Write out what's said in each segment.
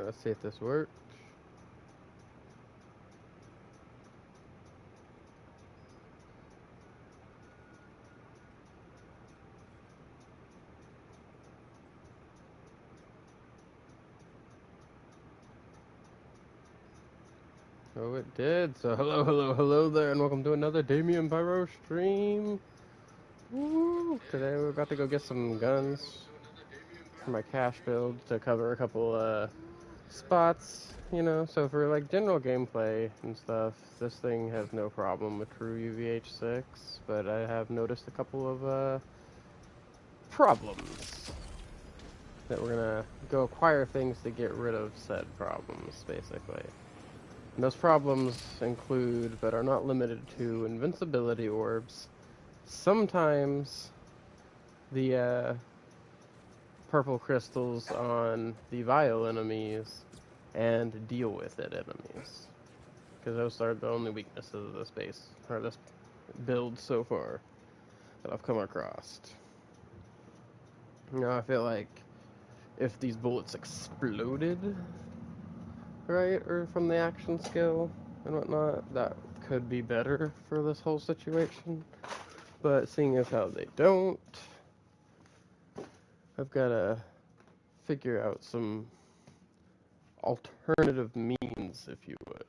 let's see if this works. Oh, it did. So hello there, and welcome to another Damien Pyro stream. Woo! Today we're about to go get some guns for my cash build to cover a couple spots, you know. So for like general gameplay and stuff, this thing has no problem with true UVH 6, but I have noticed a couple of problems that we're gonna go acquire things to get rid of said problems, basically. And those problems include, but are not limited to, invincibility orbs, sometimes the purple crystals on the vile enemies, and deal with it enemies. Because those are the only weaknesses of this base, or this build so far, that I've come across. You know, I feel like if these bullets exploded, right, or from the action skill and whatnot, that could be better for this whole situation. But seeing as how they don't, I've got to figure out some alternative means, if you would.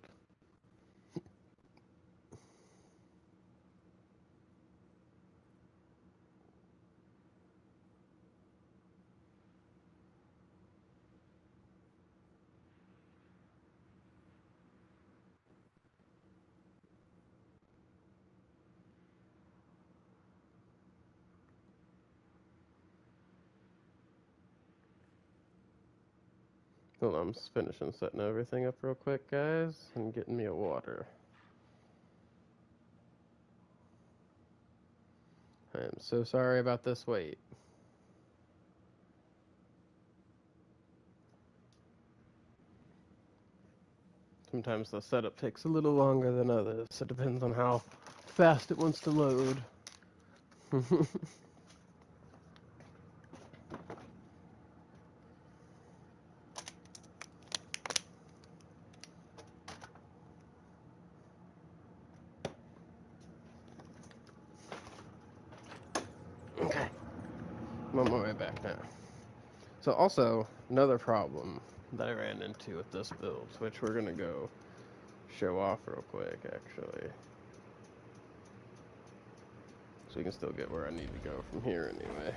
Hold on, I'm just finishing setting everything up real quick, guys, and getting me a water. I am so sorry about this wait. Sometimes the setup takes a little longer than others. It depends on how fast it wants to load. Okay, I'm on my way back now. So also, another problem that I ran into with this build, which we're gonna go show off real quick, actually. So we can still get where I need to go from here anyway.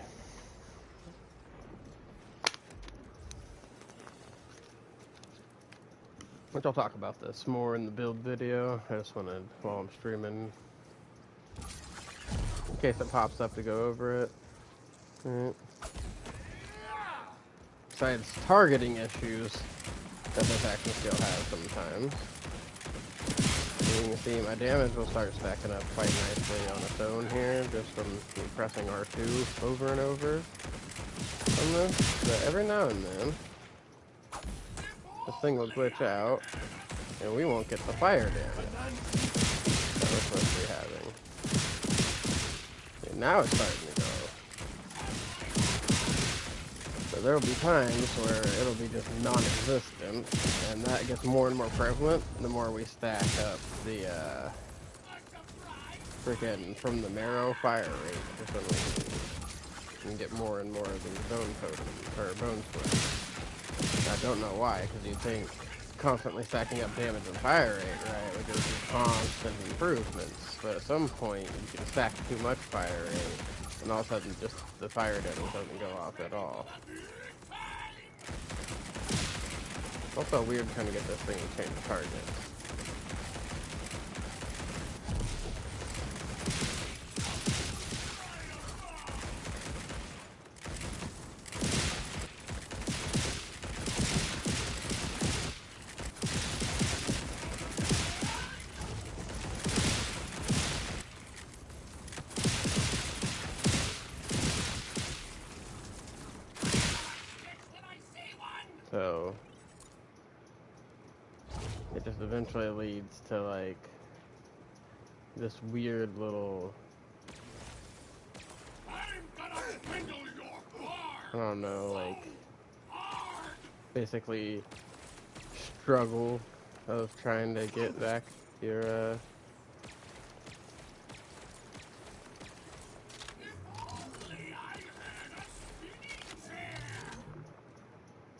Which I'll talk about this more in the build video. I just wanted, while I'm streaming, in case it pops up, to go over it. Alright. Besides targeting issues that this action skill has sometimes. You can see my damage will start stacking up quite nicely on its own here, just from me pressing R2 over and over on this. But every now and then, this thing will glitch out, and we won't get the fire damage that we're supposed to be having. And now it's starting to go. So there will be times where it'll be just non-existent, and that gets more and more prevalent the more we stack up the freaking from the marrow fire rate, just when we can get more and more of these bone totems, or bone sweats. I don't know why, because you'd think constantly stacking up damage and fire rate, right, would just be constant improvements, but at some point you can stack too much fire rate, and all of a sudden just the fire damage doesn't go off at all. It's also weird trying to get this thing to change targets. So it just eventually leads to like this weird little, I don't know, like basically struggle of trying to get back your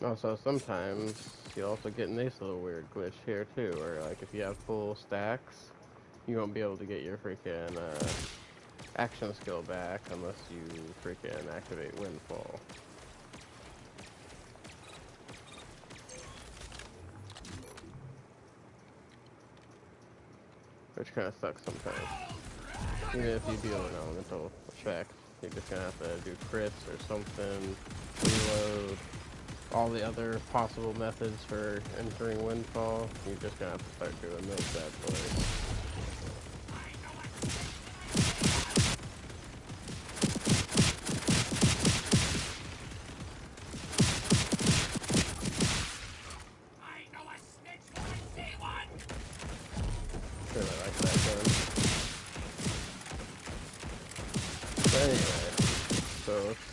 Also, sometimes you also get a nice little weird glitch here too, where like if you have full stacks, you won't be able to get your freaking action skill back unless you freaking activate Windfall. Which kind of sucks sometimes. Even if you deal an elemental effect, you're just gonna have to do crits or something, reload. All the other possible methods for entering Windfall, you're just gonna have to start doing those bad boys. Really like that gun. But anyway, so let's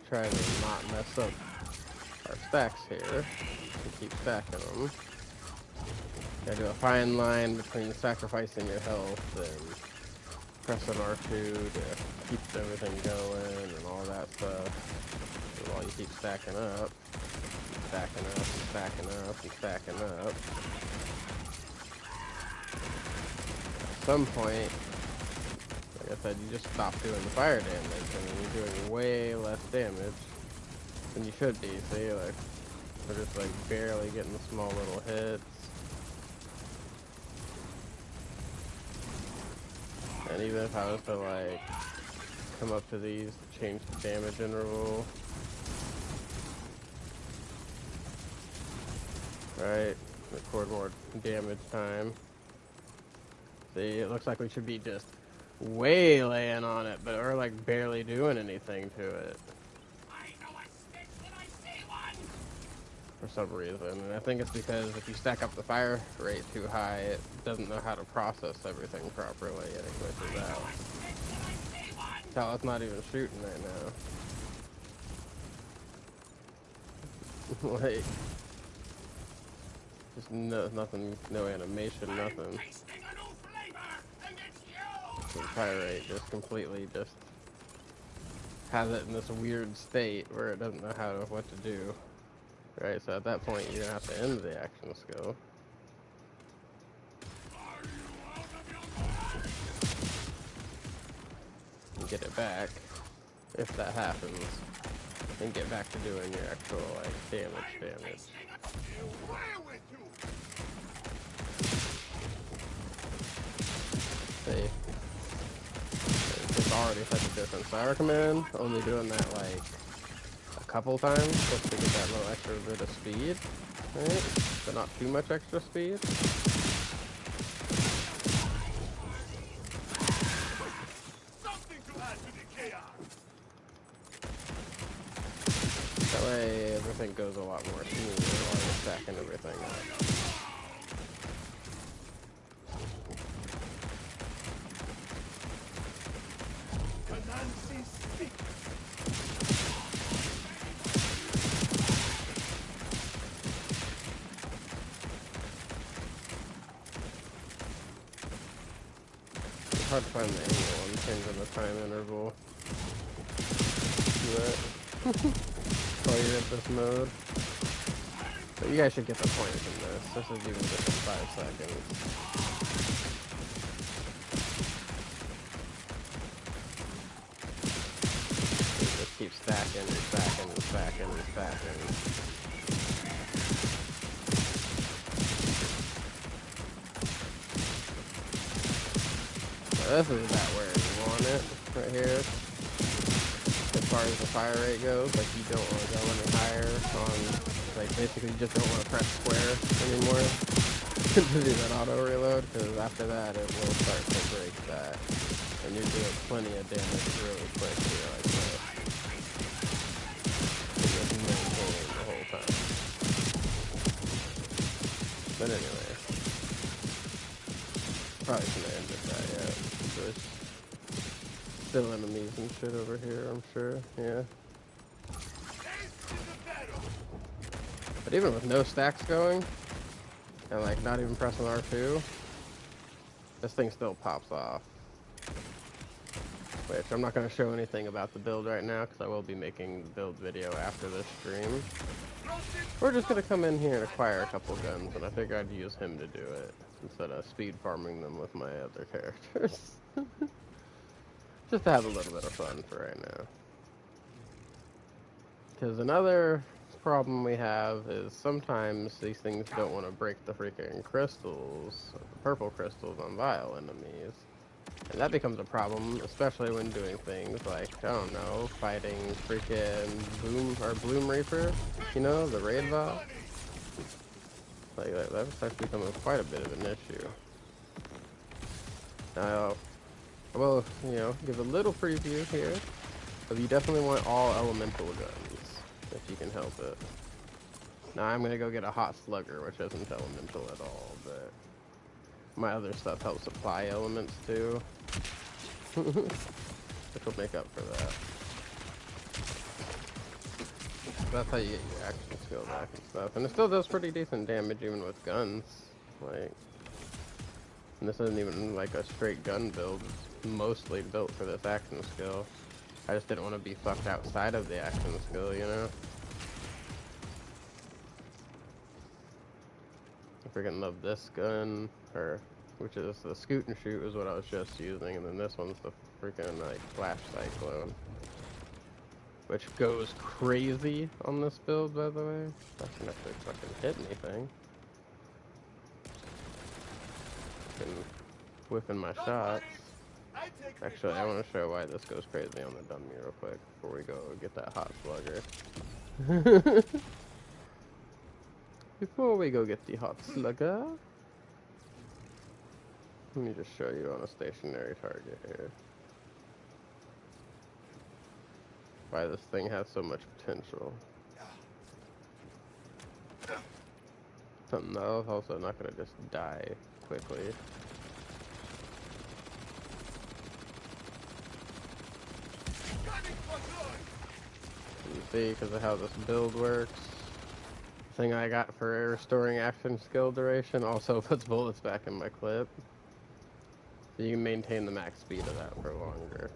try to not mess up our stacks here and keep stacking them. Gotta do a fine line between sacrificing your health and pressing R2 to keep everything going and all that stuff. So while you keep stacking up, stacking up, stacking up, and stacking up. At some point, like I said, you just stop doing the fire damage, and you're doing way less damage than you should be. See, like we're just like barely getting the small little hits. And even if I was to like come up to these to change the damage interval, right? Record more damage time. See, it looks like we should be just way laying on it, but we're like barely doing anything to it. For some reason, and I think it's because if you stack up the fire rate too high, it doesn't know how to process everything properly, and it glitches out. Hell, it's not even shooting right now. Like, just nothing, no animation, nothing. The fire rate just completely just has it in this weird state where it doesn't know what to do. Right, so at that point, you're gonna have to end the action skill. And get it back, if that happens. And get back to doing your actual, like, damage. See? It's already such a difference. So I recommend only doing that, like, couple times just to get that little extra bit of speed, right? But not too much extra speed. That way everything goes a lot more smoothly while you're stacking everything up. It's hard to find the angle and changing the time interval. Do that. While you're in this mode. But you guys should get the point from this. This is even just 5 seconds. You just keep stacking and stacking and stacking and stacking. So this is about where you want it, right here. As far as the fire rate goes, like you don't want to go any higher on, like basically you just don't want to press square anymore to do that auto reload, because after that it will start to break that, and you're doing plenty of damage really quick here like this. And just maintain the whole time. But anyway, probably shouldn't end with that yet. There's still enemies and shit over here, I'm sure, yeah. But even with no stacks going, and like not even pressing R2, this thing still pops off. Which I'm not going to show anything about the build right now because I will be making the build video after this stream. We're just going to come in here and acquire a couple guns, and I figured I'd use him to do it instead of speed farming them with my other characters. Just to have a little bit of fun for right now. Because another problem we have is sometimes these things don't want to break the freaking crystals, the purple crystals on vile enemies. And that becomes a problem, especially when doing things like, I don't know, fighting freaking Bloom Reaper, you know, the raid boss. Like, that's actually becoming quite a bit of an issue. Now, I will, you know, give a little preview here, but you definitely want all elemental guns, if you can help it. Now, I'm gonna go get a hot slugger, which isn't elemental at all, but my other stuff helps supply elements too. Which will make up for that. That's how you get your action skill back and stuff. And it still does pretty decent damage even with guns. Like, and this isn't even like a straight gun build. It's mostly built for this action skill. I just didn't want to be fucked outside of the action skill, you know? I freaking love this gun, which is the scoot and shoot is what I was just using, and then this one's the freaking like flash cyclone, which goes crazy on this build, by the way. Doesn't actually fucking hit anything. And whipping my shots. Actually, I want to show why this goes crazy on the dummy real quick before we go get that hot slugger. Before we go get the hot slugger, let me just show you on a stationary target here why this thing has so much potential. Something else, also not gonna just die quickly. You see, because of how this build works, the thing I got for restoring action skill duration also puts bullets back in my clip. So you can maintain the max speed of that for longer.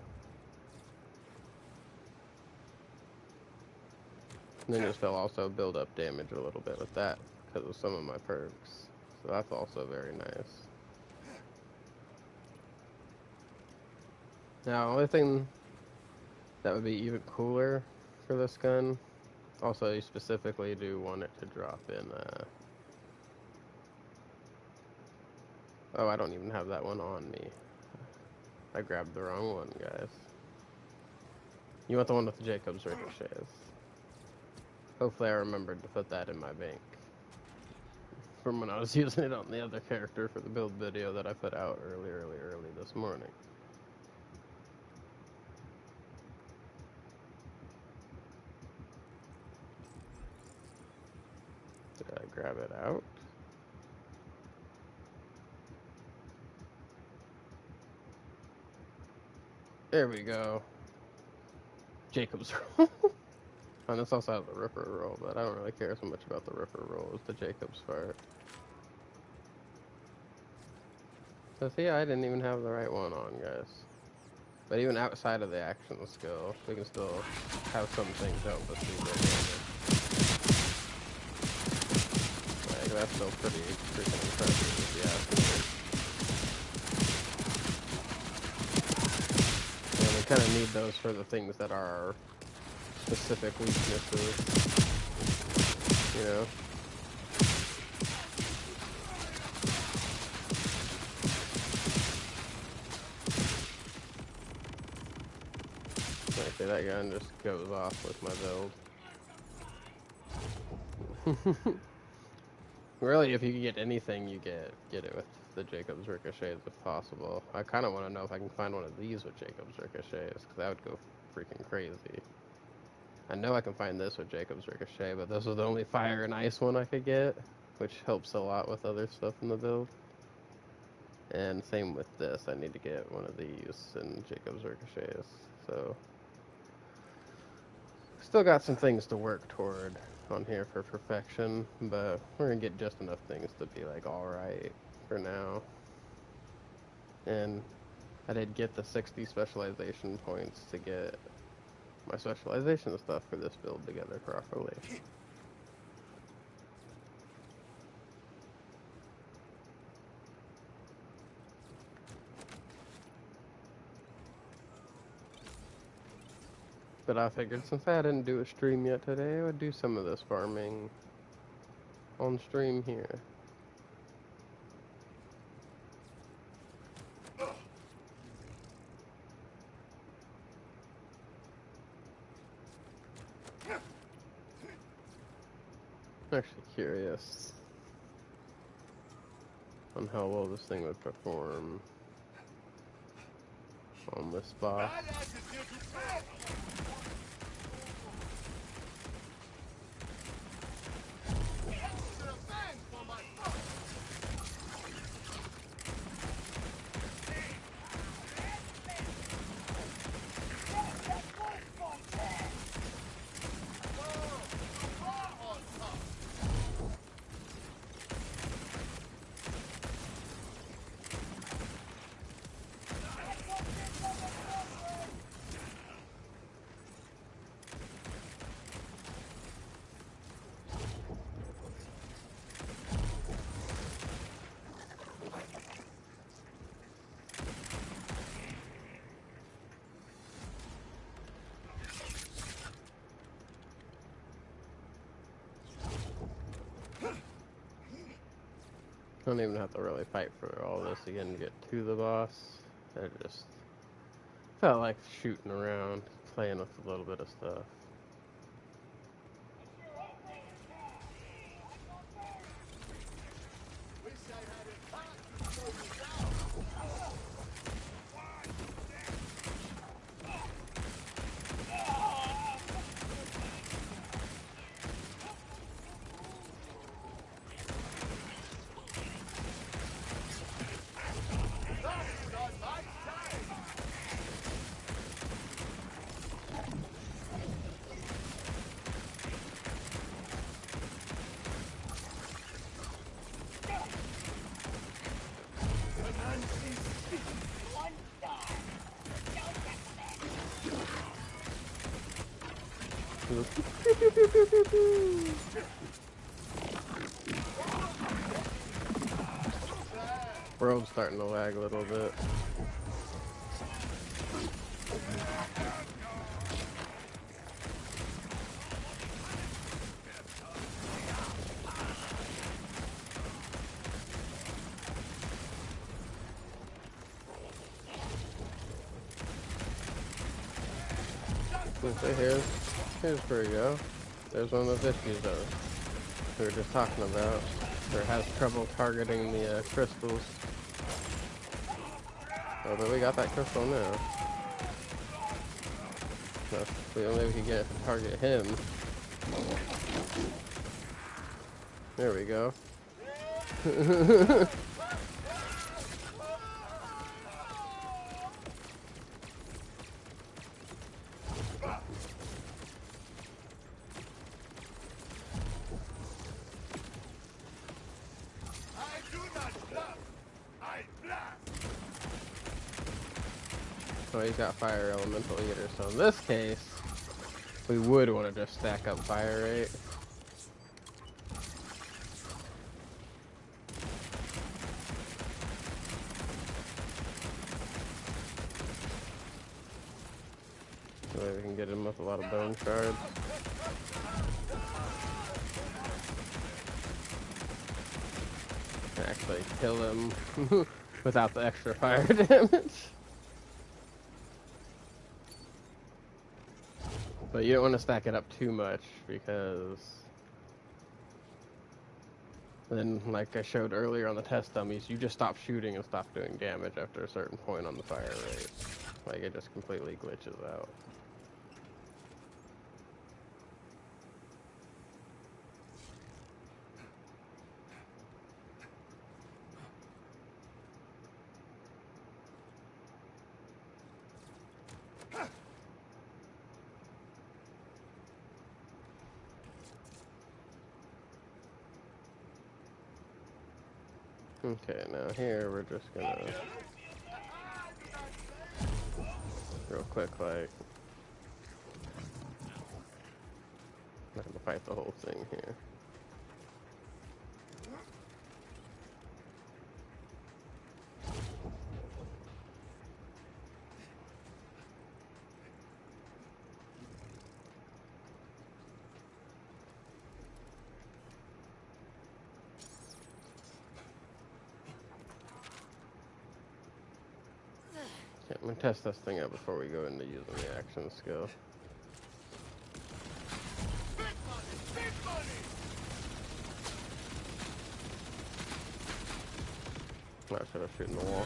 And then this will also build up damage a little bit with that because of some of my perks. So that's also very nice. Now, the only thing that would be even cooler for this gun, also you specifically do want it to drop in, oh, I don't even have that one on me. I grabbed the wrong one, guys. You want the one with the Jacob's ricochets. Hopefully I remembered to put that in my bank from when I was using it on the other character for the build video that I put out early this morning. Did I grab it out? There we go. Jacob's roll. And this also has the Ripper roll, but I don't really care so much about the Ripper roll as the Jacob's part. So see, I didn't even have the right one on, guys. But even outside of the action skill, we can still have some things help us do their damage. Like, that's still pretty freaking impressive if you ask me. And we kind of need those for the things that are our specific weaknesses, you know? Like, see, that gun just goes off with my build. Really, if you can get anything, you get it with the Jacob's ricochets if possible. I kind of want to know if I can find one of these with Jacob's ricochets, because that would go freaking crazy. I know I can find this with Jacob's ricochet, but this was the only fire and ice one I could get, which helps a lot with other stuff in the build. And same with this, I need to get one of these in Jacob's ricochets. So, still got some things to work toward. on here for perfection, but we're gonna get just enough things to be like alright for now. And I did get the 60 specialization points to get my specialization stuff for this build together properly. But I figured since I didn't do a stream yet today, I would do some of this farming on stream here. I'm actually curious on how well this thing would perform on this boss. Don't even have to really fight for all this again to get to the boss. I just felt like shooting around, playing with a little bit of stuff. Rogue's starting to lag a little bit. Okay, here's where we go. There's one of the issues though we were just talking about. Or has trouble targeting the crystals. Oh, but we got that crystal now. So the only way we can get it to target him. There we go. Oh, he's got fire elemental eater, so in this case, we would want to just stack up fire rate. So that we can get him with a lot of bone shards. And actually kill him without the extra fire damage. But you don't want to stack it up too much because then, like I showed earlier on the test dummies, you just stop shooting and stop doing damage after a certain point on the fire rate. Like it just completely glitches out. Okay, now here we're just gonna real quick, like, I'm not gonna fight the whole thing here. Okay, I'm gonna test this thing out before we go into using the action skill. Not should I shoot in the wall?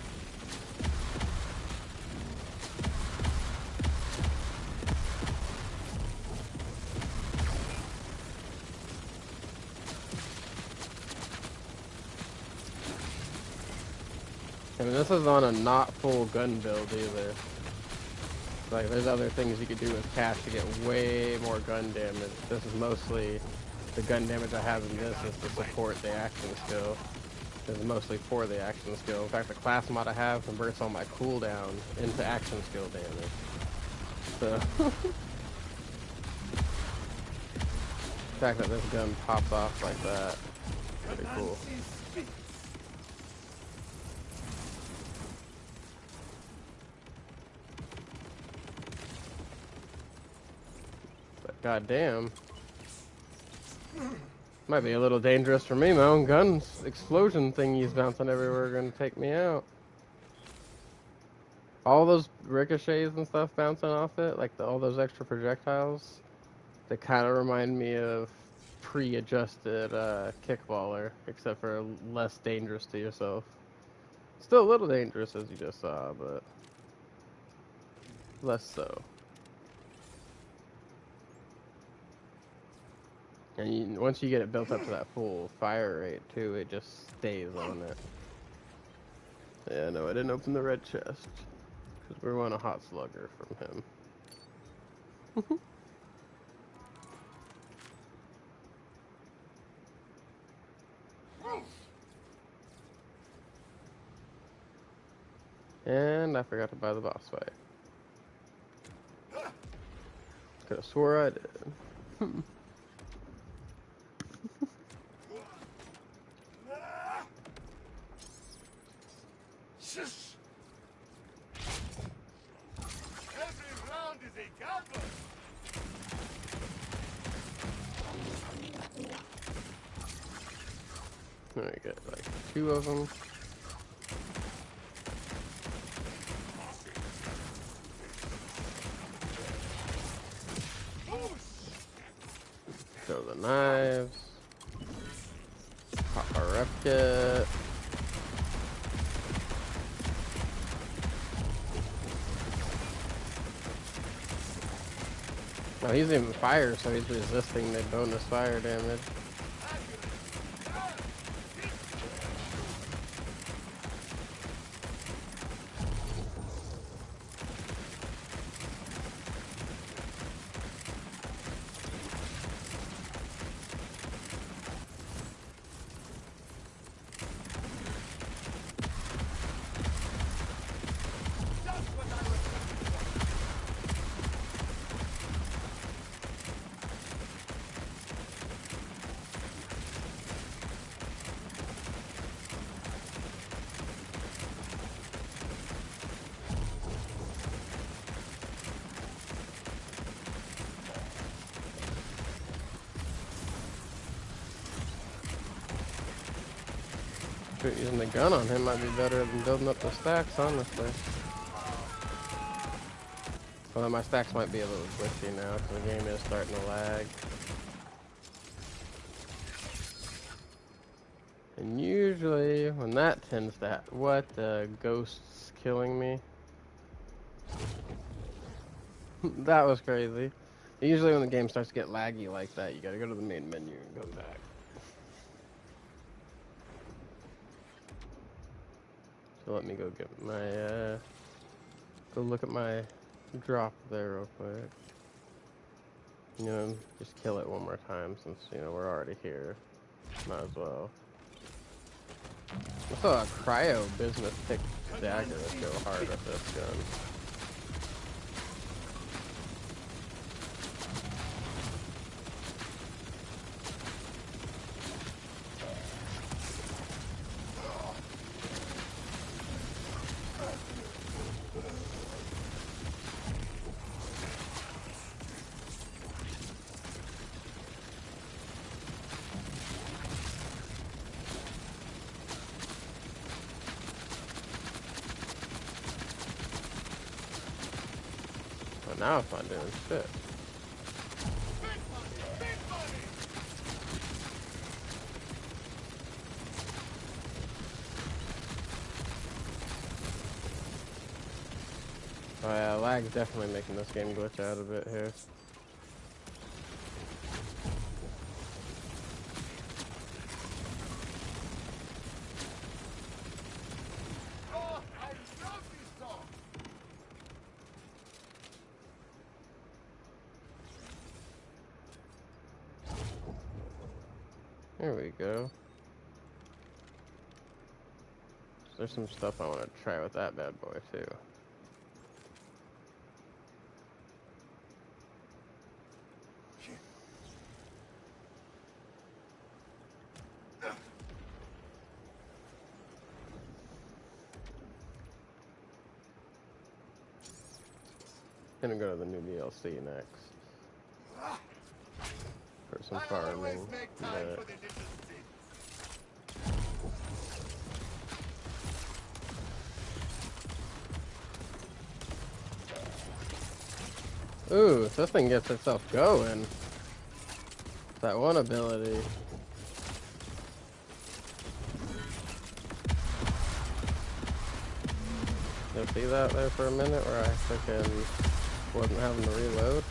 I mean, this is on a not full gun build either. Like, there's other things you could do with cash to get way more gun damage. This is mostly the gun damage I have in this is to support the action skill. This is mostly for the action skill. In fact, the class mod I have converts all my cooldown into action skill damage. So, the fact that this gun pops off like that, pretty cool. But goddamn, might be a little dangerous for me. My own gun's explosion thingies bouncing everywhere are gonna take me out. All those ricochets and stuff bouncing off it, like all those extra projectiles, they kind of remind me of pre-adjusted kickballer, except for less dangerous to yourself. Still a little dangerous as you just saw, but less so. And once you get it built up to that full fire rate too, it just stays on it. Yeah, no, I didn't open the red chest. Because we want a hot slugger from him. And I forgot to buy the boss fight. Could have swore I did. There we get like 2 of them. Throw the knives. Pop our rep kit. Oh, he's even fire, so he's resisting the bonus fire damage. Using the gun on him might be better than building up the stacks, honestly. Although my stacks might be a little glitchy now because the game is starting to lag. And usually, when that tends to happen, what, ghosts killing me? That was crazy. Usually when the game starts to get laggy like that, you gotta go to the main menu and go back. So let me go get my, go look at my drop there real quick. You know, just kill it one more time since, you know, we're already here. Might as well. I saw a cryo business pick dagger go hard with this gun. But now it's not doing shit. Oh yeah, lag's definitely making this game glitch out a bit here. There we go. So there's some stuff I want to try with that bad boy too. Gonna go to the new DLC next. For some farming. Ooh, so this thing gets itself going. That one ability. You'll see that there for a minute where I freaking wasn't having to reload.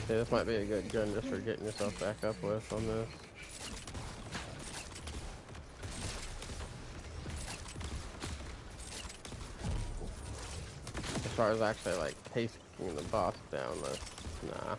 Okay, this might be a good gun just for getting yourself back up with on this. As far as actually like taking the boss down, nah.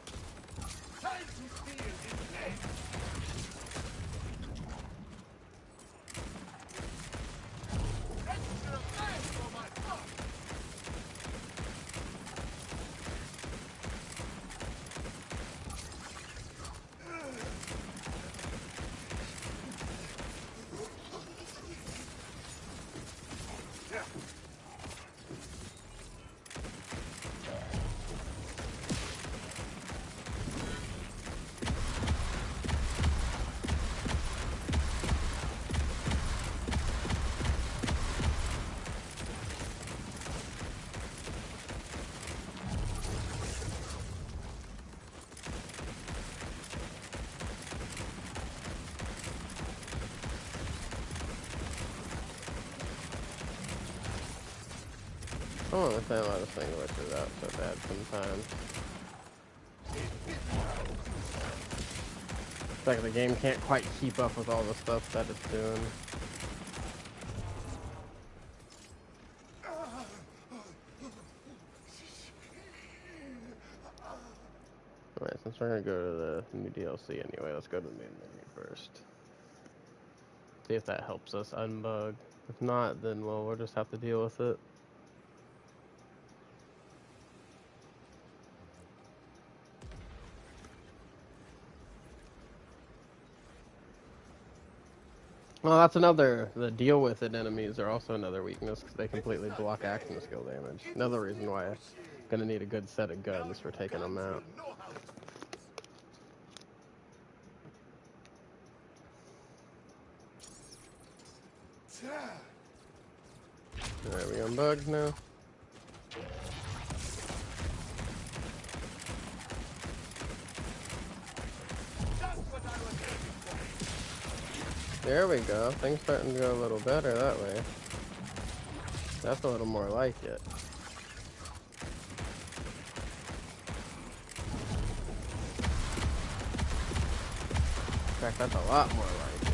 I don't understand why this thing glitches out so bad sometimes. It's like the game can't quite keep up with all the stuff that it's doing. Alright, since we're gonna go to the new DLC anyway, let's go to the main menu first. See if that helps us unbug. If not, then well, we'll just have to deal with it. Well, that's another, the deal with it enemies are also another weakness because they completely block action skill damage. Another reason why I'm gonna need a good set of guns for taking them out. Alright, we unbugged now. There we go. Things starting to go a little better that way. That's a little more like it. fact, that's a lot more like it.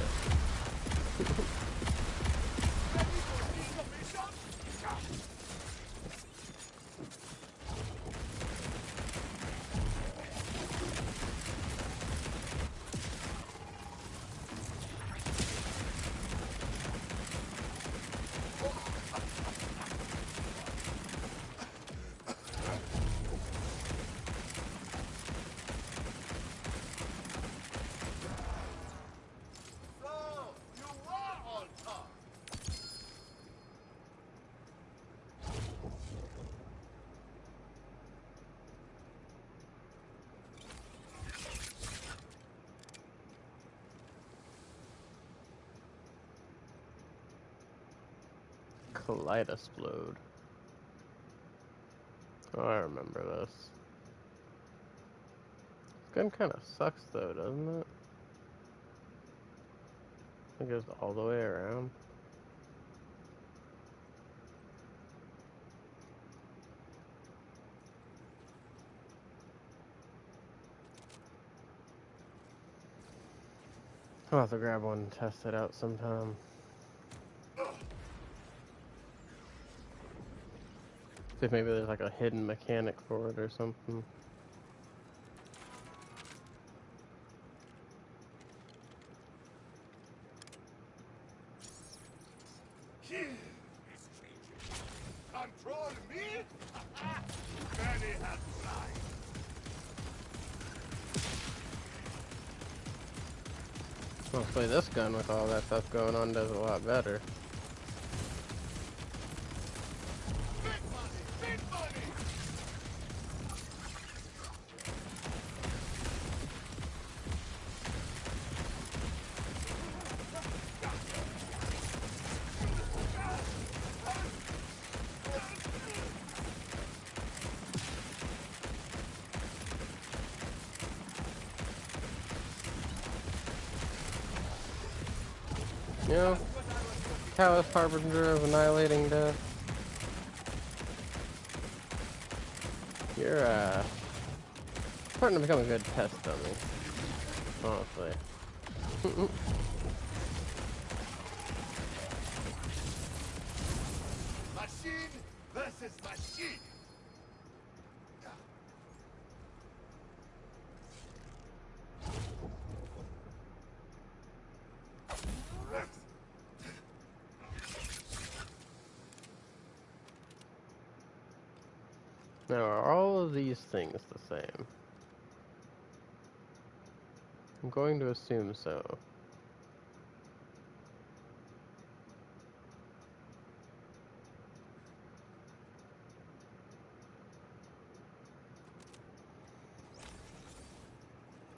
Kaleidosplode. Oh, I remember this. This gun kind of sucks though, doesn't it? It goes all the way around. I'll have to grab one and test it out sometime. See if maybe there's like a hidden mechanic for it or something. Control me? Many have tried. Hopefully this gun with all that stuff going on does a lot better. Big money! Big money! You know, Callous Harbinger of Annihilating Death. You're, starting to become a good test dummy. Honestly. Machine versus machine! Now, are all of these things the same? I'm going to assume so.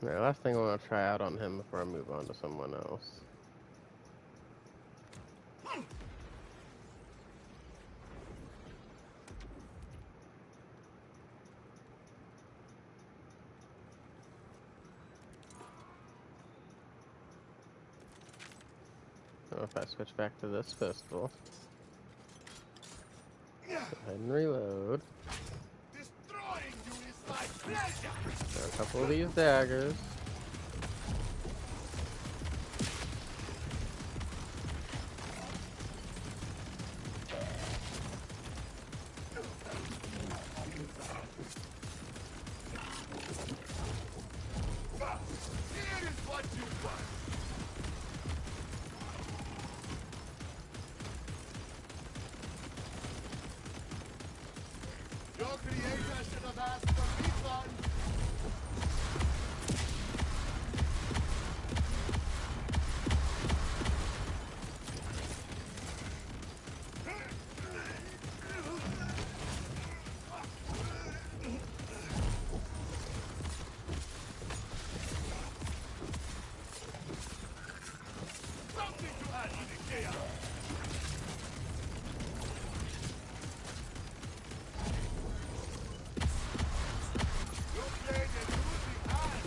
Alright, last thing I want to try out on him before I move on to someone else. So if I switch back to this pistol, go ahead and reload. Destroying you is my pleasure! Got a couple of these daggers. Here is what you want! Your creator should have asked for refund! Something to add to the chaos! You played a losing hand!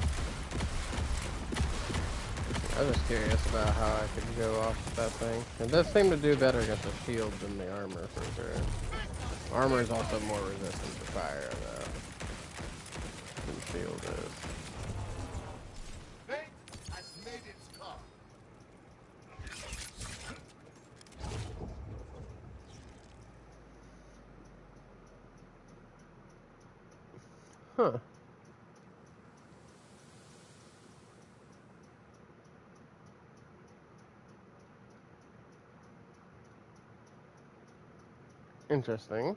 I was just curious about how I could go off that thing. It does seem to do better against the shield than the armor for sure. Armor is also more resistant to fire though than shield is. Fate has made it Huh. Interesting.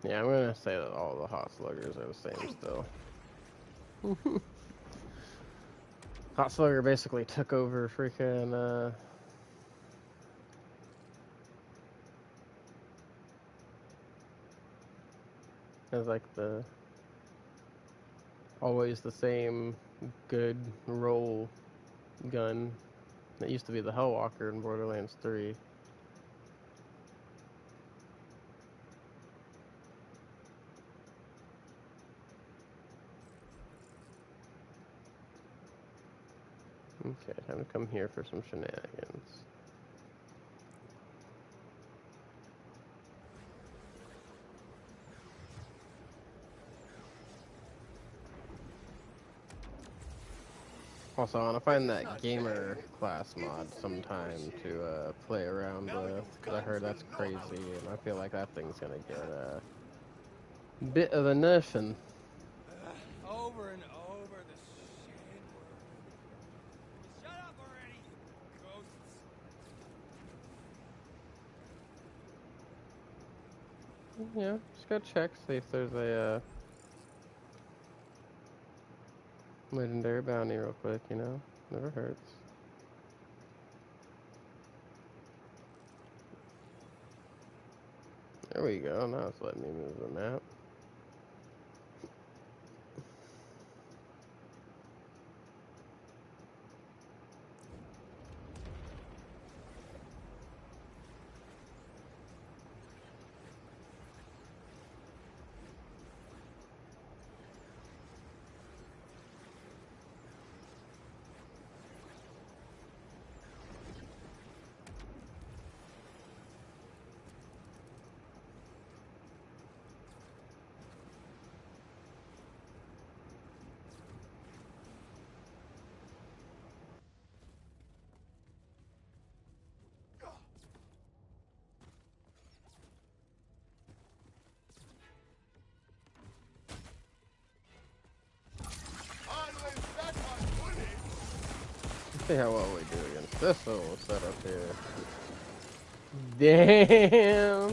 Yeah, I'm gonna say that all the hot sluggers are the same still. Hot slugger basically took over freaking as like the always the same good roll gun. That used to be the Hellwalker in Borderlands 3. Okay, time to come here for some shenanigans. Also, I want to find that gamer class mod sometime to play around with, because I heard that's crazy, and I feel like that thing's gonna get a bit of a nerfing. Over and over the same word. Shut up already, you ghosts. Yeah, just go check, see if there's a legendary bounty real quick, you know? Never hurts. There we go, now it's letting me move the map. Always back on bully. Let's see how well we do against this little setup here. Damn!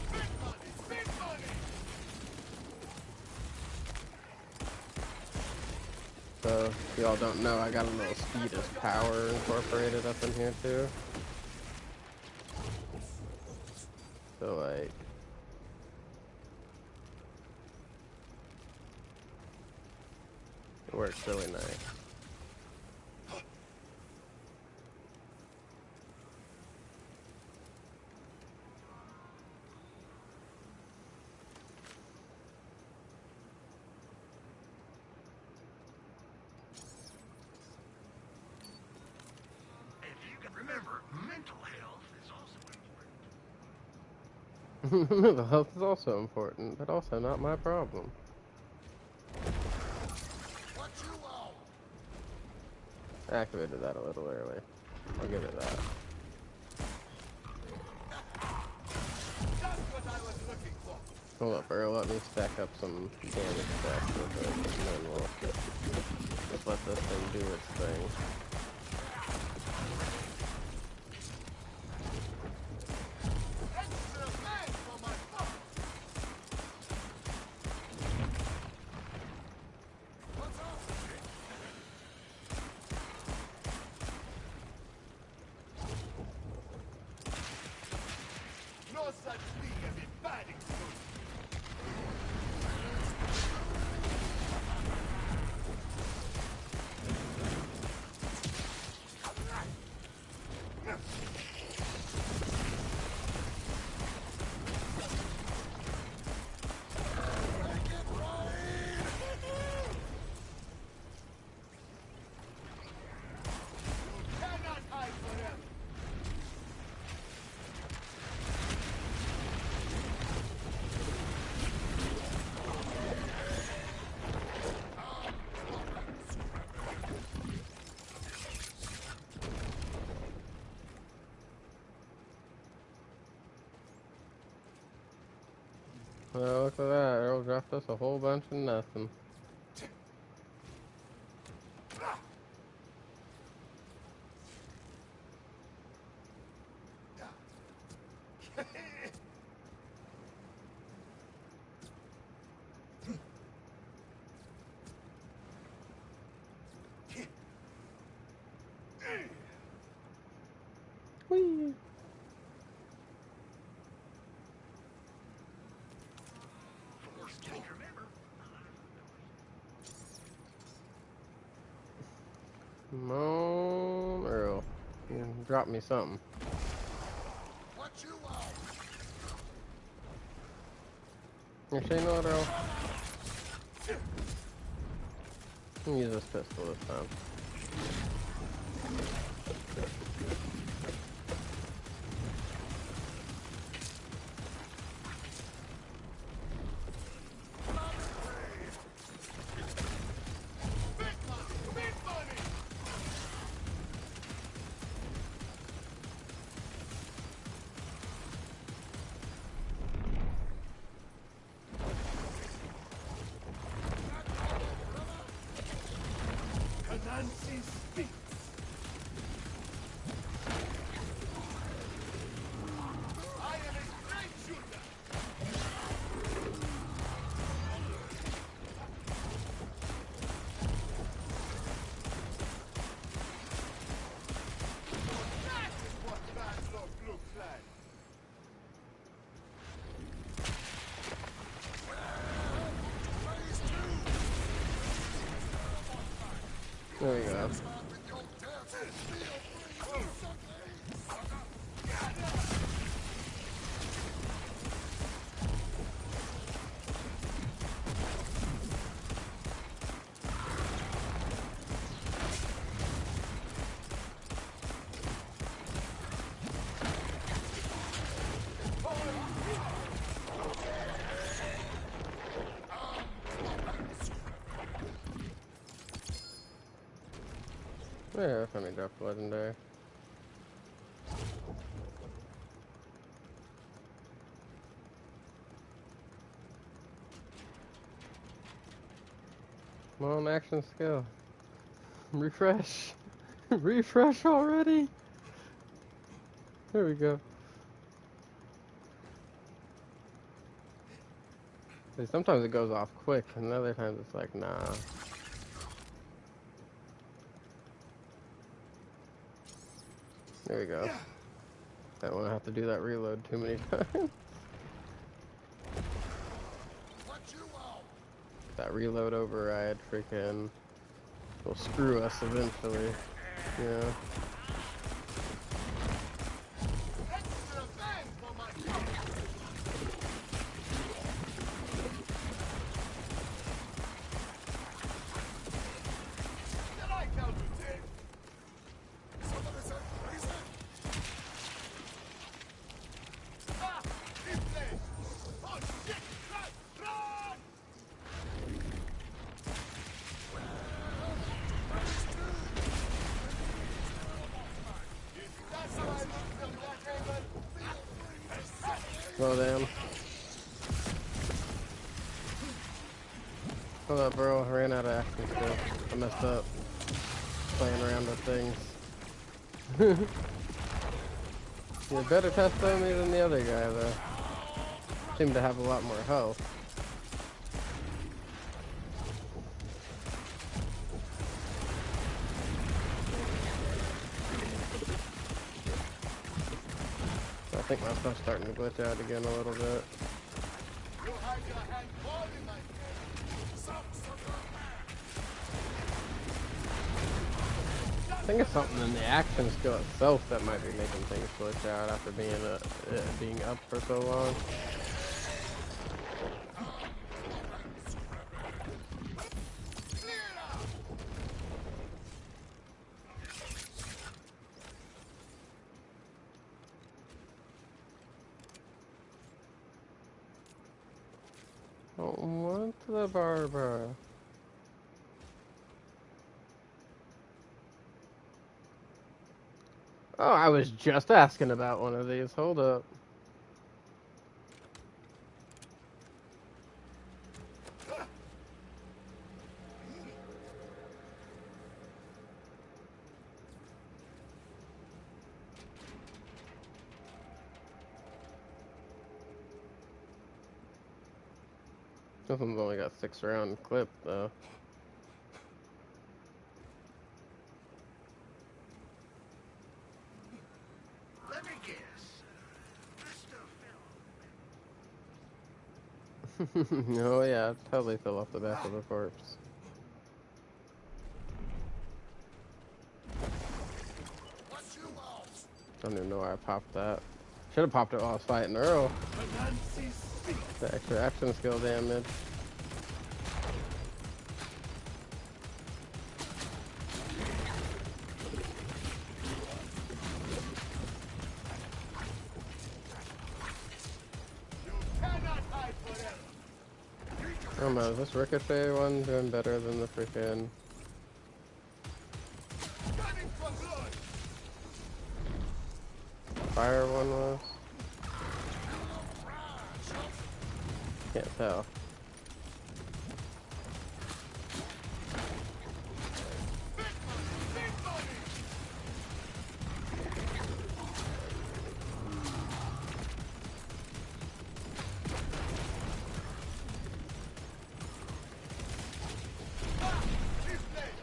Big money, big money. So, if y'all don't know, I got a little speed as power incorporated up in here too. So, like, it works really nice. If you can remember, mental health is also important. The health is also important, but also not my problem. What you want? I activated that a little early. I'll give it that. That's what I was looking for. Hold up, Earl, let me stack up some damage stuff with it, and then we'll just let this thing do its thing. Extra thanks for my fuck. What's up? No such thing as a bad excuse. Cannot hide forever. Well, look at that. Earl dropped us a whole bunch of nothing. Whee! Come on, Earl. You drop me something. What you want? Actually, you know what, Earl? I'm gonna use this pistol this time. There we go. Yeah, I finally dropped legendary. Come on, action skill. Refresh. Refresh already. There we go. See, sometimes it goes off quick, and other times it's like, nah. There we go. Don't want to have to do that reload too many times. What you want? That reload override freaking will screw us eventually. Yeah. Extra bang for my trouble. Did I tell you, Dave? Somebody said crazy. Ah, this place. Oh shit! Run! Run! That's how I look from that angle. Slow down. Hold up, bro. I ran out of action skill. I messed up. Playing around with things. You're better test on me than the other guy, though. Seemed to have a lot more health. I think my stuff's starting to glitch out again a little bit. You had your hand all in my head. Some sucker. I think it's something in the action skill itself that might be making things glitch out after being up for so long. Clear it out. Oh, what the barber? Oh, I was just asking about one of these. Hold up. This one's only got 6-round clip though. Let me guess. Mr. Phil. Oh yeah, totally fell off the back of the corpse. What you want? Don't even know why I popped that. Should have popped it while I was fighting Earl. The extra action skill damage. You cannot hide forever. I don't know, is this Ricochet one doing better than the freaking Gunning for blood. fire one was? Can't tell. Big money, big money. Ah, this place.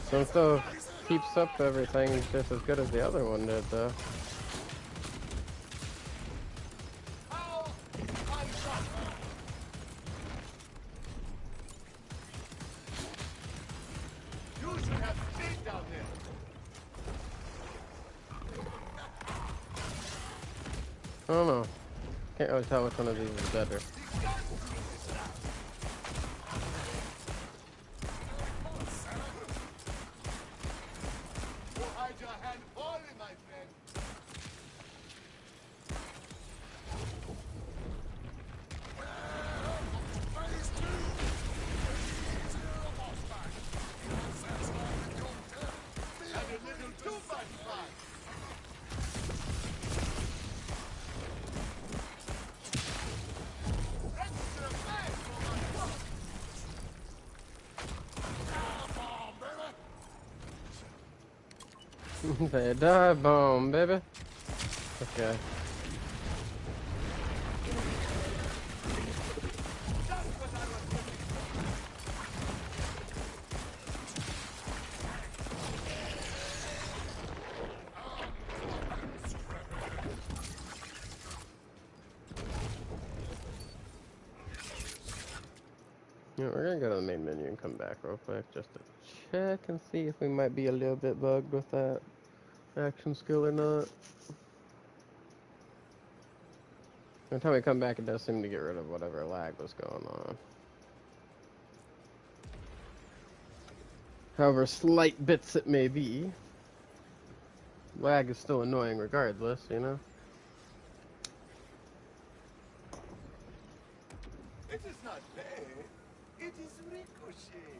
Some still keeps up everything just as good as the other one did though. How? I'm shot. You should have stayed down there. I don't know. Can't really tell which one of these is better. You hide your hand poorly, my friend. And a little too much fun. Extra man for my work. Say dive bomb, baby. Okay. That's what I was looking Yeah, we're gonna go to the main menu and come back real quick just to check and see if we might be a little bit bugged with that action skill or not. Every time we come back, it does seem to get rid of whatever lag was going on. However slight bits it may be, lag is still annoying regardless, you know? It is not bad. It is ricochet.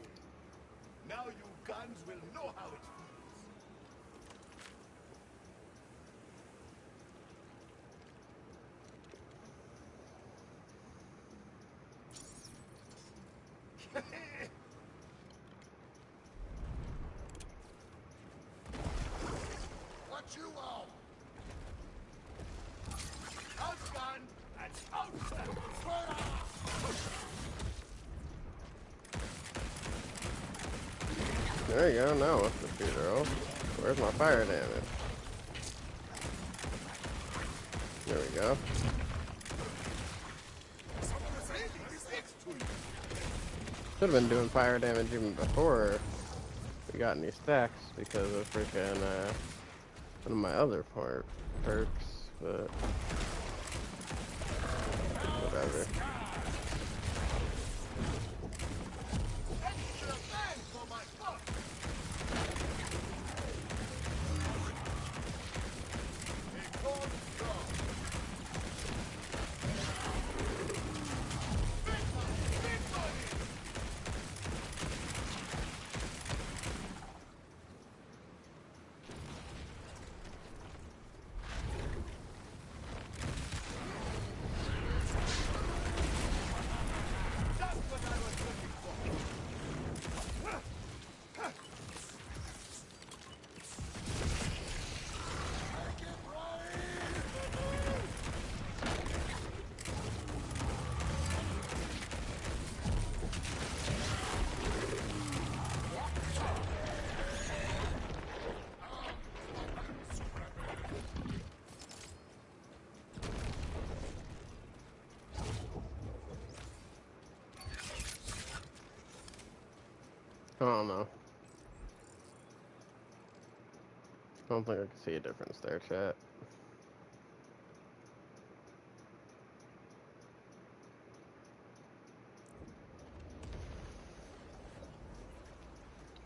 Now you guns will know how it feels. What you want? Outgun and outset. There you go, now what's the shooter? Oh, where's my fire damage? There we go. Should have been doing fire damage even before we got any stacks because of freaking one of my other perks, but whatever. Extra man for my buck. A cold draw. Big money, big money. I don't know. I don't think I can see a difference there, chat.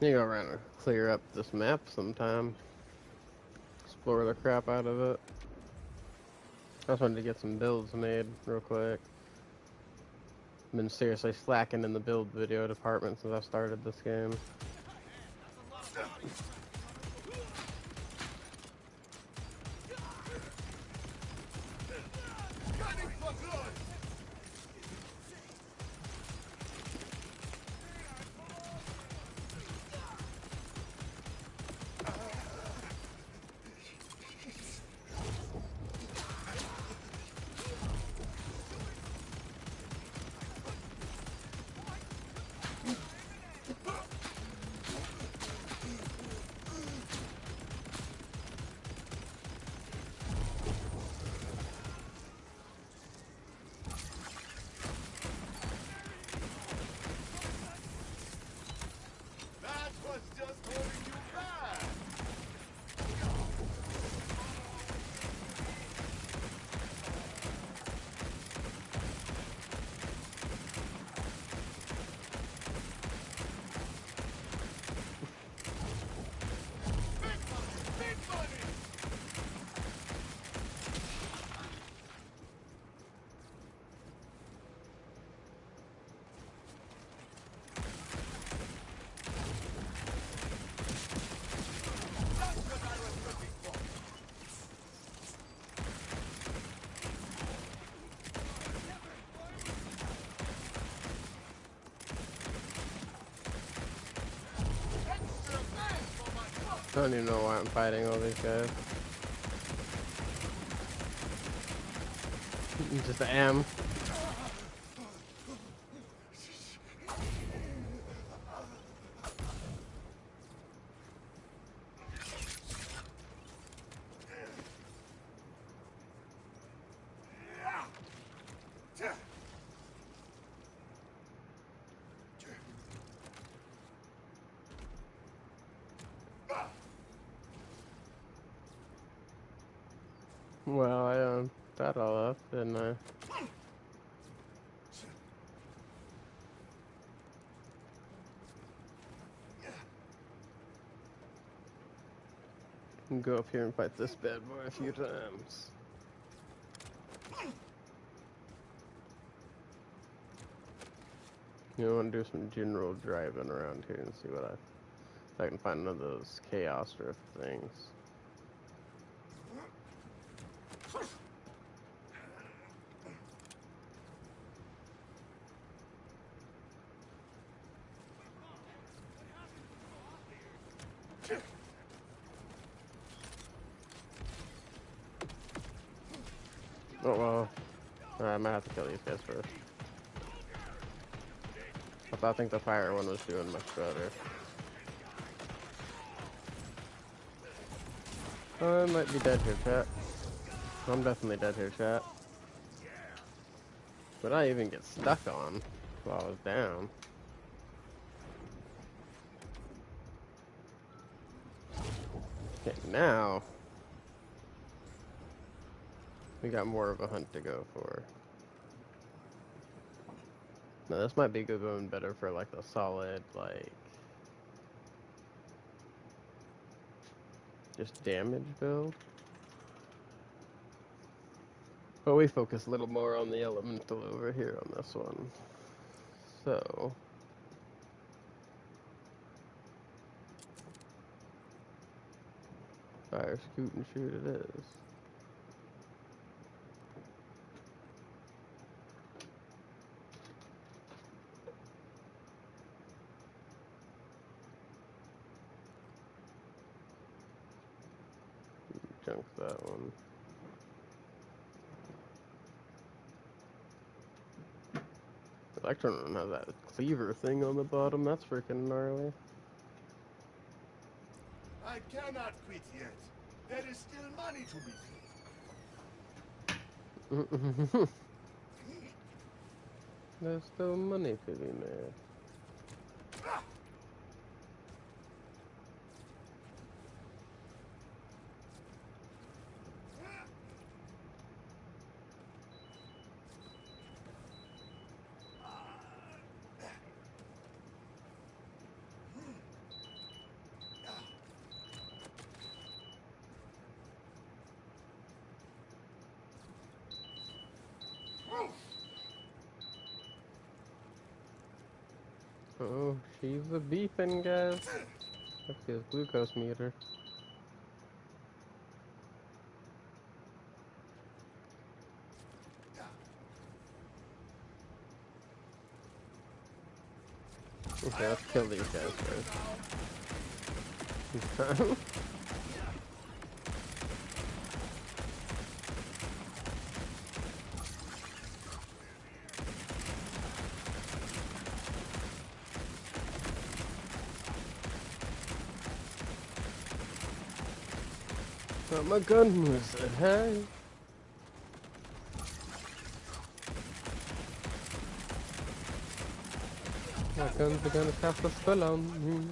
You go around and clear up this map sometime. Explore the crap out of it. I just wanted to get some builds made real quick. Been seriously slacking in the build video department since I started this game. That was just holding you back. Big money! That's what I was looking for. Extra bang for my buck. I don't even know why I'm fighting all these guys. Just am. Well, I that all up, didn't I? Can go up here and fight this bad boy a few times. You know, I want to do some general driving around here and see what if I can find one of those chaos drift things. Oh well, I might have to kill these guys first. I think the fire one was doing much better. I might be dead here, chat. I'm definitely dead here, chat. But I even get stuck on while I was down. Okay, now we got more of a hunt to go for. Now this might be going better for like the solid, like just damage build. But we focus a little more on the elemental over here on this one. So fire, scoot, and shoot it is. Junk that one. Electron has that cleaver thing on the bottom. That's freaking gnarly. I cannot quit yet. There is still money to be made. There's still money to be made. Oh, she's a beefin', guys. That's his glucose meter. Okay, let's kill these guys first. But my gun was at hey. My guns are gonna cast a spell on me.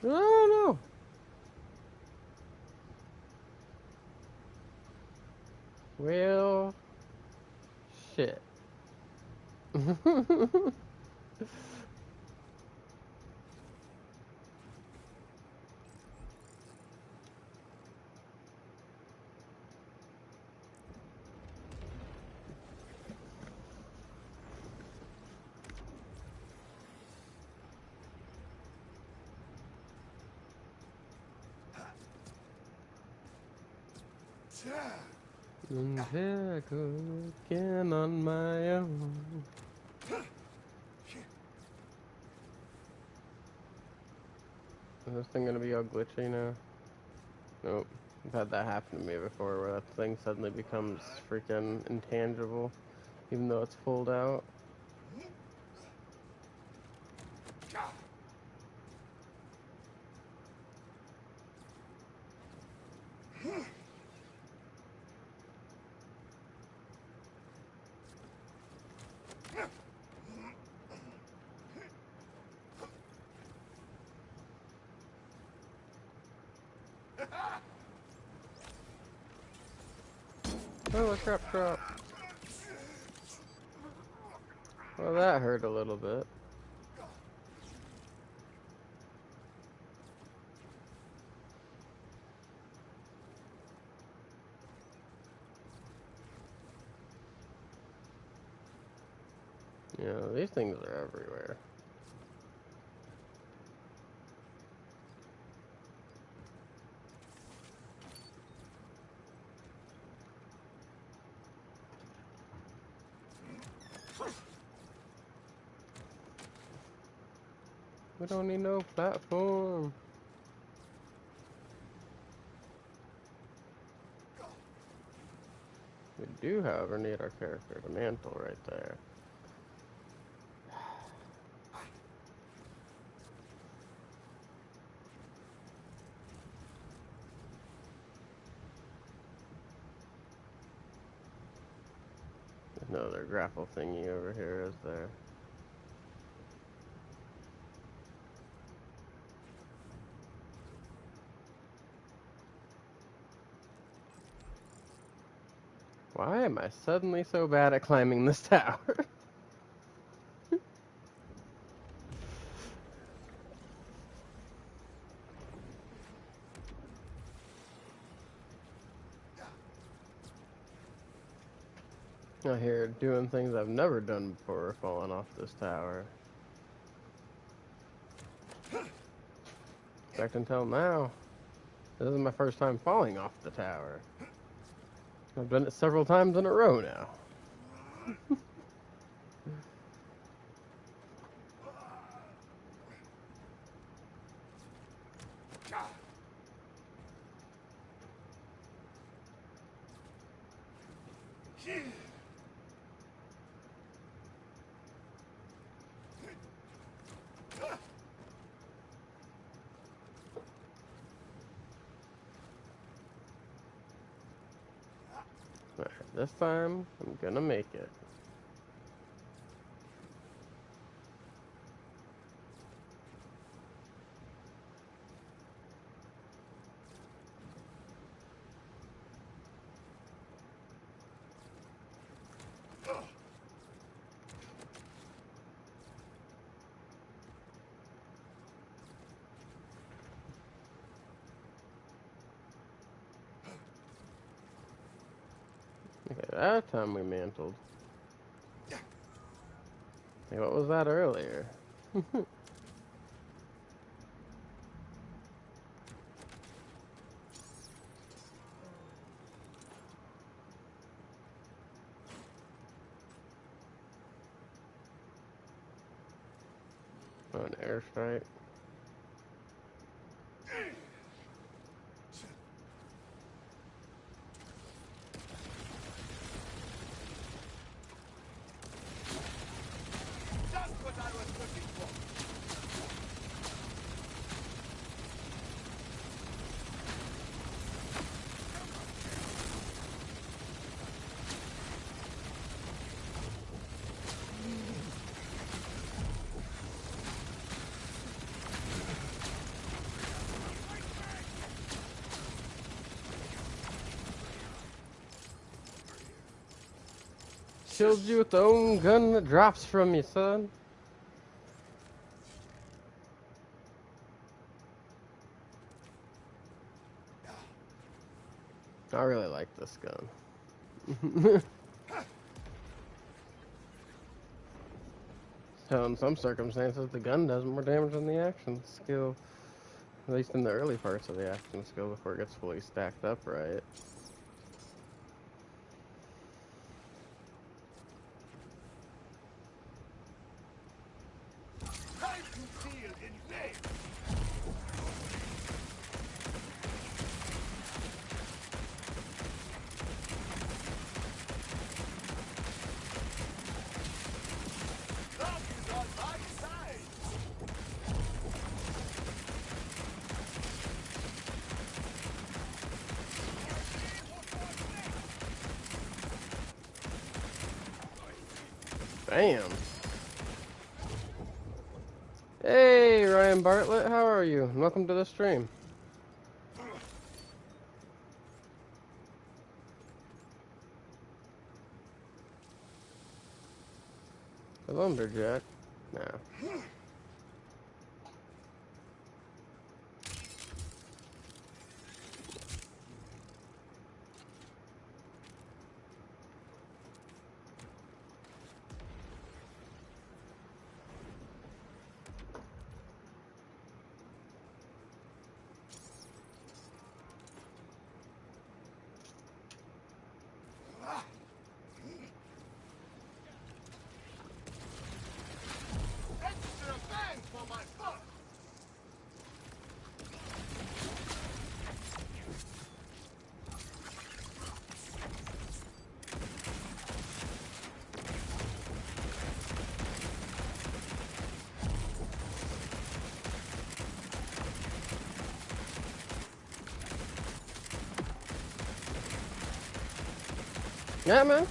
Oh no! Well, shit. And here I go again on my own. Is this thing gonna be all glitchy now? Nope. I've had that happen to me before where that thing suddenly becomes freaking intangible, even though it's pulled out. Oh, a trap drop. Well, that hurt a little bit. You know, these things are everywhere. We don't need no platform. We do, however, need our character to mantle right there. There's no other grapple thingy over here, is there? Why am I suddenly so bad at climbing this tower? Out here doing things I've never done before, falling off this tower. In fact, until now, this is my first time falling off the tower. I've done it several times in a row now. Alright, this time I'm gonna make it. Okay, that time we mantled. Hey, what was that earlier? Oh, an airstrike. Just what I was looking for. Killed you with the own gun that drops from you, son. I really like this gun. So in some circumstances, the gun does more damage than the action skill. At least in the early parts of the action skill before it gets fully stacked up right. Time to feel in flame. Love is on my side. Bam! Hey, Ryan Bartlett, how are you? Welcome to the stream. The lumberjack? No. Extra bang for my buck. Yeah, man.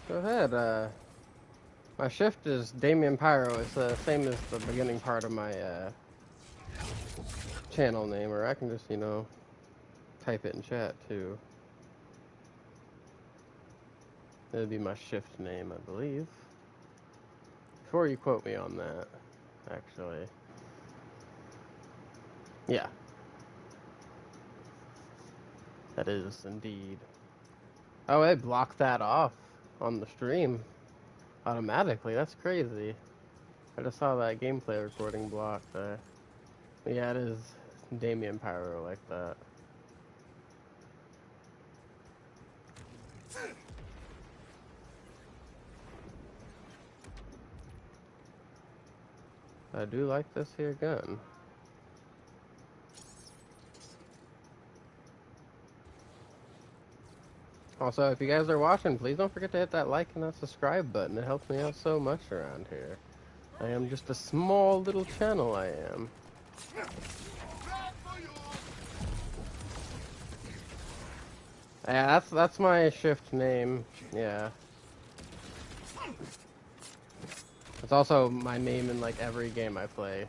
Go ahead, my shift is Damien Pyro. It's the same as the beginning part of my, channel name, or I can just, you know, type it in chat, too. It'd be my shift name, I believe. Before you quote me on that, actually. Yeah. That is indeed. Oh, it blocked that off on the stream automatically. That's crazy. I just saw that gameplay recording blocked. Yeah, it is Damien Pyro like that. I do like this here gun. Also, if you guys are watching, please don't forget to hit that like and that subscribe button. It helps me out so much around here. I am just a small little channel, I am. Yeah, that's my shift name. Yeah. It's also my name in like every game I play.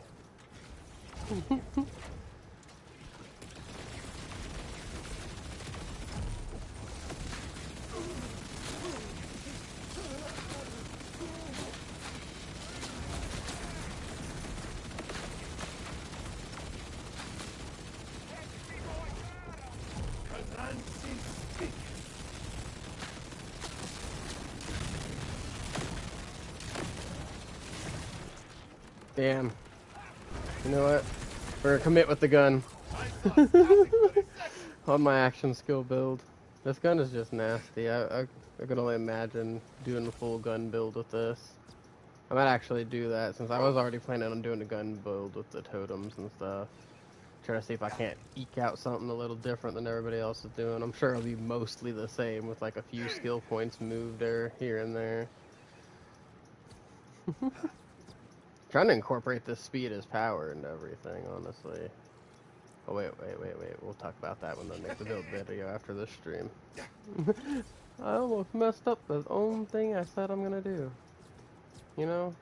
Damn. You know what? We're gonna commit with the gun. On my action skill build. This gun is just nasty. I can only imagine doing a full gun build with this. I might actually do that since I was already planning on doing a gun build with the totems and stuff. Trying to see if I can't eke out something a little different than everybody else is doing. I'm sure it'll be mostly the same with like a few skill points moved here and there. Trying to incorporate this speed as power into everything, honestly. Oh, wait. We'll talk about that when I make the build video after this stream. I almost messed up the own thing I said I'm gonna do. You know?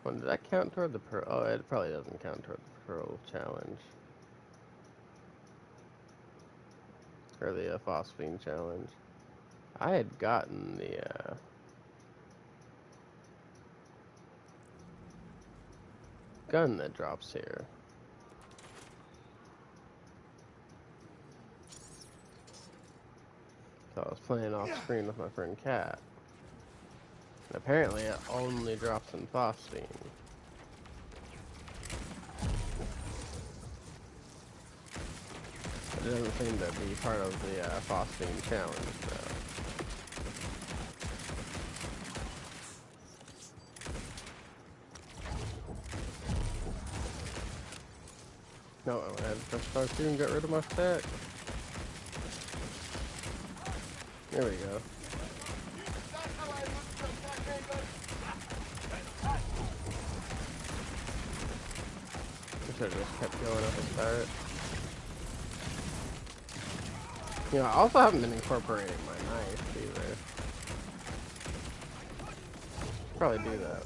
When did that count toward the pearl? Oh, it probably doesn't count toward the pearl challenge. Or the phosphine challenge. I had gotten the gun that drops here. So I was playing off screen with my friend Kat. And apparently it only drops in phosphine. It doesn't seem to be part of the phosphine challenge, though. No, I went ahead and press start 2 and get rid of my stack. There we go. I should have just kept going at the start. You know, I also haven't been incorporating my knife either. Probably do that.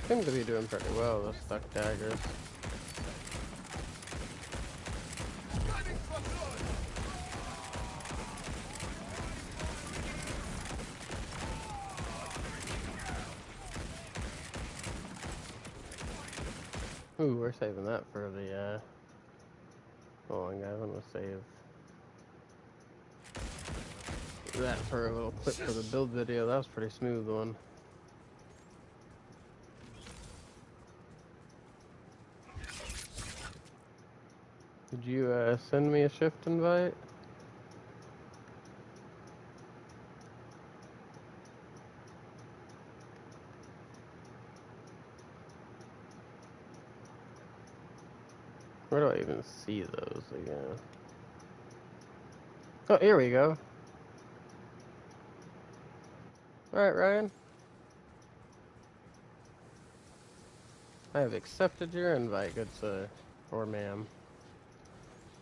Seem to be doing pretty well, those stuck daggers. Ooh, we're saving that for the, hold on guys, I'm gonna save that for a little clip for the build video. That was a pretty smooth one. Did you, send me a shift invite? Where do I even see those again? Oh, here we go. Alright, Ryan. I have accepted your invite, good sir. Or ma'am.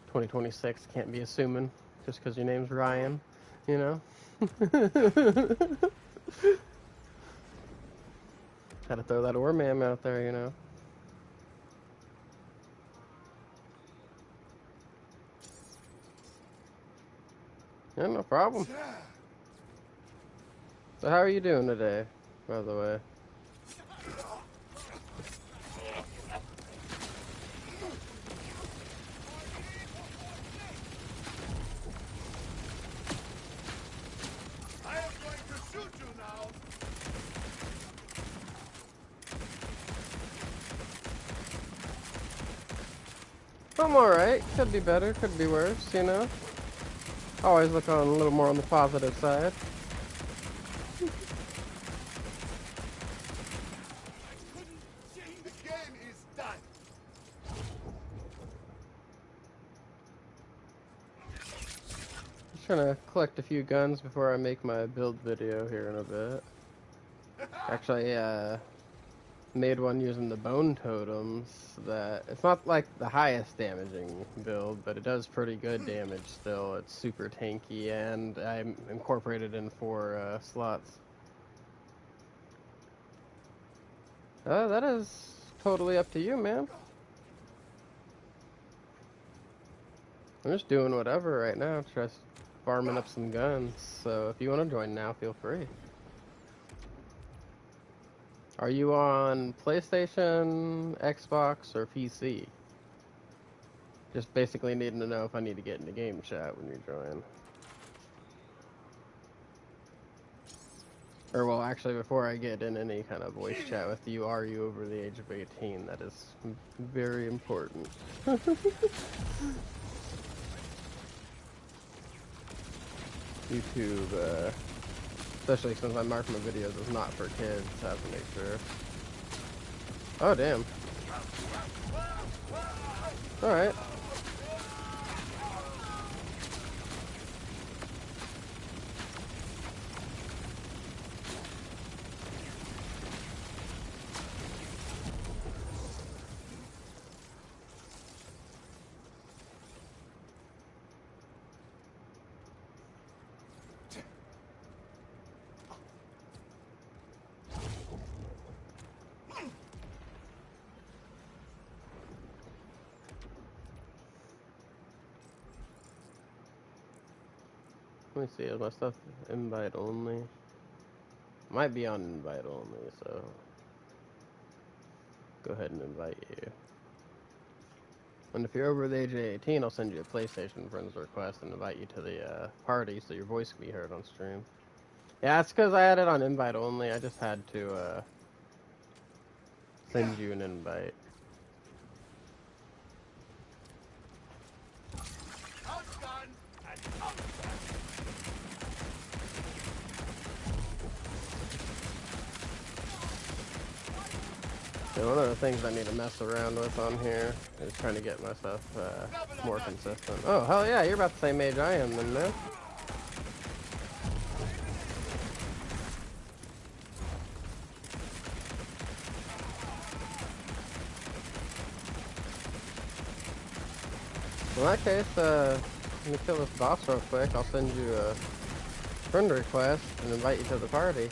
2026, can't be assuming just because your name's Ryan, you know? Had to throw that or ma'am out there, you know? Yeah, no problem. So how are you doing today, by the way? I am going to shoot you now. I'm alright. Could be better, could be worse, you know? Always look on a little more on the positive side. The game is done. Just trying to collect a few guns before I make my build video here in a bit. Actually, made one using the bone totems that it's not like the highest damaging build, but it does pretty good damage still. It's super tanky, and I incorporated in 4 slots. That is totally up to you, man. I'm just doing whatever right now, just farming up some guns. So if you want to join now, feel free. Are you on PlayStation, Xbox, or PC? Just basically needing to know if I need to get into game chat when you join. Or, well, actually, before I get in any kind of voice chat with you, are you over the age of 18? That is very important. YouTube, especially since I mark my videos as not for kids, I have to make sure. Oh, damn. Alright. Let me see, is my stuff invite only? Might be on invite only, so go ahead and invite you. And if you're over the age of 18, I'll send you a PlayStation friends request and invite you to the party so your voice can be heard on stream. Yeah, it's because I had it on invite only. I just had to send you an invite. Outgun and outgun. So one of the things I need to mess around with on here is trying to get myself more consistent. Oh, hell yeah, you're about the same age I am then, man. In that case, let me kill this boss real quick. I'll send you a friend request and invite you to the party.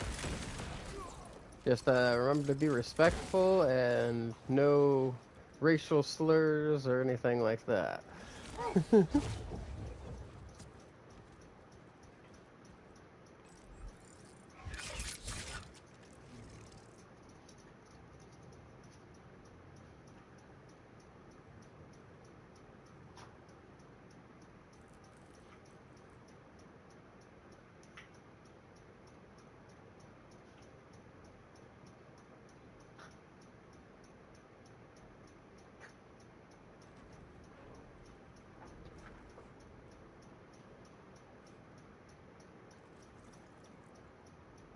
Just remember to be respectful and no racial slurs or anything like that.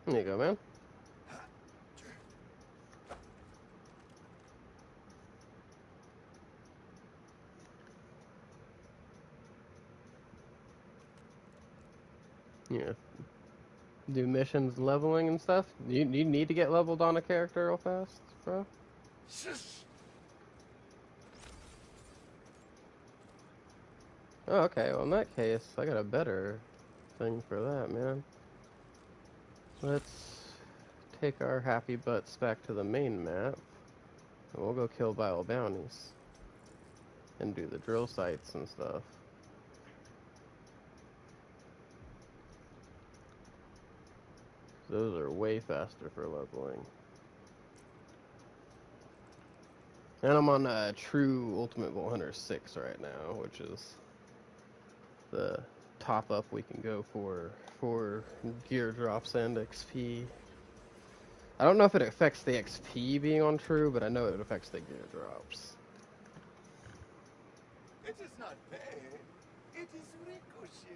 There you go, man. Yeah. Do missions leveling and stuff? You need to get leveled on a character real fast, bro? Oh, okay. Well, in that case, I got a better thing for that, man. Let's take our happy butts back to the main map, and we'll go kill vile bounties. And do the drill sites and stuff. Those are way faster for leveling. And I'm on True Ultimate Vault Hunter 6 right now, which is the top up we can go for gear drops and XP. I don't know if it affects the XP being on True, but I know it affects the gear drops. It is not pain. It is ricochet.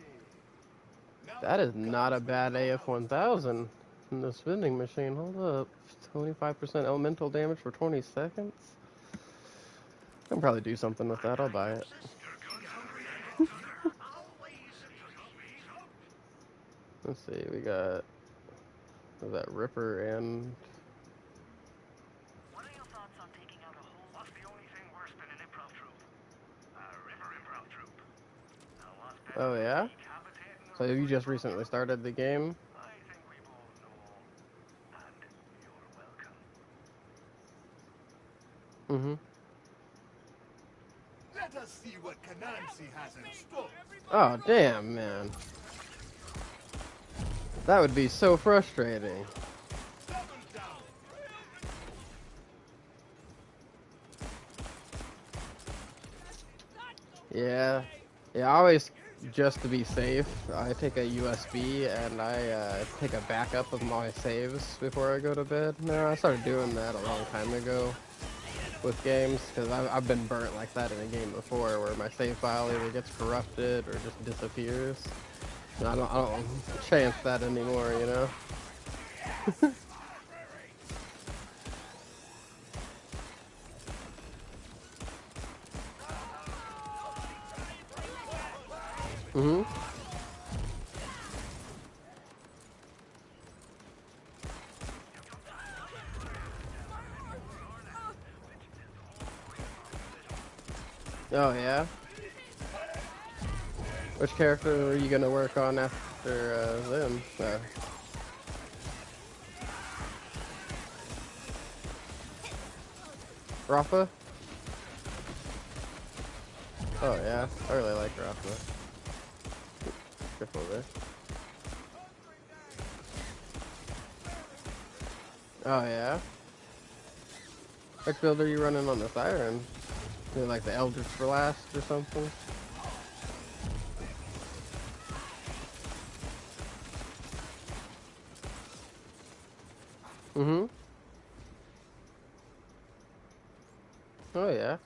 Now That is you not a guns will bad know how to AF-1000 in the vending machine. Hold up. 25% elemental damage for 20 seconds? I can probably do something with that. I'll buy it. Let's see. We got... Was that Ripper and... What are your thoughts on taking out a whole... What's the only thing worse than an improv troupe? A river improv troupe. Now what's better Oh, yeah? than decapitating So you just recently started the game? I think we both know. And you're welcome. Mm-hmm. Let us see what Kanansi has in store. Oh, damn, man. That would be so frustrating. Double down. Yeah. Yeah, I always, just to be safe, I take a USB and I take a backup of my saves before I go to bed. No, I started doing that a long time ago with games, because I've been burnt like that in a game before, where my save file either gets corrupted or just disappears. And I don't chance that anymore, you know? Mm-hmm. Oh, yeah? Which character are you gonna work on after them? Rafa? Oh, yeah. I really like Rafa. Careful there. Oh, yeah? Which build are you running on the Siren? Is it like the Eldritch Blast or something? Mm-hmm. Oh, yeah.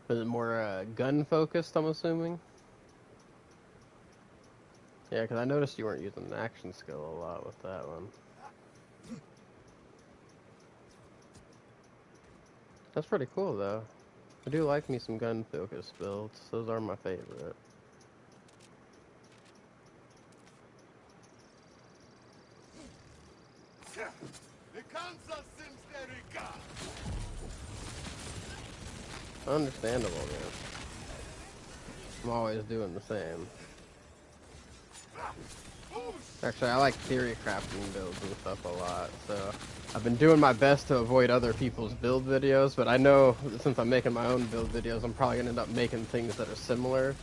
Is it more gun focused, I'm assuming? Yeah, because I noticed you weren't using the action skill a lot with that one. That's pretty cool, though. I do like me some gun focused builds. Those are my favorite. The council seems very calm. Understandable, man. I'm always doing the same. Actually, I like theory crafting builds and stuff a lot, so I've been doing my best to avoid other people's build videos, but I know since I'm making my own build videos, I'm probably gonna end up making things that are similar.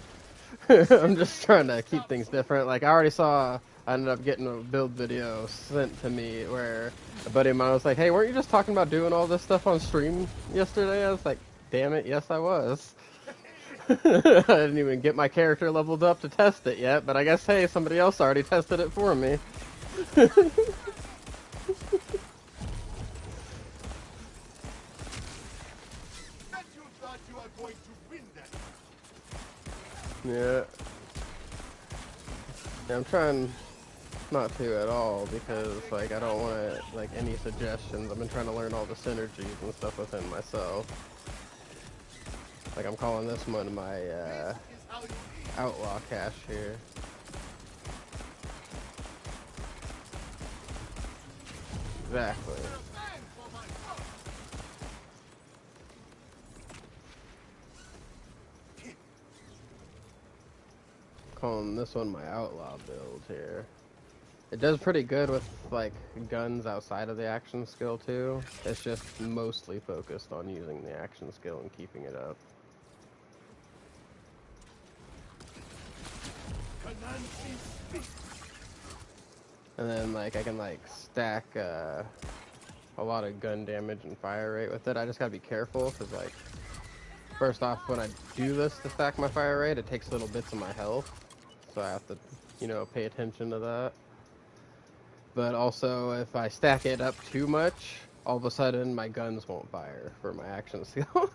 I'm just trying to keep things different. Like, I ended up getting a build video sent to me where a buddy of mine was like, hey, weren't you just talking about doing all this stuff on stream yesterday? I was like, damn it, yes I was. I didn't even get my character leveled up to test it yet, but I guess, hey, somebody else already tested it for me. Bet you thought you are going to win that. Yeah. Yeah, I'm trying not to at all, because, like, I don't want, like, any suggestions. I've been trying to learn all the synergies and stuff within myself. Like, I'm calling this one my, This is how you eat. outlaw cache here. Exactly. Man for my son. Calling this one my outlaw build here. It does pretty good with, like, guns outside of the action skill, too. It's just mostly focused on using the action skill and keeping it up. And then, like, I can, like, stack, a lot of gun damage and fire rate with it. I just gotta be careful, because, like, first off, when I do this to stack my fire rate, it takes little bits of my health. So I have to, you know, pay attention to that. But also, if I stack it up too much, all of a sudden my guns won't fire for my action skill.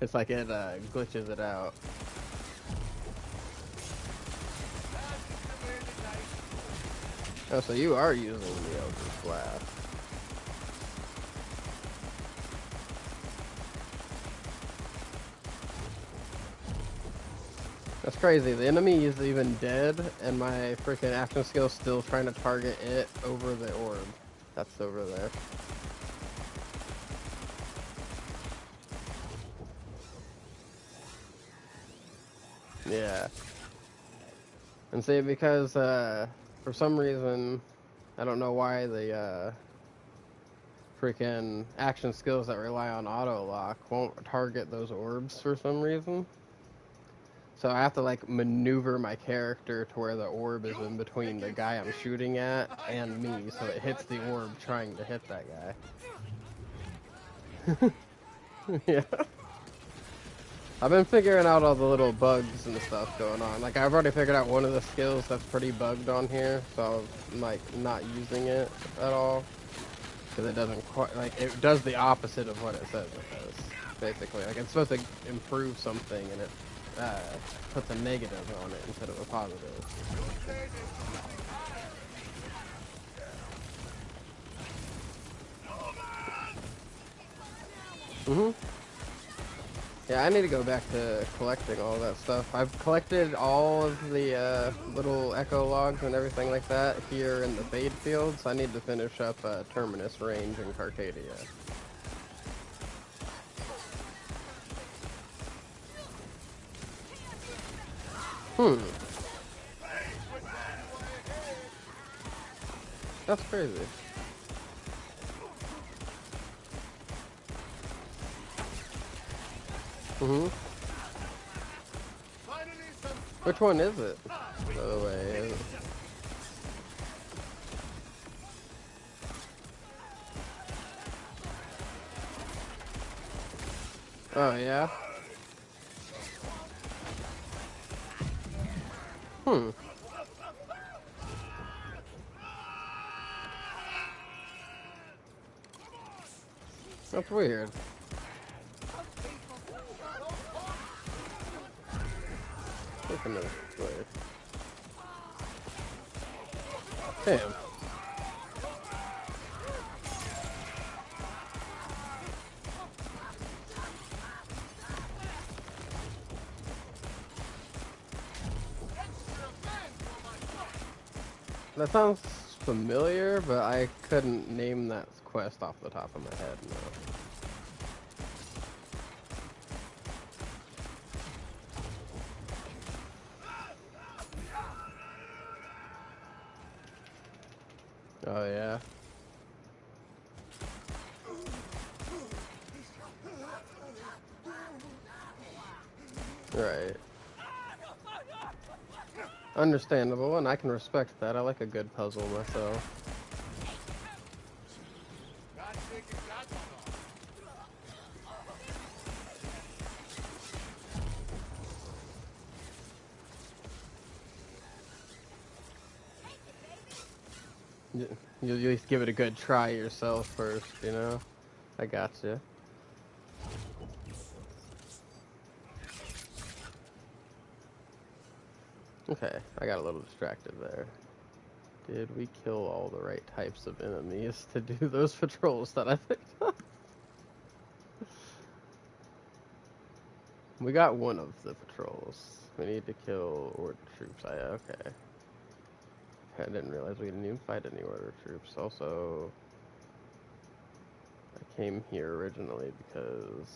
It's like it glitches it out. Oh, so you are using the Eldritch Blast. That's crazy. The enemy is even dead, and my freaking action skill is still trying to target it over the orb that's over there. Yeah. And see, because for some reason, I don't know why the freaking action skills that rely on auto lock won't target those orbs for some reason. So I have to like maneuver my character to where the orb is in between the guy I'm shooting at and me, so it hits the orb trying to hit that guy. Yeah. I've been figuring out all the little bugs and stuff going on. Like, I've already figured out one of the skills that's pretty bugged on here, so I'm, like, not using it at all. Because it doesn't quite, like, it does the opposite of what it says it does, basically. Like, it's supposed to improve something, and it puts a negative on it instead of a positive. Mm-hmm. Yeah, I need to go back to collecting all that stuff. I've collected all of the little echo logs and everything like that here in the Fade Fields. I need to finish up Terminus Range in Carcadia. That's crazy. Mm-hmm. Which one is it, by the way? Oh, yeah? That's weird. Looking at this way. Damn. That sounds familiar, but I couldn't name that quest off the top of my head, no. Oh, yeah? Right. Understandable, and I can respect that. I like a good puzzle myself. You at least give it a good try yourself first, you know? I gotcha. Okay, I got a little distracted there. Did we kill all the right types of enemies to do those patrols that I picked up? We got one of the patrols. We need to kill Order troops. Okay. I didn't realize we didn't even fight any Order troops. Also, I came here originally because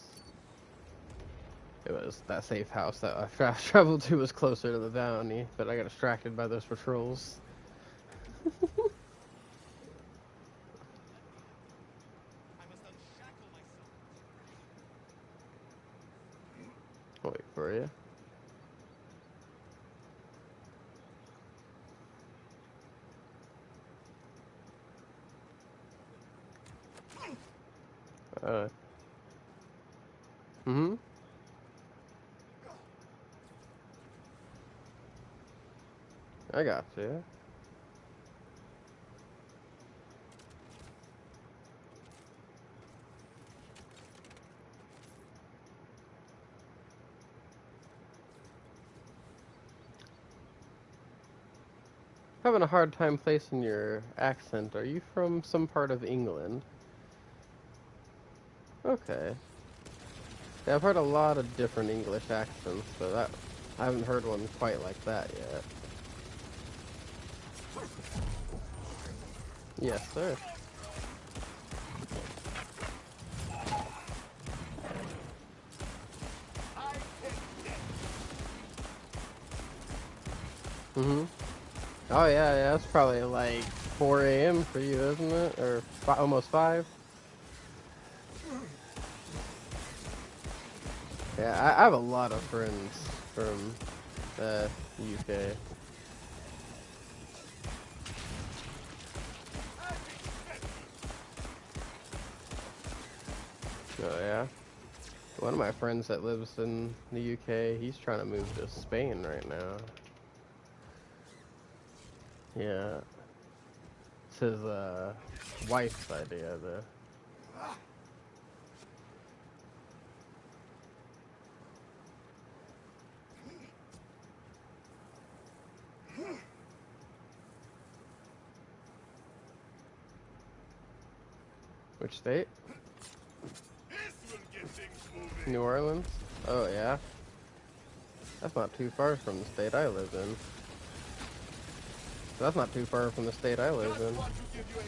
It was that safe house that I traveled to was closer to the bounty, but I got distracted by those patrols. I must unshackle myself. I'll wait for you. Mm-hmm. I got you. Having a hard time placing your accent. Are you from some part of England? Okay. Yeah, I've heard a lot of different English accents, but I haven't heard one quite like that yet. Yes, sir. Mm-hmm. Oh, yeah, it's probably like 4 a.m. for you, isn't it? Or almost 5? Yeah, I have a lot of friends from UK. Oh, yeah. One of my friends that lives in the UK, he's trying to move to Spain right now. Yeah. It's his wife's idea, though. Which state? This will get things moving. New Orleans? Oh, yeah. That's not too far from the state I live in. That's not too far from the state I live in. Want to give you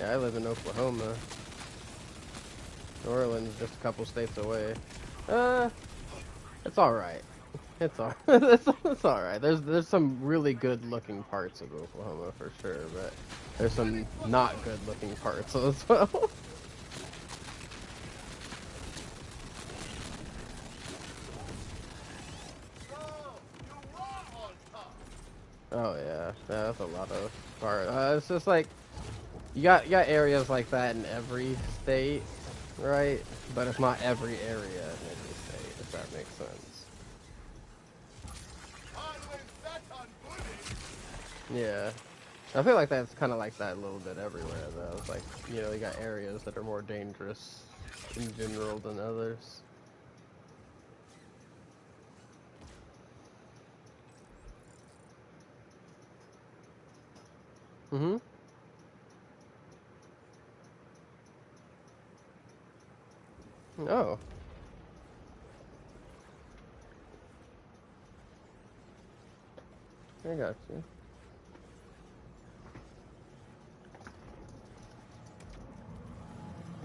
a Yeah, I live in Oklahoma. New Orleans is just a couple states away. It's alright. It's alright. There's some really good looking parts of Oklahoma for sure, but there's some not good looking parts as well. Oh yeah, that's a lot of part. It's just like you got areas like that in every state, right? But it's not every area in every state, if that makes sense. Yeah, I feel like that's kind of like that a little bit everywhere, though. It's like, you know, you got areas that are more dangerous in general than others. Mm-hmm. Oh. I got you.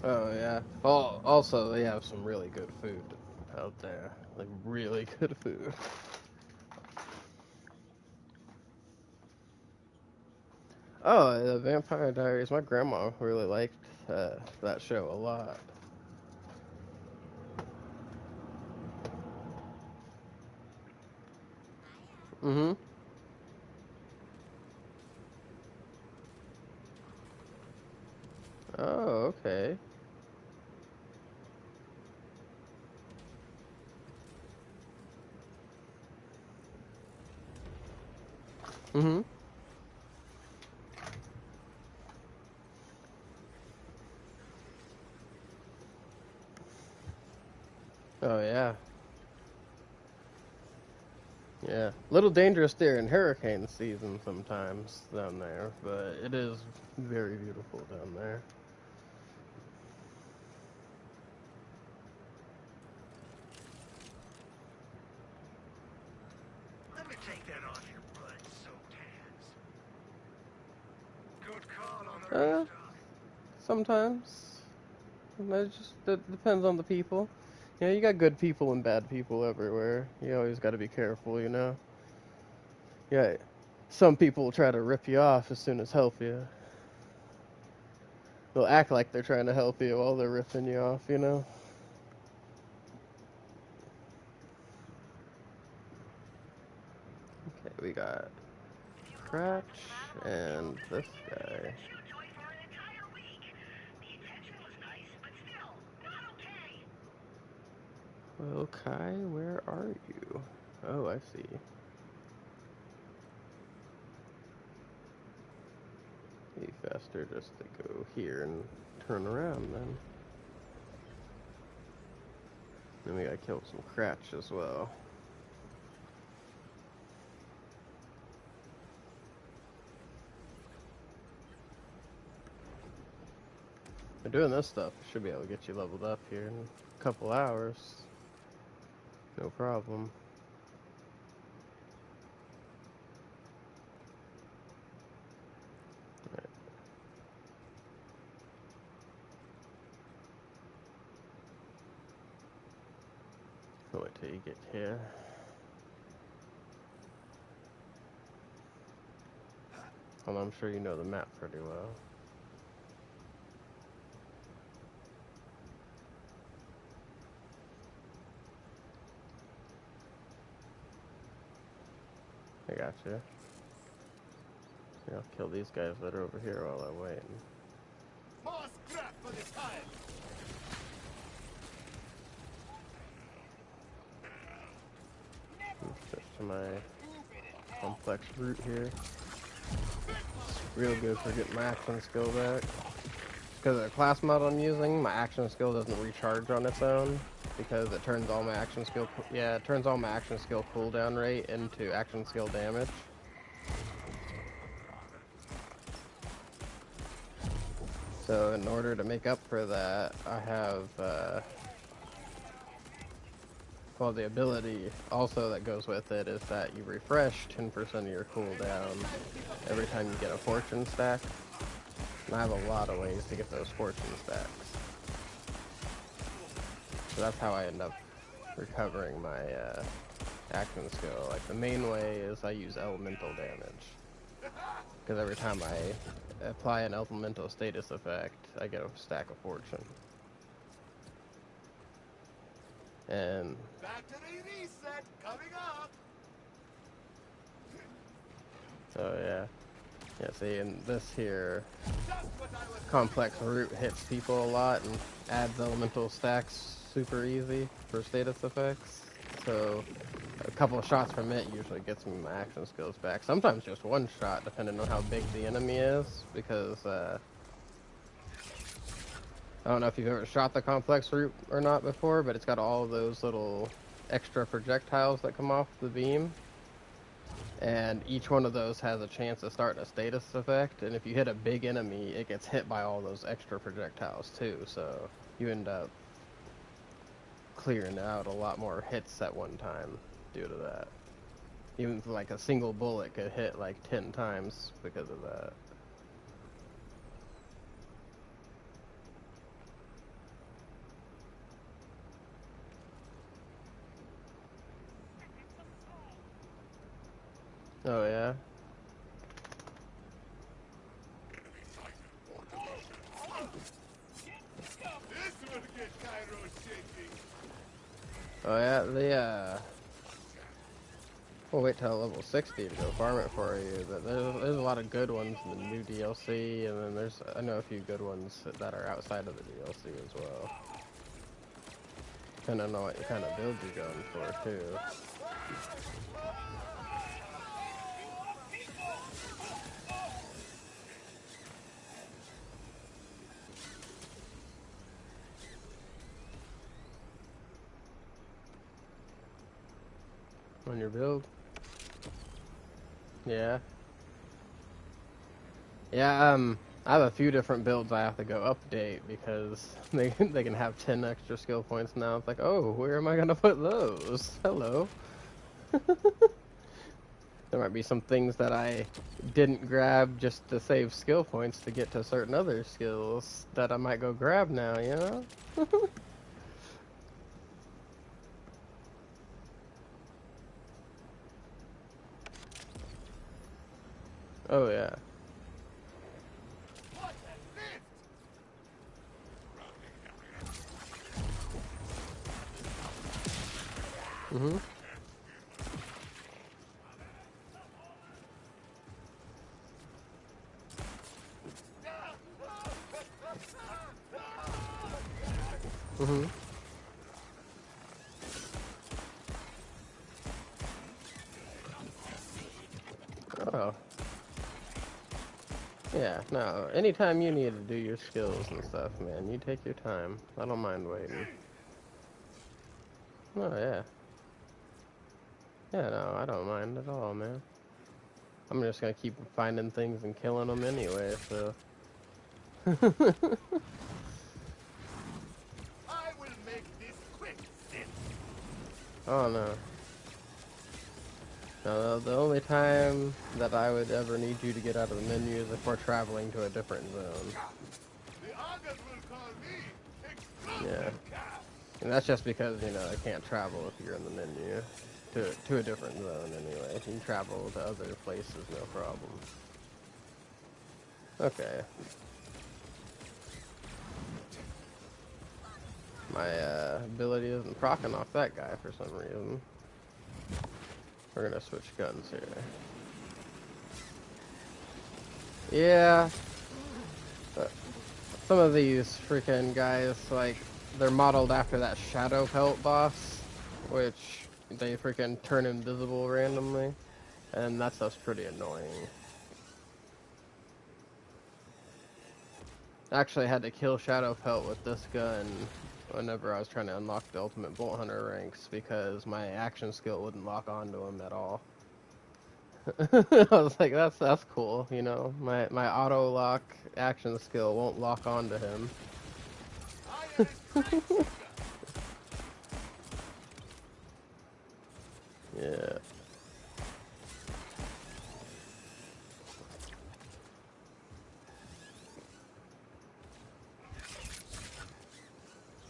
Oh yeah. Oh, also they have some really good food out there. Like really good food. Oh, the Vampire Diaries. My grandma really liked that show a lot. Mm-hmm. Oh, okay. Mm-hmm. Oh yeah. Yeah. Little dangerous there in hurricane season sometimes down there, but it is very beautiful down there. Let me take that off your blood-soaked hands. Good call on the Uh, restock. Sometimes. It just depends on the people. Yeah, you got good people and bad people everywhere. You always got to be careful, you know? Yeah, some people will try to rip you off as soon as help you. They'll act like they're trying to help you while they're ripping you off, you know? Okay, we got Cratch and this guy. Shoot toy for an entire week. The intention was nice, but still, not okay. Well, Kai, where are you? Oh, I see. Be faster just to go here and turn around then. Then we gotta kill some Cratch as well. But doing this stuff should be able to get you leveled up here in a couple hours. No problem. Alright. I'll wait till you get here. Well, I'm sure you know the map pretty well. I gotcha. Yeah, I'll kill these guys that are over here while I wait. More scrap for the time. Switch to my complex route here. It's real good for getting my action skill back. Because of the class mod I'm using, my action skill doesn't recharge on its own because it turns all my action skill cooldown rate into action skill damage. So in order to make up for that, I have well, the ability also that goes with it is that you refresh 10% of your cooldown every time you get a fortune stack. And I have a lot of ways to get those fortune stacks. So that's how I end up recovering my action skill. Like, the main way is I use elemental damage. Because every time I apply an elemental status effect, I get a stack of fortune. And Battery reset coming up. oh yeah. Yeah, see, and this here Just what I was complex route hits people a lot and adds elemental stacks super easy for status effects. So a couple of shots from it usually gets me my action skills back. Sometimes just one shot, depending on how big the enemy is, because I don't know if you've ever shot the complex route or not before, but it's got all of those little extra projectiles that come off the beam. And each one of those has a chance of starting a status effect, and if you hit a big enemy, it gets hit by all those extra projectiles too, so you end up clearing out a lot more hits at one time due to that. Even like a single bullet could hit like 10 times because of that. Oh yeah? This will get Cairo shaking. Oh yeah, we'll wait till level 60 to go farm it for you, but there's a lot of good ones in the new DLC, and then I know a few good ones that are outside of the DLC as well. Kinda know what kind of build you're going for too. On your build? Yeah. Yeah, I have a few different builds I have to go update because they can have 10 extra skill points now. It's like, oh, where am I gonna put those? Hello. There might be some things that I didn't grab just to save skill points to get to certain other skills that I might go grab now, you know? Oh yeah. What a lift! Mhm. Mhm. Oh. Yeah, no. Anytime you need to do your skills and stuff, man, you take your time. I don't mind waiting. Oh yeah. Yeah, no, I don't mind at all, man. I'm just gonna keep finding things and killing them anyway, so. I will make this quick, Sith. Oh no. No, the only time that I would ever need you to get out of the menu is if we're traveling to a different zone. The others will call me Yeah. explosive cat. And that's just because, you know, I can't travel if you're in the menu. To a different zone anyway. You can travel to other places, no problem. Okay. My ability isn't proccing off that guy for some reason. We're gonna switch guns here. Yeah. Some of these freaking guys, like, they're modeled after that Shadow Pelt boss, which they freaking turn invisible randomly, and that stuff's pretty annoying. I actually had to kill Shadow Pelt with this gun whenever I was trying to unlock the Ultimate Bolt Hunter ranks because my action skill wouldn't lock onto him at all. I was like, that's cool, you know. My auto lock action skill won't lock onto him. I am a crime shooter. Yeah.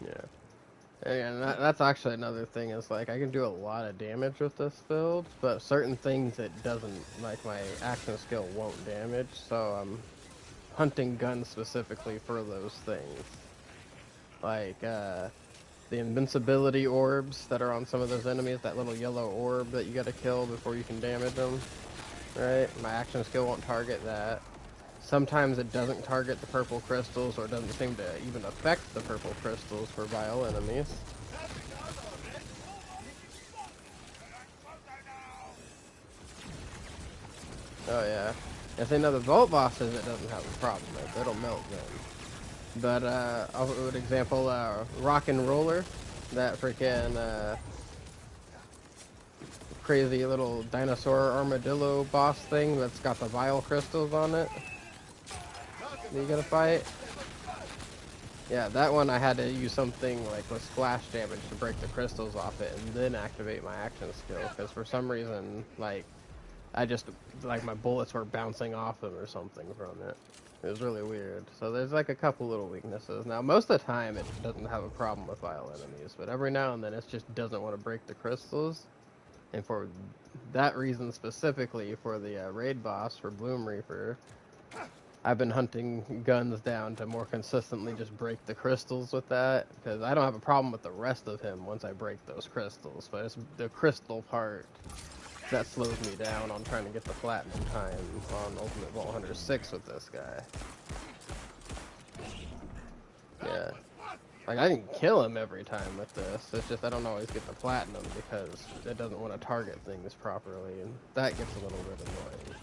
Yeah. And that's actually another thing is like I can do a lot of damage with this build, but certain things it doesn't, like my action skill won't damage, so I'm hunting guns specifically for those things. Like the invincibility orbs that are on some of those enemies, that little yellow orb that you gotta kill before you can damage them. Right? My action skill won't target that. Sometimes it doesn't target the purple crystals, or it doesn't seem to even affect the purple crystals for vile enemies. Oh yeah. If they know the Vault bosses, it doesn't have a problem. It'll melt them. But I'll give an example, Rock and Roller, that freaking crazy little dinosaur armadillo boss thing that's got the vile crystals on it that you gotta fight. Yeah, that one I had to use something like with splash damage to break the crystals off it and then activate my action skill, because for some reason, like, I just, like, my bullets were bouncing off them or something from it. It was really weird. So there's like a couple little weaknesses. Now, most of the time it doesn't have a problem with vile enemies, but every now and then it just doesn't want to break the crystals. And for that reason specifically, for the raid boss, for Bloom Reaper, I've been hunting guns down to more consistently just break the crystals with that, because I don't have a problem with the rest of him once I break those crystals, but it's the crystal part that slows me down on trying to get the platinum time on Ultimate Vault Hunter 6 with this guy. Yeah. Like, I can kill him every time with this, it's just I don't always get the platinum because it doesn't want to target things properly, and that gets a little bit annoying.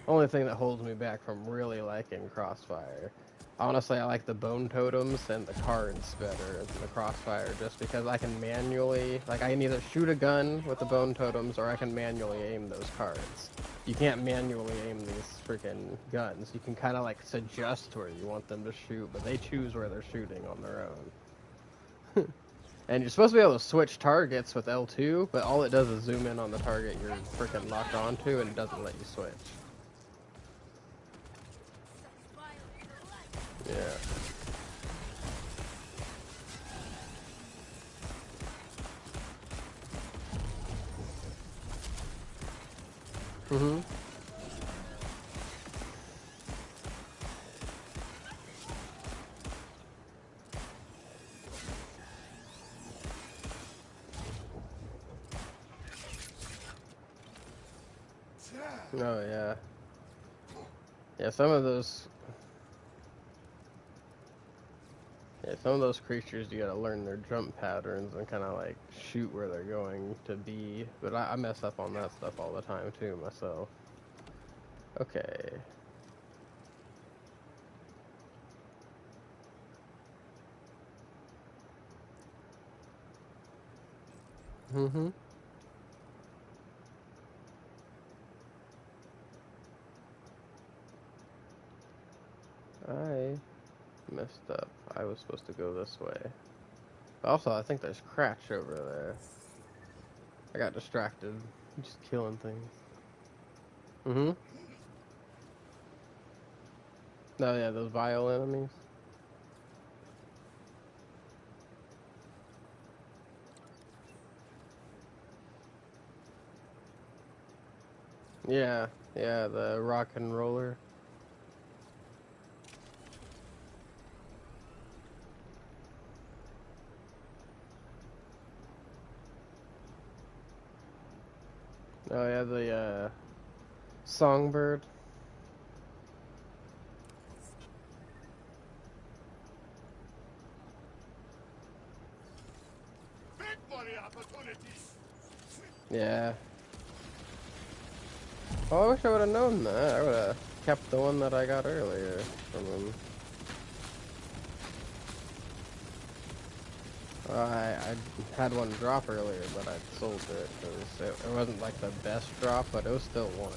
Only thing that holds me back from really liking Crossfire. Honestly, I like the bone totems and the cards better than the Crossfire, just because I can manually, like, I can either shoot a gun with the bone totems or I can manually aim those cards. You can't manually aim these freaking guns. You can kind of like suggest where you want them to shoot, but they choose where they're shooting on their own. And you're supposed to be able to switch targets with L2, but all it does is zoom in on the target you're freaking locked onto, and it doesn't let you switch. Yeah. Mm-hmm. Oh yeah. Yeah, some of those. Yeah, some of those creatures you gotta learn their jump patterns and kind of like shoot where they're going to be. But I mess up on that stuff all the time too myself. Okay. Mm-hmm. I messed up. I was supposed to go this way. Also, I think there's Cratch over there. I got distracted. Just killing things. Mm-hmm. Oh yeah, those vile enemies. Yeah, yeah, the rock and roller. Oh yeah, the songbird. Big money opportunities. Yeah. Oh, I wish I would have known that. I would have kept the one that I got earlier from him. I had one drop earlier, but I sold it because it wasn't like the best drop, but it was still one.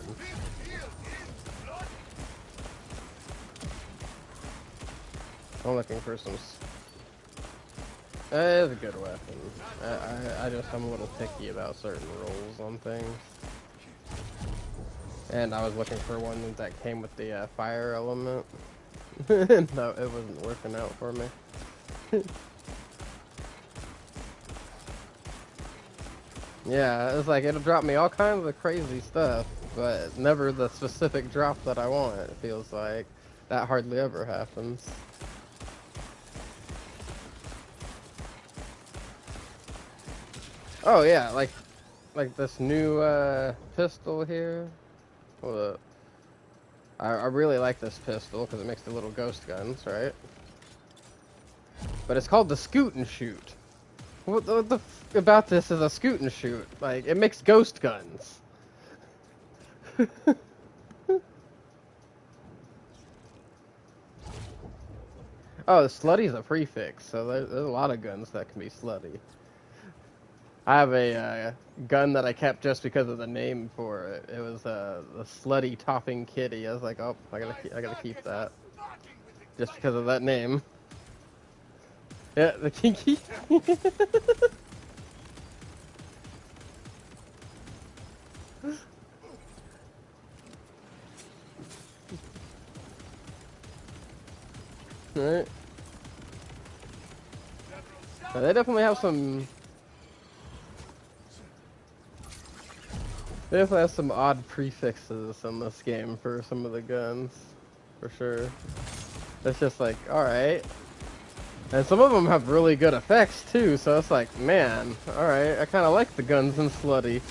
I'm looking for some. It is a good weapon. I'm a little picky about certain rolls on things. And I was looking for one that came with the fire element. No, it wasn't working out for me. Yeah, it's like it'll drop me all kinds of crazy stuff, but never the specific drop that I want. It feels like that hardly ever happens. Oh yeah, like this new pistol here. Well, I really like this pistol because it makes the little ghost guns, right? But it's called the Scoot and Shoot. What the f about this is a Scoot and Shoot? Like, it makes ghost guns. Oh, slutty's a prefix, so there's a lot of guns that can be slutty. I have a gun that I kept just because of the name for it. It was the slutty topping kitty. I was like, oh, I gotta keep that just because of that name. Yeah, the kinky. Right. They definitely have some. They definitely have some odd prefixes in this game for some of the guns, for sure. It's just like, all right. And some of them have really good effects too, so it's like, man, all right, I kind of like the guns in Slutty.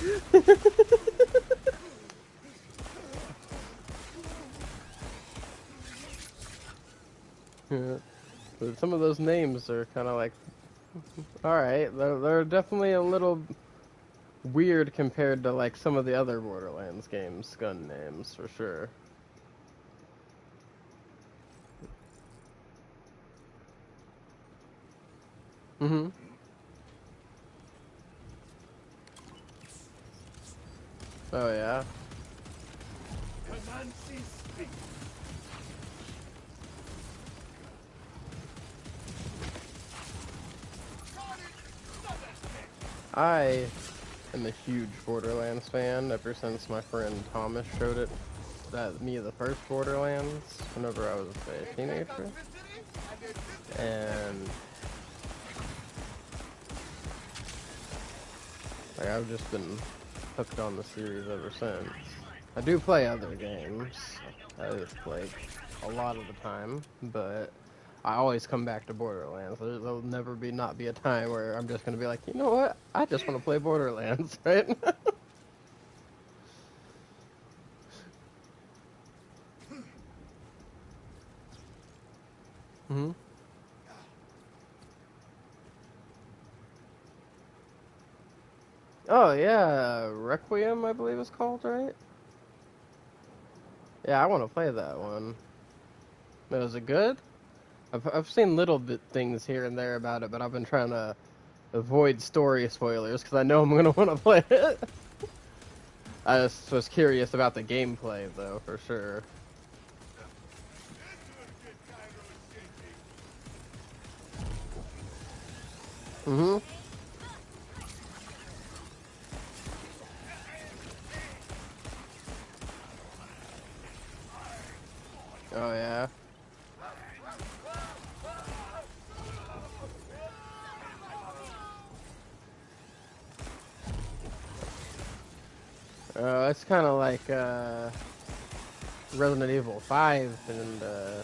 Yeah. But some of those names are kind of like, all right, they're definitely a little weird compared to like some of the other Borderlands games gun names for sure. Mhm. Oh yeah. I am a huge Borderlands fan ever since my friend Thomas showed it me the first Borderlands whenever I was a teenager. And like I've just been hooked on the series ever since. I do play other games. I play a lot of the time, but I always come back to Borderlands. There'll never not be a time where I'm just gonna be like, you know what? I just want to play Borderlands, right? Hmm. Oh yeah, Requiem, I believe it's called, right? Yeah, I want to play that one. Was it good? I've seen little bit things here and there about it, but I've been trying to avoid story spoilers because I know I'm gonna want to play it. I just was curious about the gameplay though, for sure. Hmm. Oh yeah. It's kind of like Resident Evil 5 and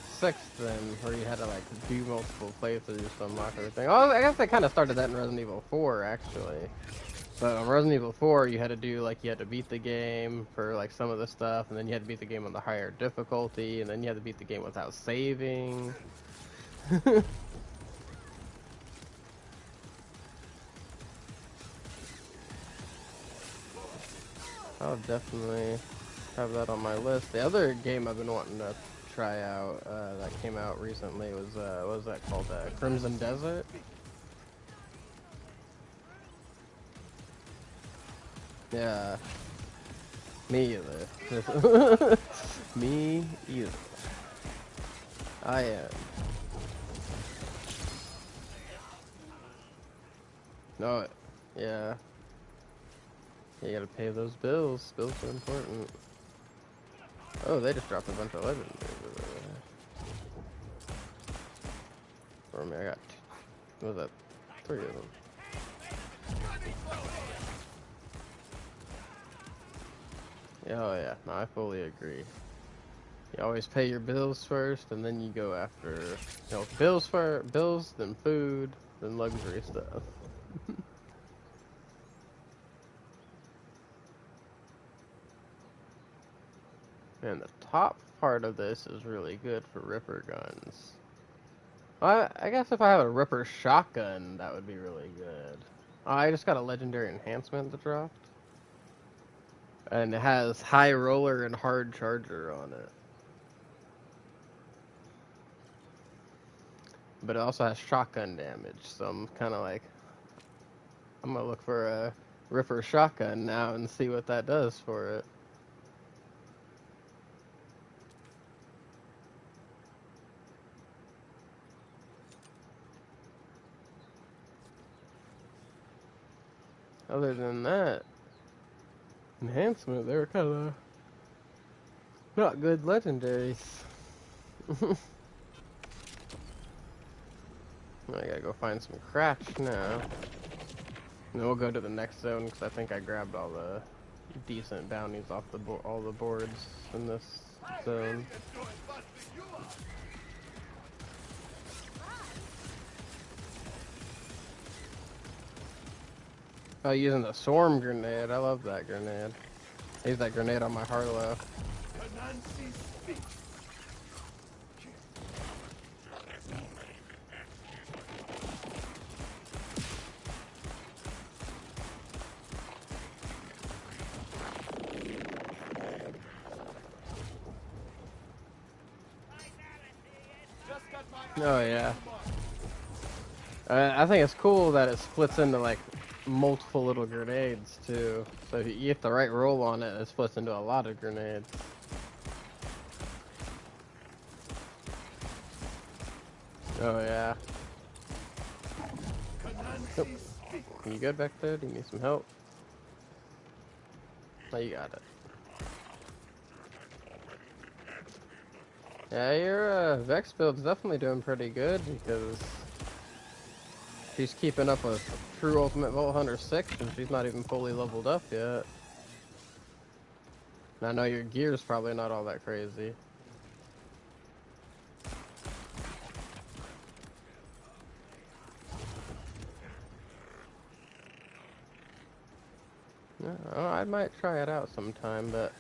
6 then, where you had to like do multiple playthroughs to unlock everything. Oh, I guess they kind of started that in Resident Evil 4 actually. But on Resident Evil 4, you had to do like you had to beat the game for like some of the stuff, and then you had to beat the game on the higher difficulty, and then you had to beat the game without saving. I'll definitely have that on my list. The other game I've been wanting to try out that came out recently was what was that called? Crimson Desert. Yeah, me either. Me either. I am. No, yeah. You gotta pay those bills. Bills are important. Oh, they just dropped a bunch of legendaries. For me, I got what was that? 3 of them. Oh yeah, no, I fully agree. You always pay your bills first, and then you go after, bills first, bills, then food, then luxury stuff. And the top part of this is really good for Ripper guns. I guess if I have a Ripper shotgun, that would be really good. Oh, I just got a legendary enhancement that dropped. And it has high roller and hard charger on it. But it also has shotgun damage, so I'm kind of like, I'm gonna look for a Ripper shotgun now and see what that does for it. Other than that, enhancement, they were kind of not good legendaries. I gotta go find some crash now. And then we'll go to the next zone because I think I grabbed all the decent bounties off all the boards in this zone. Oh, using the swarm grenade. I love that grenade. I use that grenade on my Harlow. Oh yeah. I think it's cool that it splits into like multiple little grenades too. So if you get the right roll on it, it splits into a lot of grenades. Oh yeah. Oh. You good back there? Do you need some help? Oh, you got it. Yeah, your Vex build's definitely doing pretty good because she's keeping up with true Ultimate Vault Hunter 6 and she's not even fully leveled up yet. And I know your gear's probably not all that crazy. Yeah, I might try it out sometime, but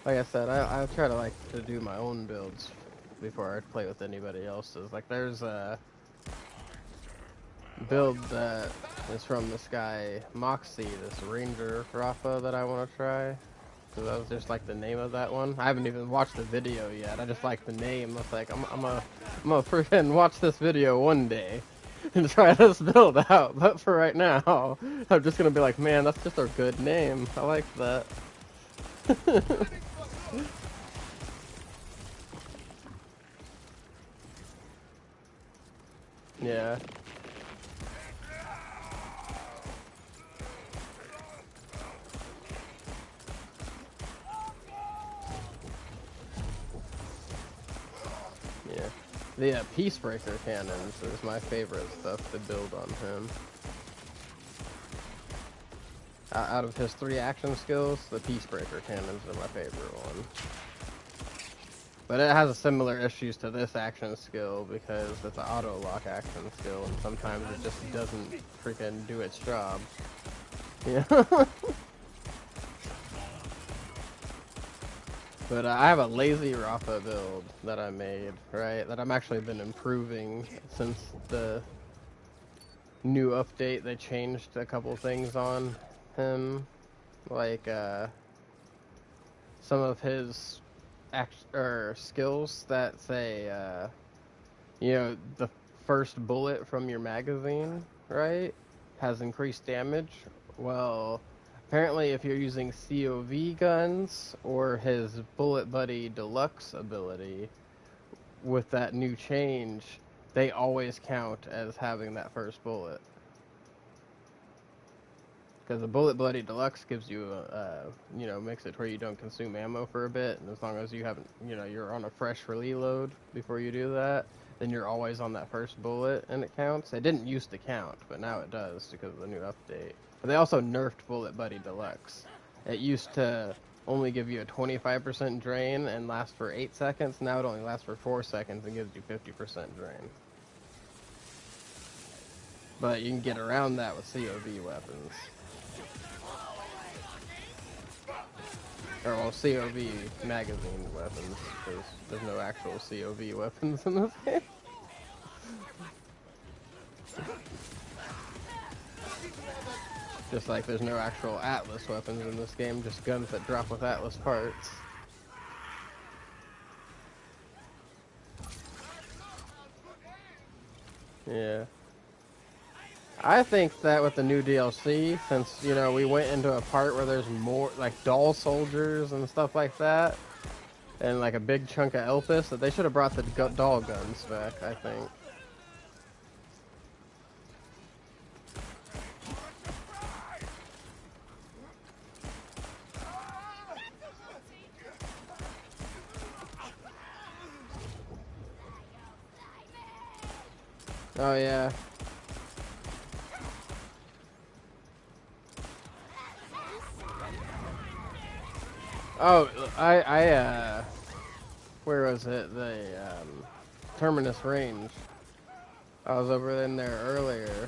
like I said, I try to like to do my own builds before I play with anybody else's. Like, there's a build that is from this guy, Moxie, this Ranger Rafa that I want to try. So that was just like the name of that one. I haven't even watched the video yet. I just like the name. I was like, I'm gonna freaking watch this video one day and try this build out. But for right now, I'm just gonna be like, man, that's just a good name. I like that. Yeah. Yeah. The Peacebreaker cannons is my favorite stuff to build on him. Out of his 3 action skills, the Peacebreaker cannons are my favorite one. But it has similar issues to this action skill because it's an auto-lock action skill, and sometimes it just doesn't freaking do its job. Yeah. But I have a lazy Rafa build that I made, right? That I've actually been improving since the new update. They changed a couple things on him, like some of his skills that say, you know, the first bullet from your magazine, right, has increased damage. Well, apparently if you're using COV guns or his Bullet Buddy Deluxe ability, with that new change, they always count as having that first bullet. Because the Bullet Buddy Deluxe gives you, you know, makes it where you don't consume ammo for a bit, and as long as you haven't, you know, you're on a fresh reload before you do that, then you're always on that first bullet, and it counts. It didn't used to count, but now it does because of the new update. But they also nerfed Bullet Buddy Deluxe. It used to only give you a 25% drain and last for 8 seconds. Now it only lasts for 4 seconds and gives you 50% drain. But you can get around that with COV weapons. Or, well, COV magazine weapons, because there's no actual COV weapons in this game. Just like there's no actual Atlas weapons in this game, just guns that drop with Atlas parts. Yeah. I think that with the new DLC, since, you know, we went into a part where there's more, like, doll soldiers and stuff like that, and, like, a big chunk of Elpis, that they should have brought the doll guns back, I think. Oh, yeah. Oh, where was it? The, Terminus Range. I was over in there earlier,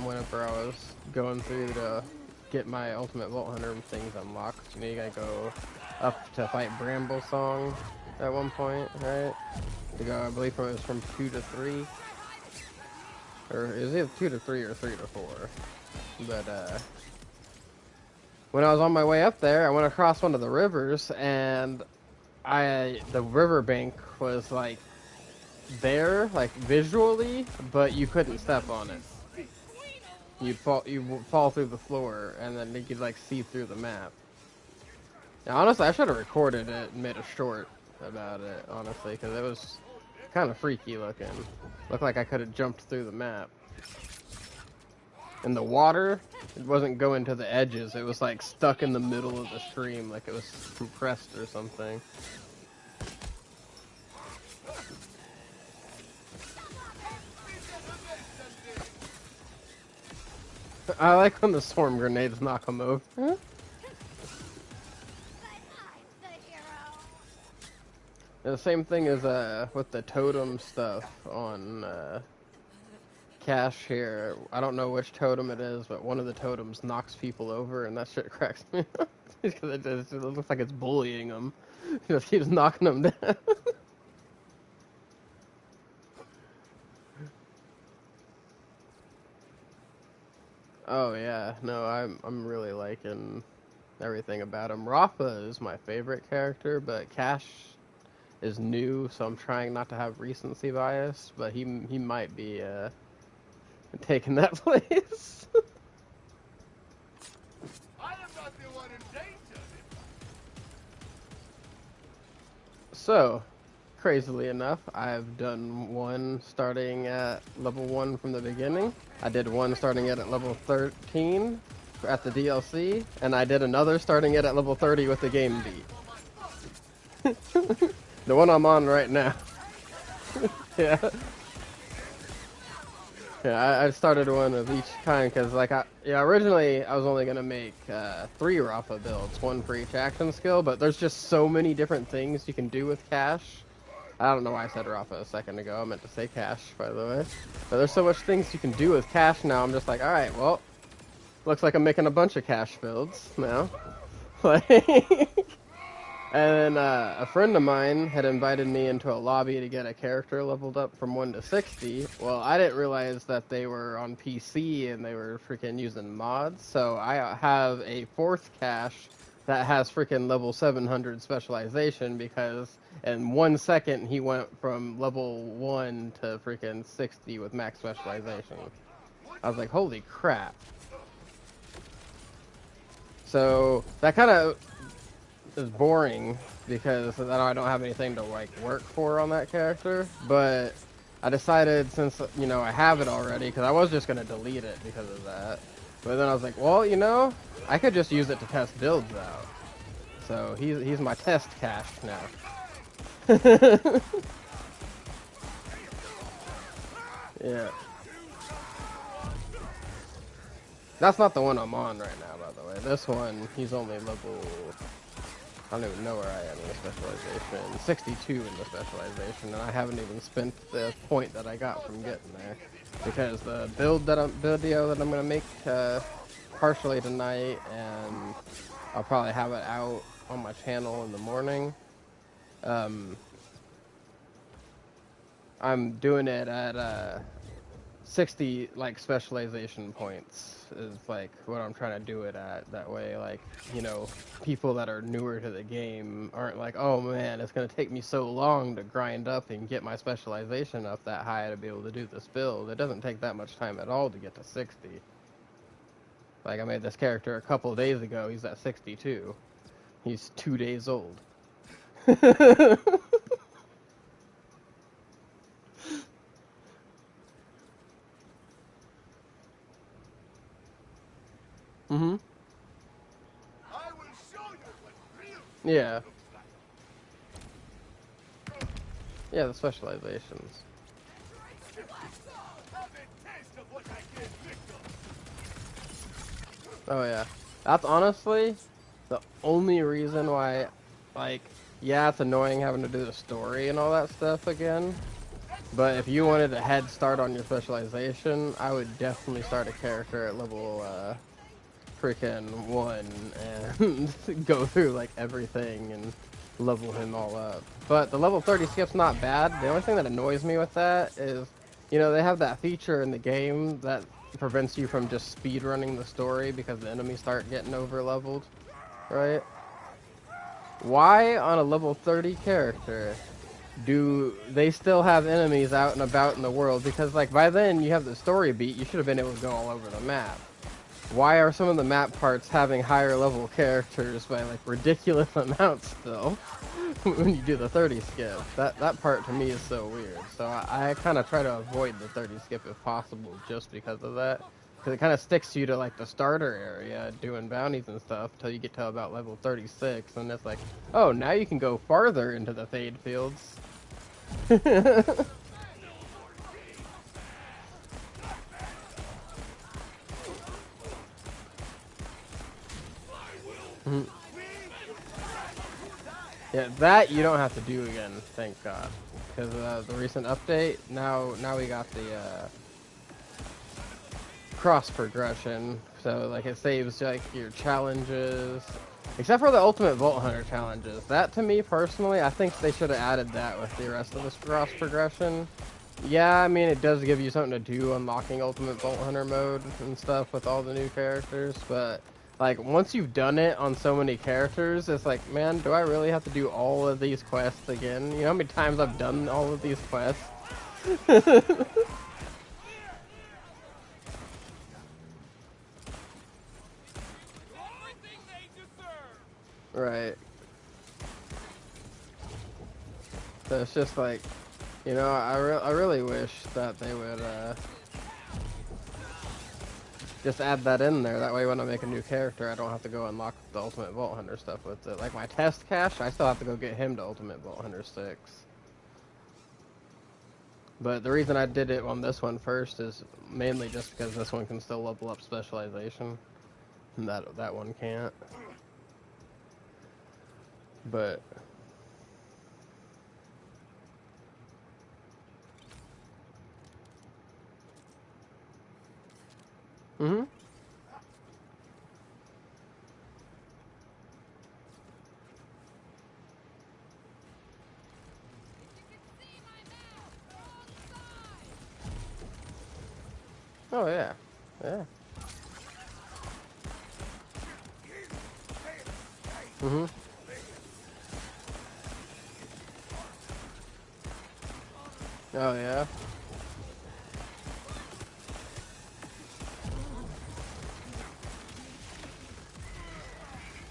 whenever I was going through to get my Ultimate Vault Hunter things unlocked. You know, you gotta go up to fight Bramble Song at one point, right? To go, I believe it was from 2 to 3. Or is it 2 to 3 or 3 to 4? But, when I was on my way up there, I went across one of the rivers, and the riverbank was, like, there, like, visually, but you couldn't step on it. You'd fall through the floor, and then you could, like, see through the map. Now, honestly, I should have recorded it and made a short about it, honestly, because it was kind of freaky looking. Looked like I could have jumped through the map. And the water, it wasn't going to the edges. It was like stuck in the middle of the stream, like it was compressed or something. I like when the storm grenades knock them over. Huh? The same thing as with the totem stuff on Cache here. I don't know which totem it is, but one of the totems knocks people over, and that shit cracks me up. Because it looks like it's bullying them. It just keeps knocking them down. Oh yeah, no, I'm really liking everything about him. Rafa is my favorite character, but Cash is new, so I'm trying not to have recency bias. But he might be taking that place. I am not the one in danger. So, crazily enough, I've done one starting at level 1 from the beginning. I did one starting at level 13 at the DLC, and I did another starting at level 30 with the game beat. The one I'm on right now. Yeah. Yeah, I started one of each kind because, like, originally I was only gonna make 3 Rafa builds, one for each action skill, but there's just so many different things you can do with Cash. I don't know why I said Rafa a second ago. I meant to say Cash, by the way. But there's so much things you can do with Cash now. I'm just like, all right, well, looks like I'm making a bunch of Cash builds now. And then a friend of mine had invited me into a lobby to get a character leveled up from 1 to 60. Well, I didn't realize that they were on PC and they were freaking using mods. So I have a 4th Cash that has freaking level 700 specialization because in 1 second he went from level 1 to freaking 60 with max specialization. I was like, holy crap. So that kind of is boring because I don't have anything to like work for on that character, but I decided since I have it already, because I was just gonna delete it because of that, but then I was like, well, I could just use it to test builds out. So he's my test Cash now. Yeah. That's not the one I'm on right now, by the way. This one, he's only level, I don't even know where I am in the specialization. 62 in the specialization, and I haven't even spent the point that I got from getting there. Because the video that I'm gonna make partially tonight, and I'll probably have it out on my channel in the morning. I'm doing it at 60 like specialization points is like what I'm trying to do it at. That way, like, people that are newer to the game aren't like, oh man, it's gonna take me so long to grind up and get my specialization up that high to be able to do this build. It doesn't take that much time at all to get to 60. Like, I made this character a couple days ago, he's at 62. He's 2 days old. Mm-hmm. I will show you what real Yeah. looks like. Yeah, the specializations. Have a taste of what I gave Victor. Oh yeah. That's honestly the only reason why, like, yeah, it's annoying having to do the story and all that stuff again. But if you wanted a head start on your specialization, I would definitely start a character at level freaking 1 and go through like everything and level him all up. But the level 30 skip's not bad. The only thing that annoys me with that is, they have that feature in the game that prevents you from just speed running the story because the enemies start getting over leveled, right? Why on a level 30 character do they still have enemies out and about in the world? Because like by then you have the story beat, you should have been able to go all over the map. Why are some of the map parts having higher level characters by like ridiculous amounts still when you do the 30 skip? That part to me is so weird. So I kind of try to avoid the 30 skip if possible just because of that. Because it kind of sticks you to like the starter area doing bounties and stuff until you get to about level 36, and it's like, oh, now you can go farther into the Fade fields. Yeah, that you don't have to do again, thank God. Because the recent update, now we got the cross progression. So like it saves like your challenges, except for the Ultimate Vault Hunter challenges. That to me personally, I think they should have added that with the rest of this cross progression. Yeah, I mean, it does give you something to do unlocking Ultimate Vault Hunter mode and stuff with all the new characters, but like once you've done it on so many characters, it's like, man, do I really have to do all of these quests again? You know how many times I've done all of these quests? Everything they deserve. Right. So it's just like, you know, I really wish that they would just add that in there. That way when I make a new character, I don't have to go unlock the Ultimate Vault Hunter stuff with it. Like my test cache, I still have to go get him to Ultimate Vault Hunter 6. But the reason I did it on this one first is mainly just because this one can still level up specialization, and that one can't. But mhm. Oh yeah, yeah. Mhm. Oh yeah.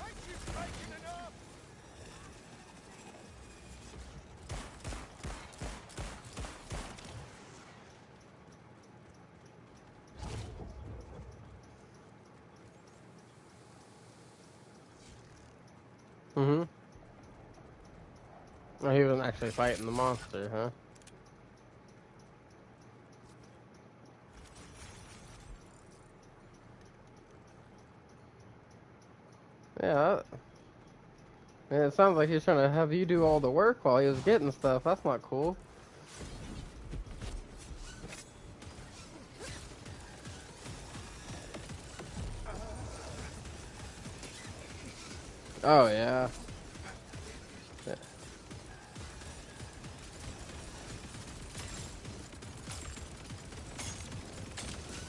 Aren't you taking enough? Mhm. Oh, he wasn't actually fighting the monster, huh? Yeah. Yeah, it sounds like he's trying to have you do all the work while he was getting stuff. That's not cool. Oh yeah. Yeah.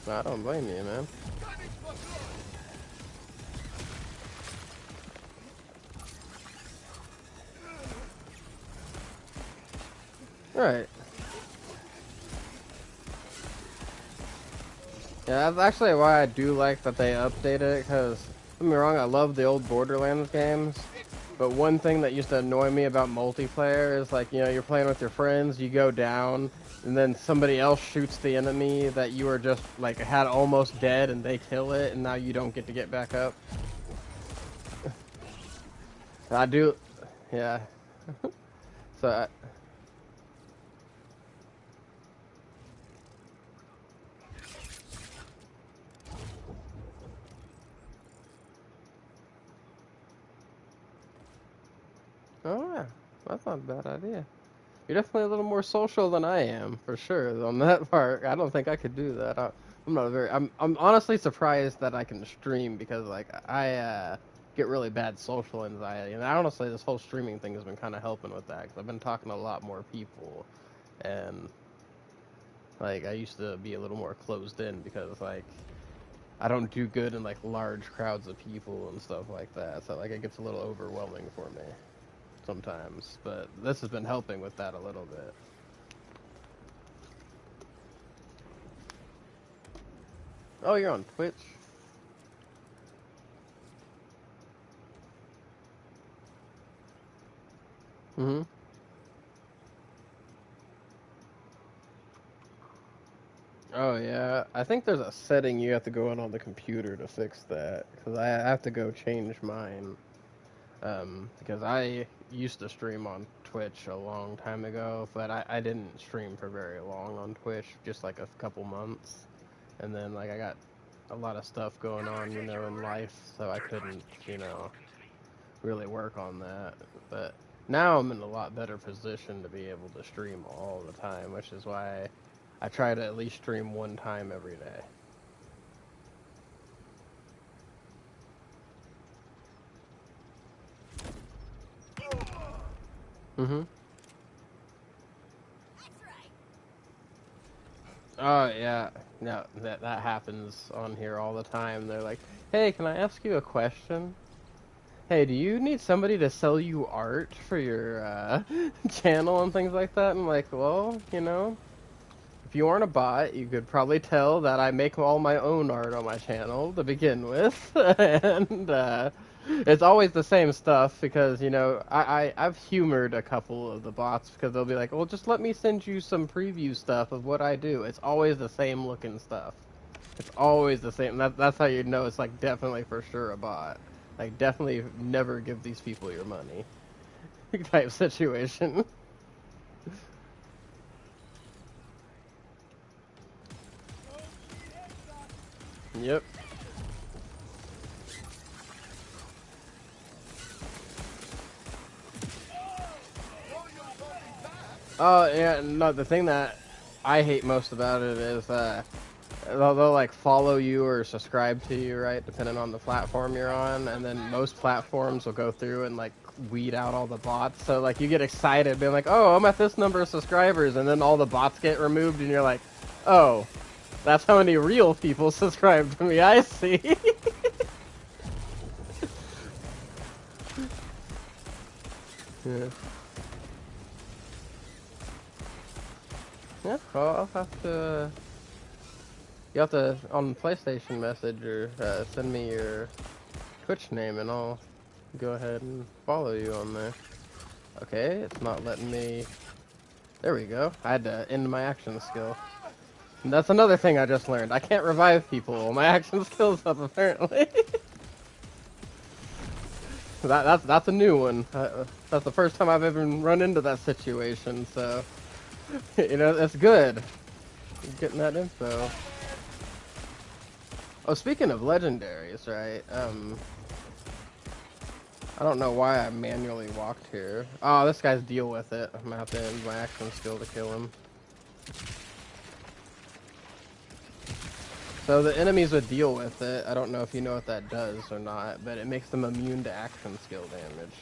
I don't blame you, man. Right. Yeah, that's actually why I do like that they update it, because, don't get me wrong, I love the old Borderlands games, but one thing that used to annoy me about multiplayer is, like, you know, you're playing with your friends, you go down, and then somebody else shoots the enemy that you were just, like, had almost dead, and they kill it, and now you don't get to get back up. I do, yeah. So, oh yeah, that's not a bad idea. You're definitely a little more social than I am, for sure. On that part, I don't think I could do that. I'm not a very. I'm honestly surprised that I can stream because like I get really bad social anxiety, and honestly, this whole streaming thing has been kind of helping with that because I've been talking to a lot more people, and like I used to be a little more closed in because like I don't do good in like large crowds of people and stuff like that. So like it gets a little overwhelming for me sometimes, but this has been helping with that a little bit. Oh, you're on Twitch? Mm-hmm. Oh, yeah. I think there's a setting you have to go in on the computer to fix that, because I have to go change mine. Because I used to stream on Twitch a long time ago, but I didn't stream for very long on Twitch, just like a couple months. And then, like, I got a lot of stuff going on, you know, in life, so I couldn't, you know, really work on that. But now I'm in a lot better position to be able to stream all the time, which is why I try to at least stream one time every day. Mm-hmm. That's right. Oh yeah, no, that happens on here all the time. They're like, "Hey, can I ask you a question? Hey, do you need somebody to sell you art for your channel and things like that?" I'm like, "Well, you know, if you aren't a bot, you could probably tell that I make all my own art on my channel to begin with, and it's always the same stuff because you know I've humored a couple of the bots because they'll be like, well, just let me send you some preview stuff of what I do. It's always the same looking stuff. It's always the same. That's how you know it's like definitely for sure a bot. Like definitely never give these people your money type situation. Yep. Oh yeah, no. The thing that I hate most about it is they'll like follow you or subscribe to you, right, depending on the platform you're on, and then most platforms will go through and like weed out all the bots. So like you get excited, being like, "Oh, I'm at this number of subscribers," and then all the bots get removed, and you're like, "Oh, that's how many real people subscribe to me. I see." Yeah. Yeah. Well, I'll have to. You have to on PlayStation message or send me your Twitch name, and I'll go ahead and follow you on there. Okay, it's not letting me. There we go. I had to end my action skill. And that's another thing I just learned. I can't revive people. My action skill's up apparently. That's a new one. That's the first time I've ever run into that situation. So you know that's good. Getting that info. Oh, speaking of legendaries, right? I don't know why I manually walked here. Oh, this guy's deal with it. I'm gonna have to end my action skill to kill him. So the enemies would deal with it. I don't know if you know what that does or not, but it makes them immune to action skill damage.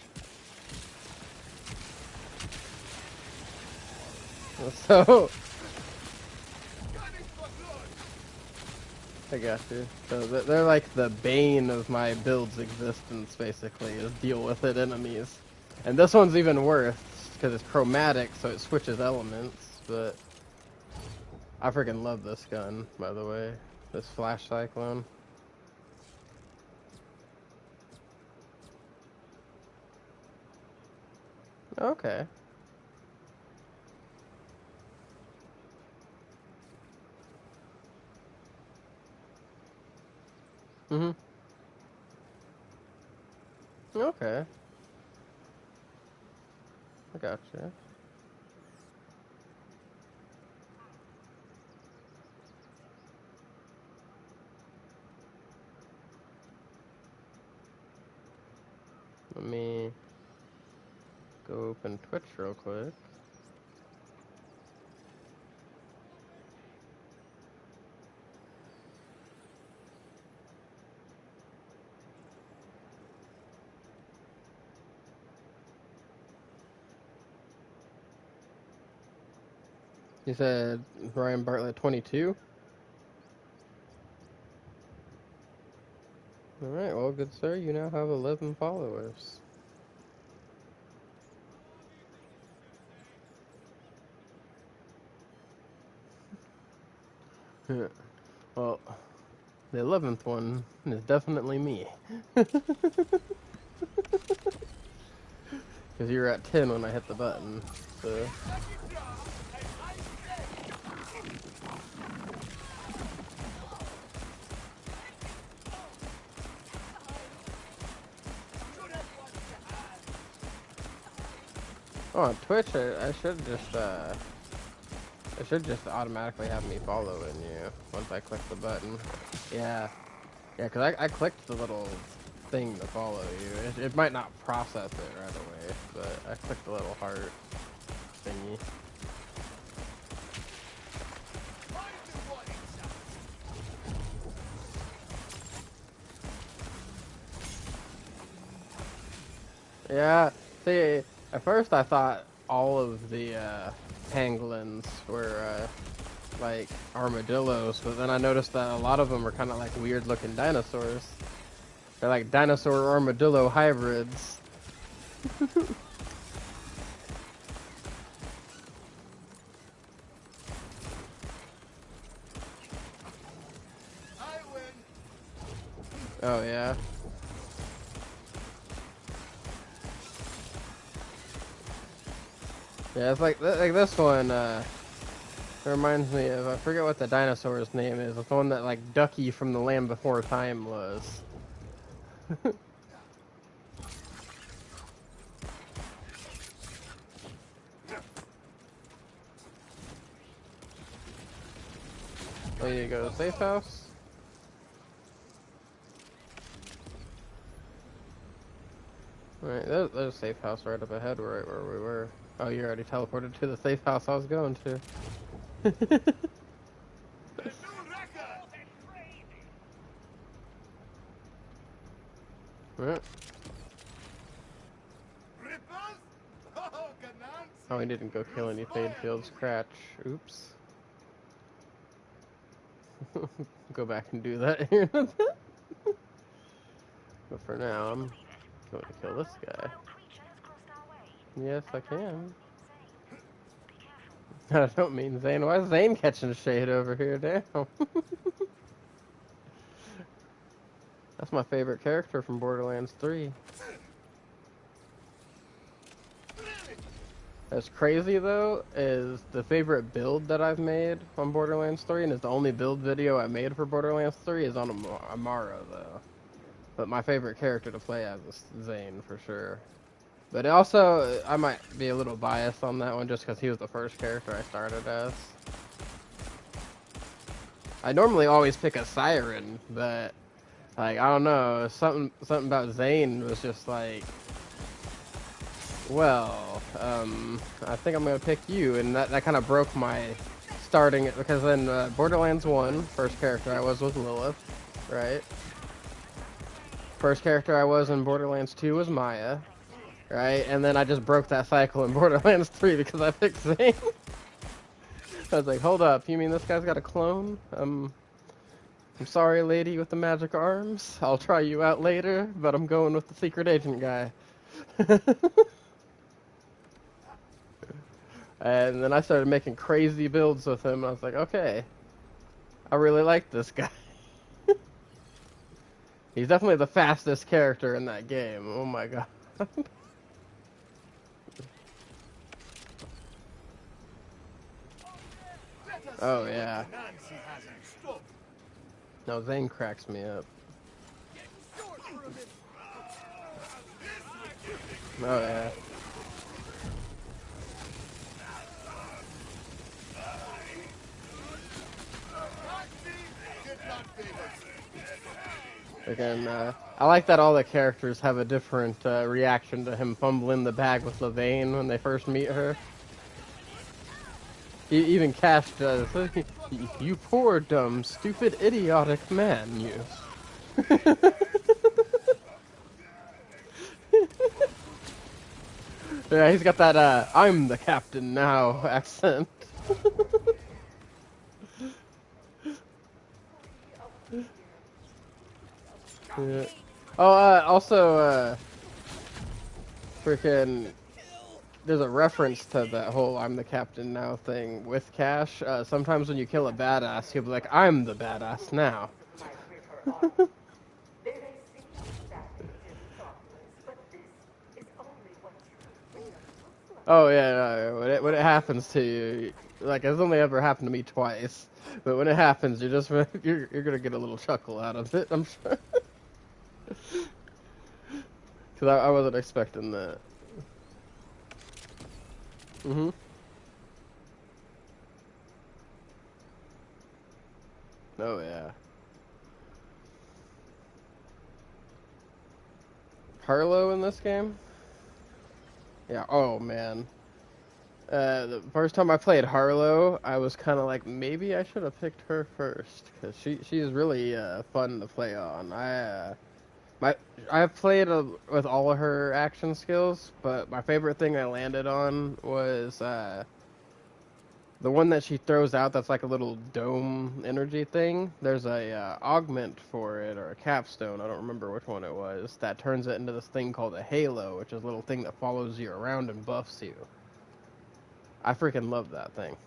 So, I got you. So they're like the bane of my build's existence, basically, is deal with it enemies. And this one's even worse, because it's chromatic, so it switches elements, but I freaking love this gun, by the way. This flash cyclone. Okay. Mhm. Okay. I gotcha. Let me go open Twitch real quick. You said Ryan Bartlett 22? Alright, well, good sir, you now have 11 followers. Well, the 11th one is definitely me. Because you were at 10 when I hit the button, so... Oh, on Twitch, I should just, it should just automatically have me following you once I click the button. Yeah. Yeah, because I clicked the little thing to follow you. It might not process it right away, but I clicked the little heart thingy. Yeah, see, at first I thought all of the pangolins were like armadillos, but then I noticed that a lot of them are kind of like weird looking dinosaurs. They're like dinosaur armadillo hybrids. I win. Oh yeah. Yeah, it's like this one. It reminds me of, I forget what the dinosaur's name is. It's the one that like Ducky from The Land Before Time was. Oh, you need to go to the safe house? Alright, there's a safe house right up ahead, right where we were. Oh, you already teleported to the safe house I was going to. The new record. Right. Rippers? Oh, Ganansi. Oh, he didn't go kill any Fade Field Scratch. Oops. Go back and do that here in a bit. But for now, I'm going to kill this guy. Yes, I can. I don't mean Zane. Why is Zane catching shade over here? Damn. That's my favorite character from Borderlands 3. That's crazy though, is the favorite build that I've made on Borderlands 3, and it's the only build video I made for Borderlands 3 is on Amara though. But my favorite character to play as is Zane for sure. But also, I might be a little biased on that one just because he was the first character I started as. I normally always pick a Siren, but like I don't know, something about Zane was just like, well, I think I'm gonna pick you, and that kind of broke my starting, because in Borderlands 1, first character I was Lilith, right? First character I was in Borderlands 2 was Maya, right? And then I just broke that cycle in Borderlands 3 because I picked Zane. I was like, hold up, you mean this guy's got a clone? I'm sorry, lady with the magic arms. I'll try you out later, but I'm going with the secret agent guy. And then I started making crazy builds with him. I was like, okay, I really like this guy. He's definitely the fastest character in that game. Oh my god. Oh yeah. Nancy hasn't stopped. No, Zane cracks me up. Oh yeah. Again, I like that all the characters have a different reaction to him fumbling the bag with Levain when they first meet her. Even Cash does. You poor, dumb, stupid, idiotic man, you. Yeah, he's got that, I'm the captain now accent. Yeah. Oh, also, freaking, there's a reference to that whole I'm the captain now thing with Cash. Sometimes when you kill a badass, he'll be like, I'm the badass now. Oh yeah, no, when it happens to you, like it's only ever happened to me twice, but when it happens, you're gonna get a little chuckle out of it, I'm sure. Because I wasn't expecting that. Mhm. Oh yeah. Harlow in this game? Yeah. Oh man. The first time I played Harlow, I was kind of like, maybe I should have picked her first, because she's really fun to play on. I've played with all of her action skills, but my favorite thing I landed on was The one that she throws out that's like a little dome energy thing, there's a augment for it, or a capstone, I don't remember which one it was, that turns it into this thing called a halo, which is a little thing that follows you around and buffs you. I freaking love that thing.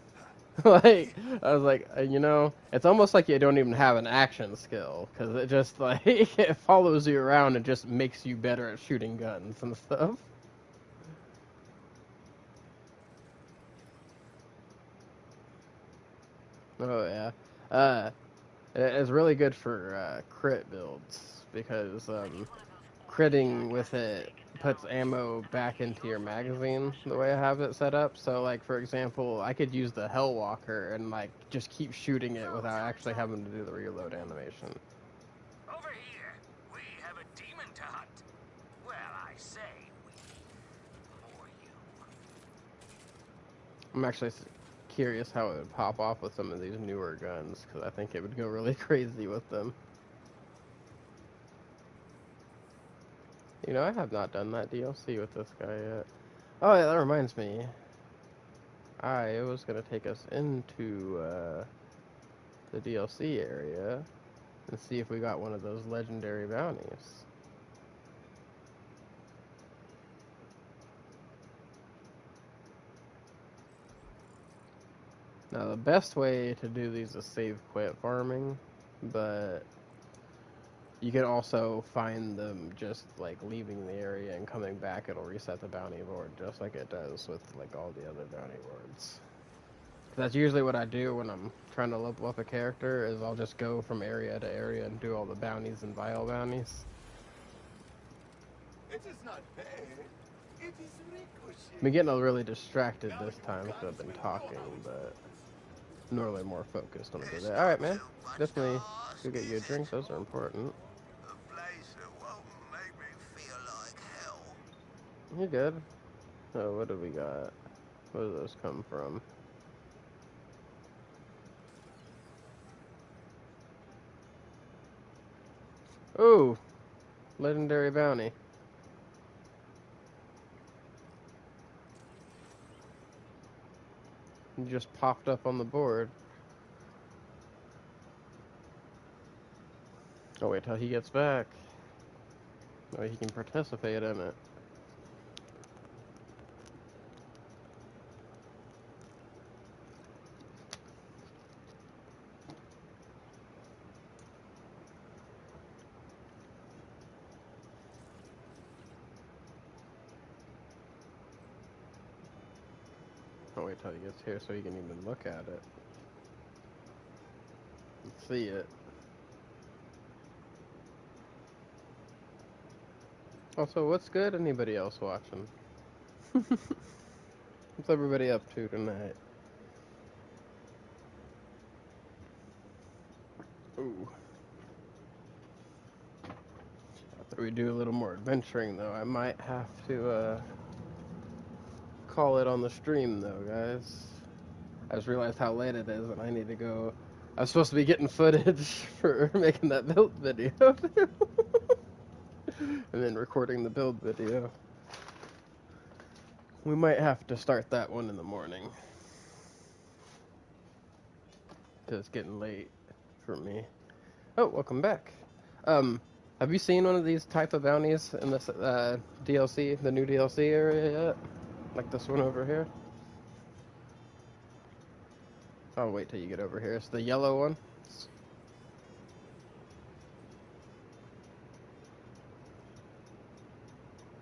Like, I was like, you know, it's almost like you don't even have an action skill, because it just, like, it follows you around and just makes you better at shooting guns and stuff. Oh, yeah. It's really good for crit builds, because critting with it puts ammo back into your magazine the way I have it set up. So, like, for example, I could use the Hellwalker and, like, just keep shooting it without actually having to do the reload animation. Over here, we have a demon to hunt. Well, I say we for you. I'm actually curious how it would pop off with some of these newer guns, because I think it would go really crazy with them. You know, I have not done that DLC with this guy yet. Oh, yeah, that reminds me. I was going to take us into the DLC area and see if we got one of those legendary bounties. Now, the best way to do these is save quit farming, but you can also find them just, like, leaving the area and coming back. It'll reset the bounty board just like it does with, like, all the other bounty boards. That's usually what I do when I'm trying to level up a character, is I'll just go from area to area and do all the bounties and vial bounties. It is not bad. It is ricochet. I've been getting really distracted this time because I've been talking, but normally more focused when I do that. Alright, man. Definitely go get you a drink. Those are important. A place that won't make me feel like hell. You're good. Oh, what do we got? Where do those come from? Ooh! Legendary bounty. It just popped up on the board. Oh, wait till he gets back. Oh, he can participate in it. Oh, wait till he gets here so he can even look at it. And see it. Also, what's good? Anybody else watching? What's everybody up to tonight? Ooh. After we do a little more adventuring, though, I might have to call it on the stream, though, guys. I just realized how late it is, and I need to go. I was supposed to be getting footage for making that build video, and then recording the build video. We might have to start that one in the morning, because it's getting late for me. Oh, welcome back. Have you seen one of these type of bounties in this DLC, the new DLC area yet? Like this one over here? I'll wait till you get over here. It's the yellow one.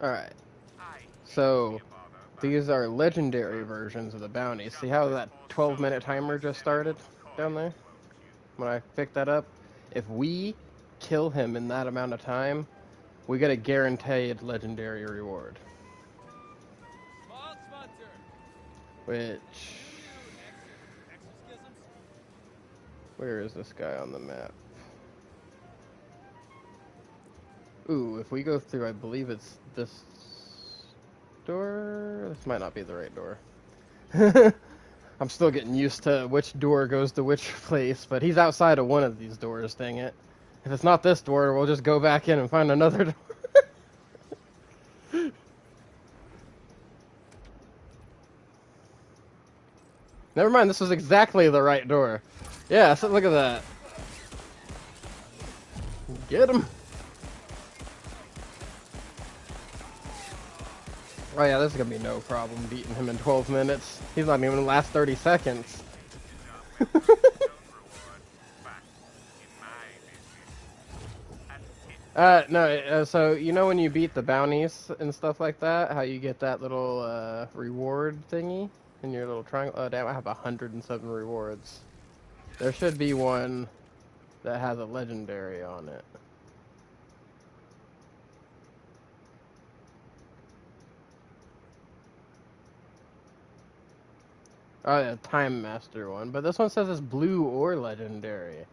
Alright. So, these are legendary versions of the bounties. See how that 12-minute timer just started down there? When I picked that up? If we kill him in that amount of time, we get a guaranteed legendary reward. Small sponsor. Which... Exorcisms? Where is this guy on the map? Ooh, if we go through, I believe it's this door? This might not be the right door. I'm still getting used to which door goes to which place, but he's outside of one of these doors, dang it. If it's not this door, we'll just go back in and find another door. Never mind, this was exactly the right door. Yeah, so look at that. Get him. Oh yeah, this is gonna be no problem beating him in 12 minutes. He's not even gonna last 30 seconds. No, so you know when you beat the bounties and stuff like that, how you get that little, reward thingy in your little triangle? Oh damn, I have 107 rewards. There should be one that has a legendary on it. Oh yeah, Time Master one, but this one says it's blue or legendary.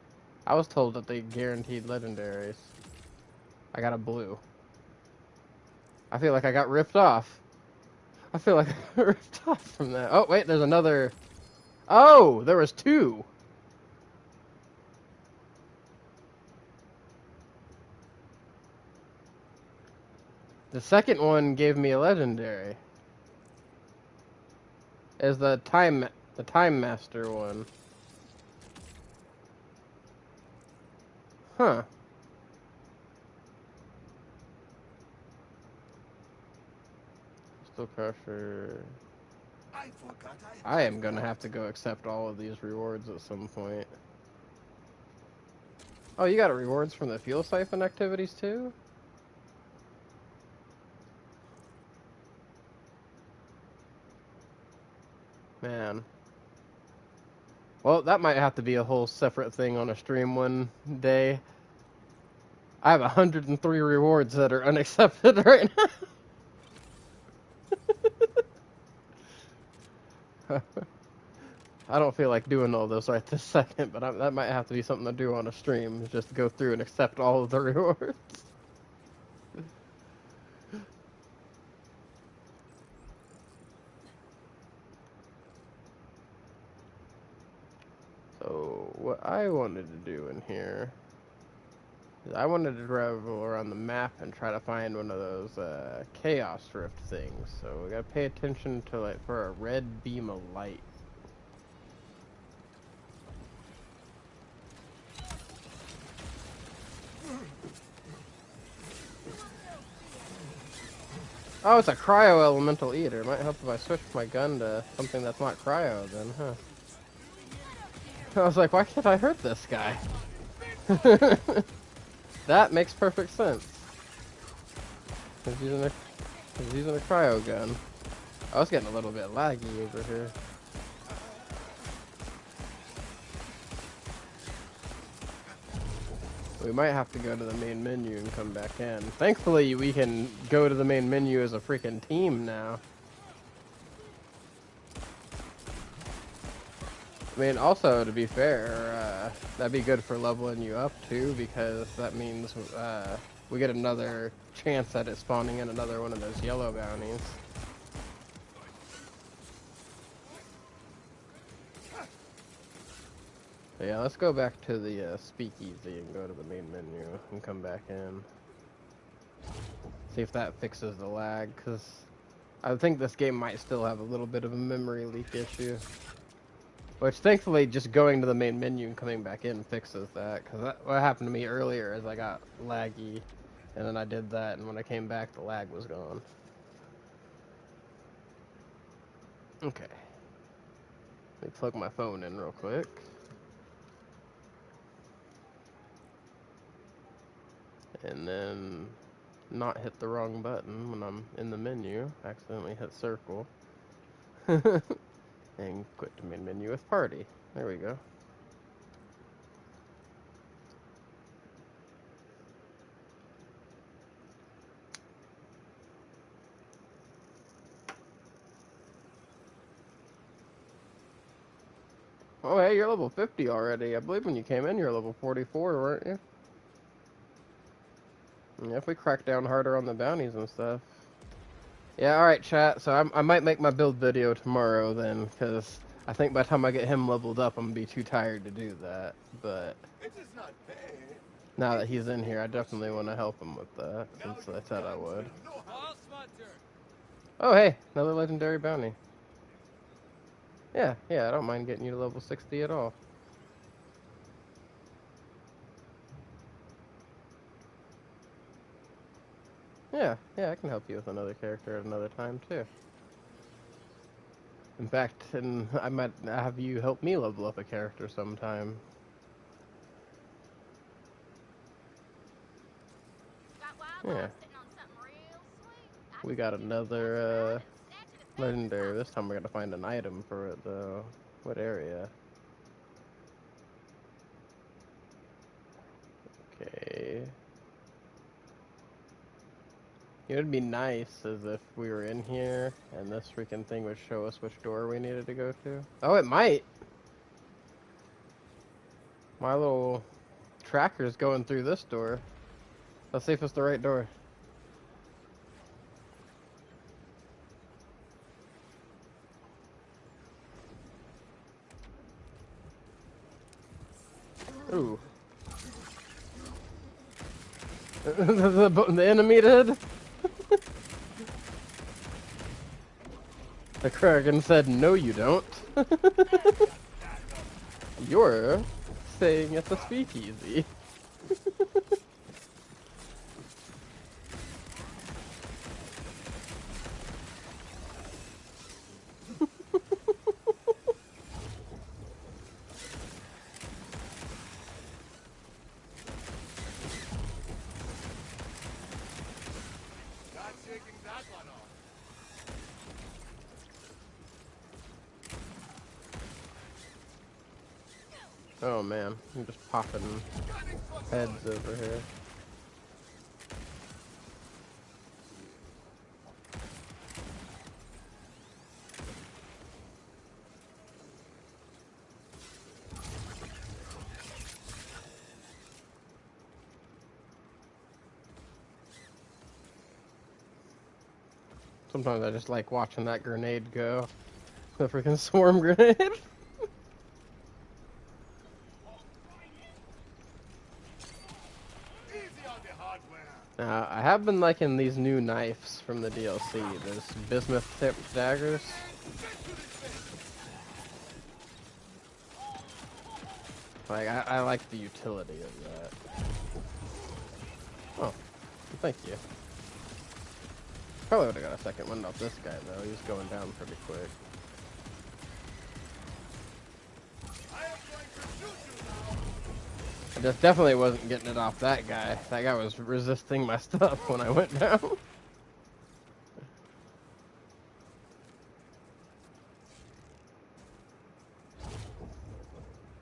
I was told that they guaranteed legendaries. I got a blue. I feel like I got ripped off. I feel like I got ripped off from that. Oh, wait, there's another. Oh, there was two. The second one gave me a legendary. Is the Time Master one. Huh. Crystal Crusher. I forgot I am gonna have to go accept all of these rewards at some point. Oh, you got rewards from the fuel siphon activities too? Man. Well, that might have to be a whole separate thing on a stream one day. I have 103 rewards that are unaccepted right now. I don't feel like doing all those right this second, but that might have to be something to do on a stream, is just go through and accept all of the rewards. So, what I wanted to do in here is I wanted to travel around the map and try to find one of those Chaos Rift things. So, we gotta pay attention to, like, for a red beam of light. Oh, it's a cryo elemental eater. Might help if I switch my gun to something that's not cryo then, huh? I was like, why can't I hurt this guy? That makes perfect sense. He's using a cryo gun. I was getting a little bit laggy over here. We might have to go to the main menu and come back in. Thankfully, we can go to the main menu as a freaking team now. I mean, also, to be fair, that'd be good for leveling you up, too, because that means we get another chance at it spawning in another one of those yellow bounties. But yeah, let's go back to the speakeasy and go to the main menu and come back in. See if that fixes the lag, because I think this game might still have a little bit of a memory leak issue. Which, thankfully, just going to the main menu and coming back in fixes that, because what happened to me earlier is I got laggy, and then I did that, and when I came back, the lag was gone. Okay. Let me plug my phone in real quick. And then not hit the wrong button when I'm in the menu. Accidentally hit circle. And quit the main menu with party. There we go. Oh, hey, you're level 50 already. I believe when you came in, you were level 44, weren't you? Yeah, if we crack down harder on the bounties and stuff. Yeah, alright, chat. So I might make my build video tomorrow then, because I think by the time I get him leveled up, I'm going to be too tired to do that. But It is not bad. now that he's in here, I definitely want to help him with that, since I said I would. False Hunter. Oh, hey, another legendary bounty. Yeah, I don't mind getting you to level 60 at all. Yeah, I can help you with another character at another time, too. In fact, and I might have you help me level up a character sometime. Yeah. We got another, legendary. This time we're gonna find an item for it, though. What area? Okay. It would be nice as if we were in here and this freaking thing would show us which door we needed to go to. Oh, it might! My little tracker's going through this door. Let's see if it's the right door. Ooh. the enemy did? The Kraken said, no you don't. You're staying at the speakeasy. Not shaking that one off. Oh man, I'm just popping heads over here. Sometimes I just like watching that grenade go. The freaking swarm grenade. Easy on the hardware. I have been liking these new knives from the DLC. Those bismuth tipped daggers. Like, I like the utility of that. Oh, thank you. Probably would have got a second wind off this guy though. He's going down pretty quick. I am going to shoot you now. I just definitely wasn't getting it off that guy. That guy was resisting my stuff when I went down.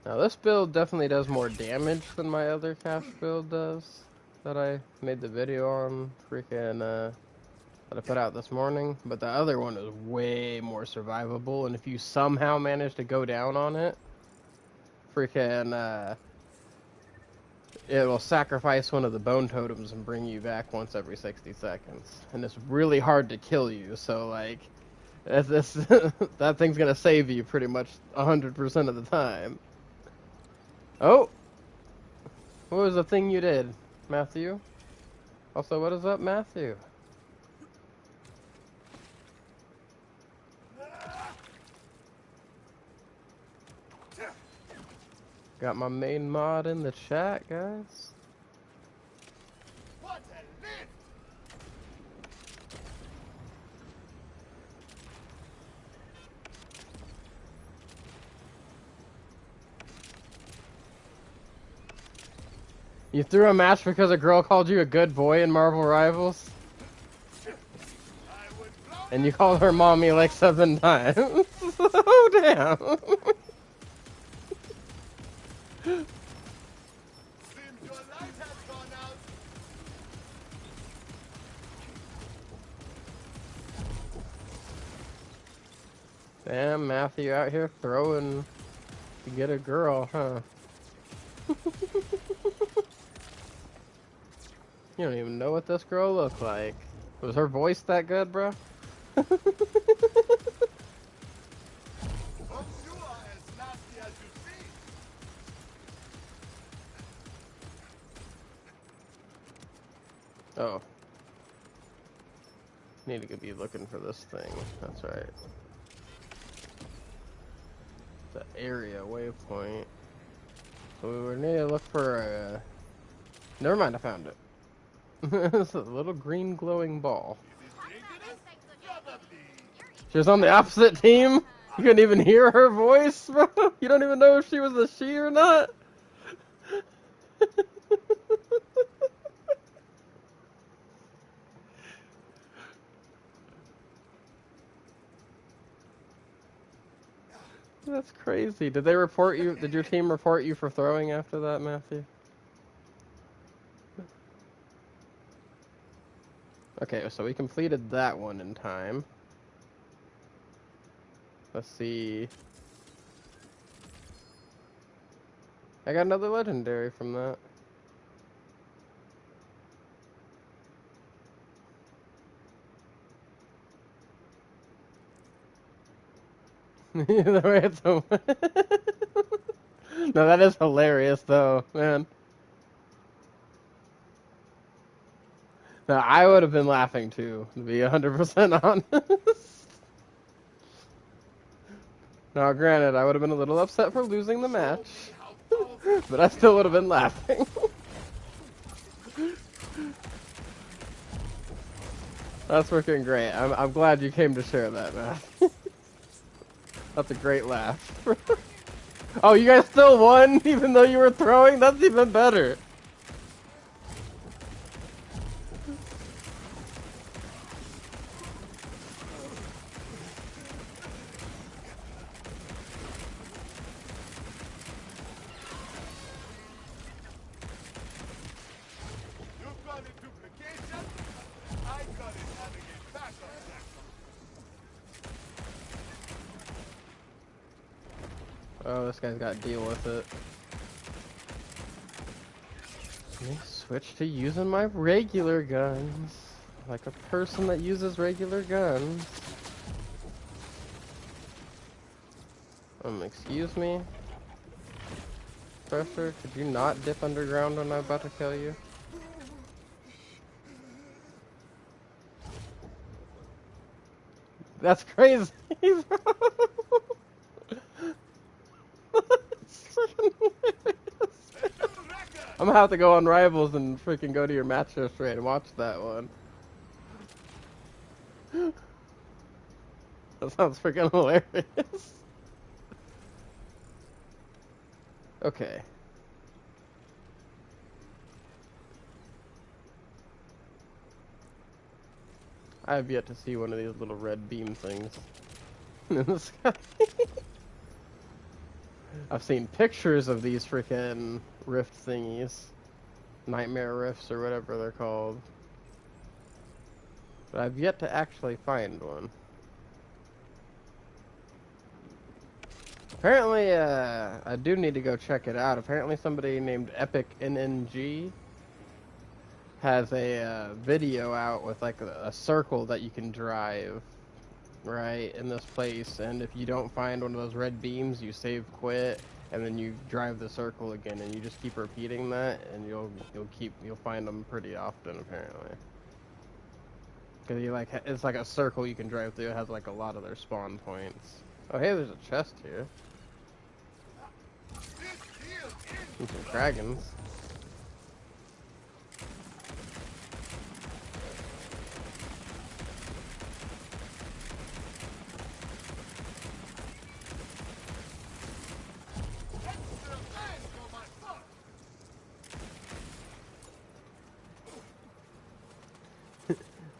Now this build definitely does more damage than my other cash build does. That I made the video on freaking, that I put out this morning. But the other one is way more survivable. And if you somehow manage to go down on it, freaking, it will sacrifice one of the bone totems and bring you back once every 60 seconds. And it's really hard to kill you, so like, that thing's gonna save you pretty much 100% of the time. Oh! What was the thing you did, Matthew? Also, what is up, Matthew? Got my main mod in the chat, guys. What a lift! You threw a match because a girl called you a good boy in Marvel Rivals? I would blow And you called her mommy like 7 times? Oh, damn. Seems your light has gone out. Damn, Matthew out here throwing to get a girl, huh? You don't even know what this girl looked like. Was her voice that good, bro? Hope you are as nasty as you seem. Oh. Need to be looking for this thing. That's right. area waypoint. So we would need to look for a... Never mind, I found it. It's a little green glowing ball. She was on the opposite team? You couldn't even hear her voice, bro? You don't even know if she was a she or not? That's crazy. Did they report you? Did your team report you for throwing after that, Matthew? Okay, so we completed that one in time. Let's see. I got another legendary from that. The way it's no, that is hilarious, though, man. No, I would have been laughing too, to be 100% honest. Now, granted, I would have been a little upset for losing the match, but I still would have been laughing. That's working great. I'm glad you came to share that, man. That's a great laugh. Oh, you guys still won, even though you were throwing? That's even better. Oh, this guy's got to deal with it. Let me switch to using my regular guns. Like a person that uses regular guns. Excuse me? Pressure, could you not dip underground when I'm about to kill you? That's crazy! I'm gonna have to go on Rivals and freaking go to your match history and watch that one. That sounds freaking hilarious. Okay. I have yet to see one of these little red beam things in the sky. I've seen pictures of these freaking rift thingies. Nightmare rifts or whatever they're called. But I've yet to actually find one. Apparently, I do need to go check it out. Apparently somebody named Epic NNG has a video out with like a circle that you can drive, right, in this place. And if you don't find one of those red beams, you save quit, and then you drive the circle again, and you just keep repeating that, and you'll find them pretty often apparently. Cause it's like a circle you can drive through. It has like a lot of their spawn points. Oh hey, there's a chest here. And some dragons.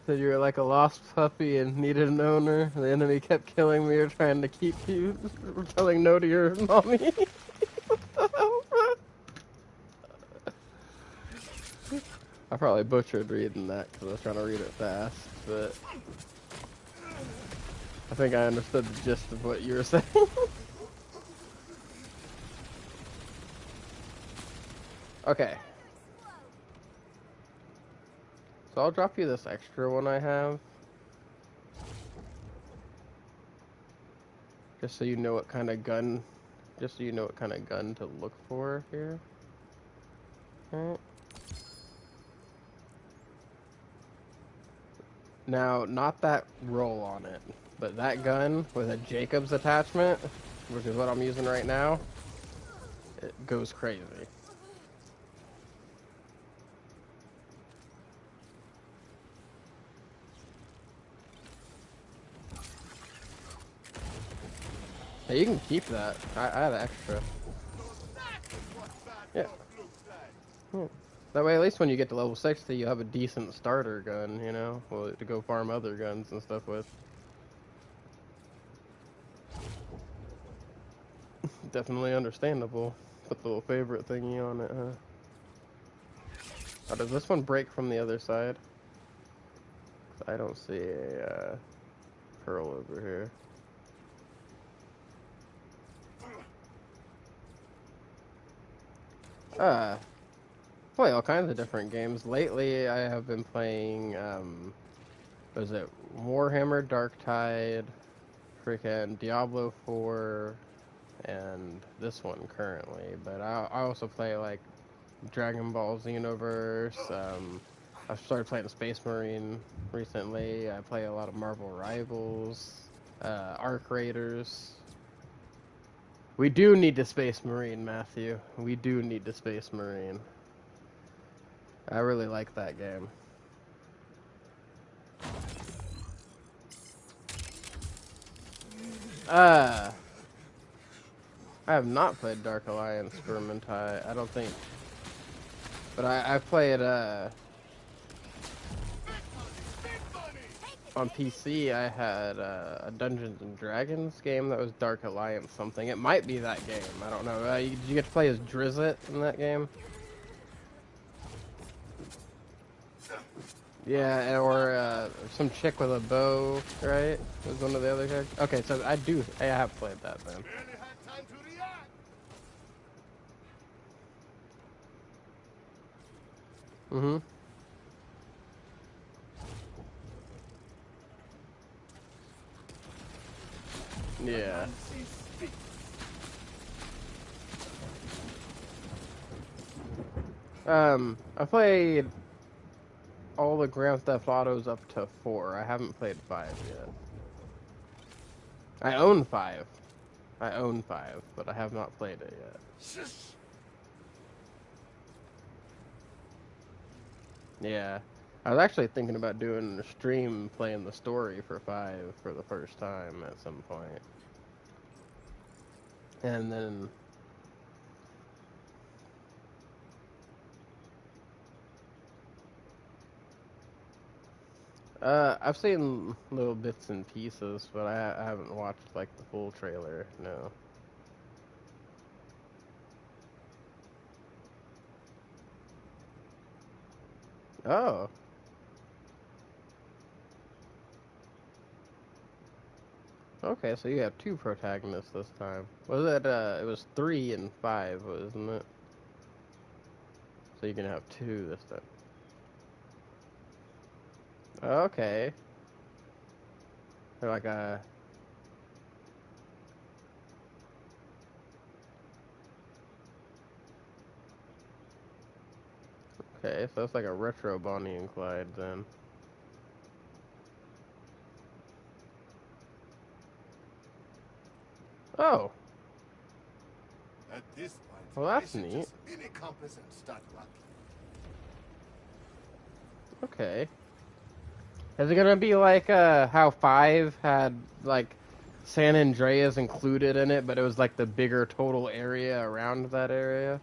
Said you were like a lost puppy and needed an owner. The enemy kept killing me or trying to keep you, telling no to your mommy. I probably butchered reading that because I was trying to read it fast, but I think I understood the gist of what you were saying. Okay. So I'll drop you this extra one I have. Just so you know what kind of gun, to look for here. Alright. Now, not that roll on it, but that gun with a Jacobs attachment, which is what I'm using right now, it goes crazy. Hey, you can keep that. I had extra. Yeah. That way, at least when you get to level 60, you have a decent starter gun, you know, well, to go farm other guns and stuff with. Definitely understandable. Put the little favorite thingy on it, huh? Oh, does this one break from the other side? I don't see a pearl over here. Play all kinds of different games. Lately, I have been playing, what is it? Warhammer Darktide, freaking Diablo 4, and this one currently. But I also play, like, Dragon Ball Xenoverse. I've started playing Space Marine recently. I play a lot of Marvel Rivals, Arc Raiders. We do need the Space Marine, Matthew. We do need the Space Marine. I really like that game. I have not played Dark Alliance Vermintide, I don't think. But I played, on PC, I had a Dungeons and Dragons game that was Dark Alliance something. It might be that game, I don't know. Did you get to play as Drizzt in that game? Yeah, or some chick with a bow, right? Was one of the other characters. Okay, so I have played that then. Mm-hmm. Yeah. I played all the Grand Theft Autos up to 4. I haven't played 5 yet. I own 5. I own 5, but I have not played it yet. Yeah. I was actually thinking about doing a stream playing the story for 5 for the first time at some point. And then... I've seen little bits and pieces, but I haven't watched, like, the full trailer, no. Oh. Okay, so you have 2 protagonists this time. Was it, it was 3 and 5, wasn't it? So you can have 2 this time. Okay. They're like a... Okay, so it's like a retro Bonnie and Clyde then. Oh. At this point, Well, I that's should neat. just mini compass and start walking. Okay. Is it gonna be like how 5 had like San Andreas included in it, but it was like the bigger total area around that area?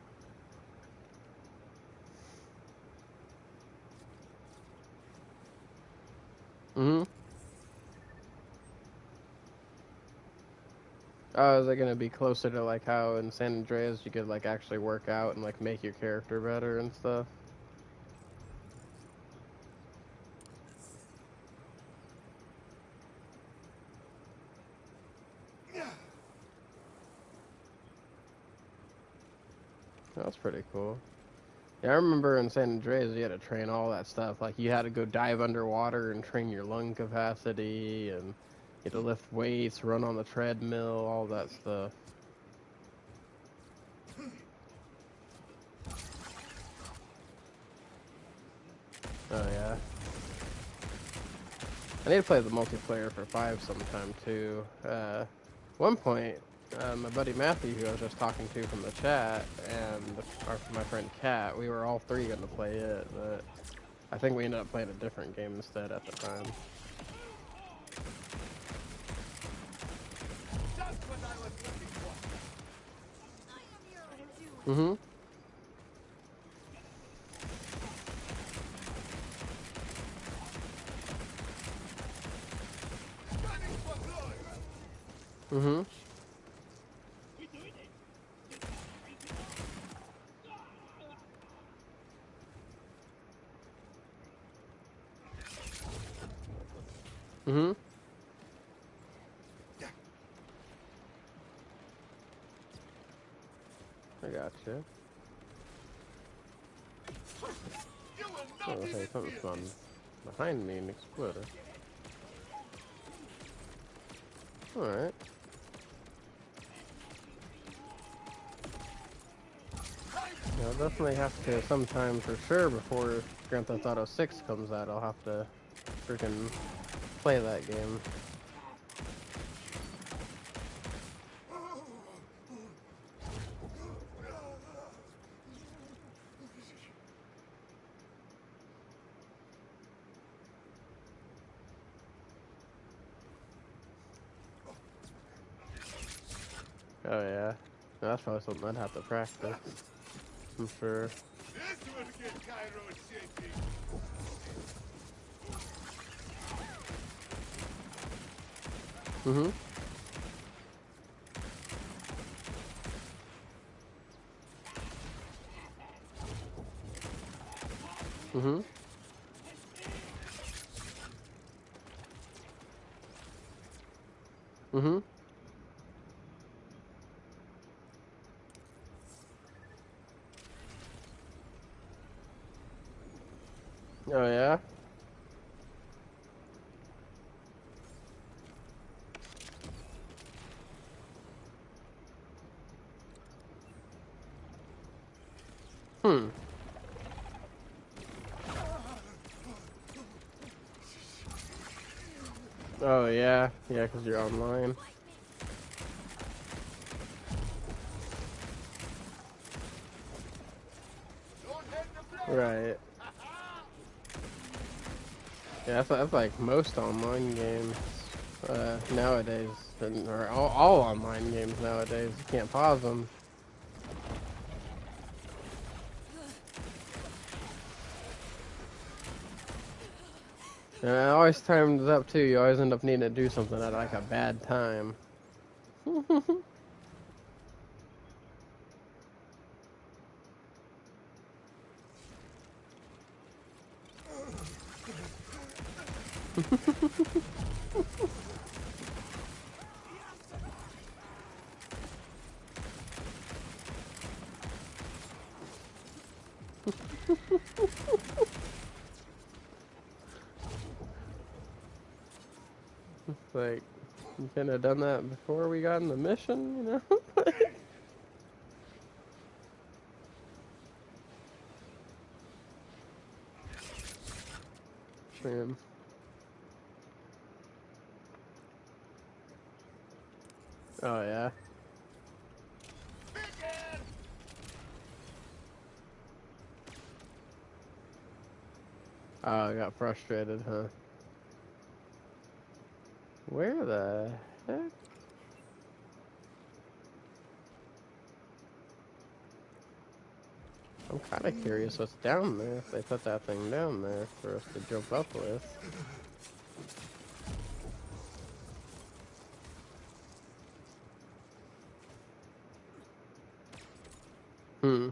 Mm-hmm. Oh, is it gonna be closer to like how in San Andreas you could like actually work out and like make your character better and stuff? That's pretty cool. Yeah, I remember in San Andreas you had to train all that stuff. Like you had to go dive underwater and train your lung capacity, and you had to lift weights, run on the treadmill, all that stuff. Oh yeah. I need to play the multiplayer for 5 sometime too. One point, my buddy Matthew, who I was just talking to from the chat, and my friend Kat, we were all three going to play it, but I think we ended up playing a different game instead at the time. Just what I was looking for. Mm-hmm. Gunning for glory. Mm-hmm. Mm-hmm. I gotcha. You will Oh, not hey, even something's feel gone this. behind me and exploded. Alright. Yeah, I'll definitely have to sometime for sure before Grand Theft Auto 6 comes out. I'll have to freaking play that game. Oh yeah. That's probably something I'd have to practice. I'm sure. This will get Cairo shaking. Mm-hmm. Mm-hmm. Mm-hmm. Oh yeah? Hmm. Oh yeah. Yeah, because you're online. Don't hit the floor. Right. Yeah, that's like most online games nowadays, or all online games nowadays. You can't pause them. And it always times up too. You always end up needing to do something at like a bad time. Like, you couldn't have done that before we got in the mission, you know? Man. Oh yeah. Begin. Oh, I got frustrated, huh? Where the heck? I'm kind of curious what's down there. If they put that thing down there for us to jump up with. Hmm.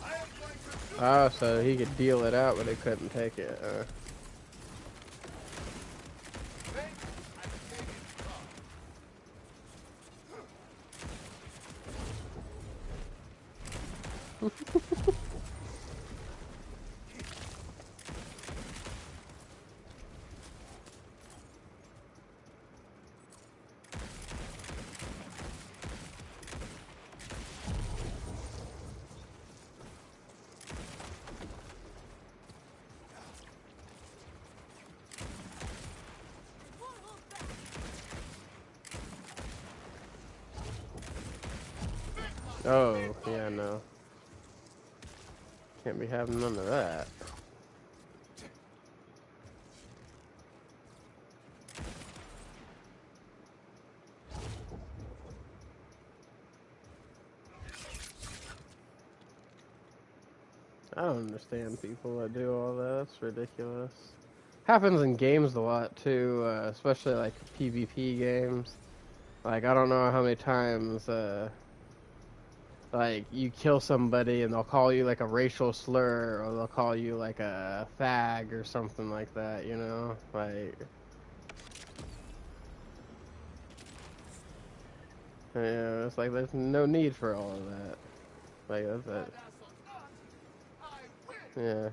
I am going to shoot. Oh, so he could deal it out, but he couldn't take it. Think I take it from. Oh, yeah, no. Can't be having none of that. I don't understand people that do all that. That's ridiculous. Happens in games a lot too, especially like PvP games. Like I don't know how many times like you kill somebody and they'll call you like a racial slur or they'll call you like a fag or something like that, you know? Like yeah, it's like there's no need for all of that. Like that's it. Yeah.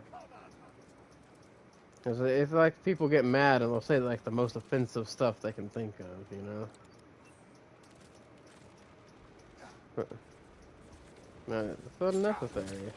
It's like people get mad and they'll say like the most offensive stuff they can think of, you know? No, it's unnecessary.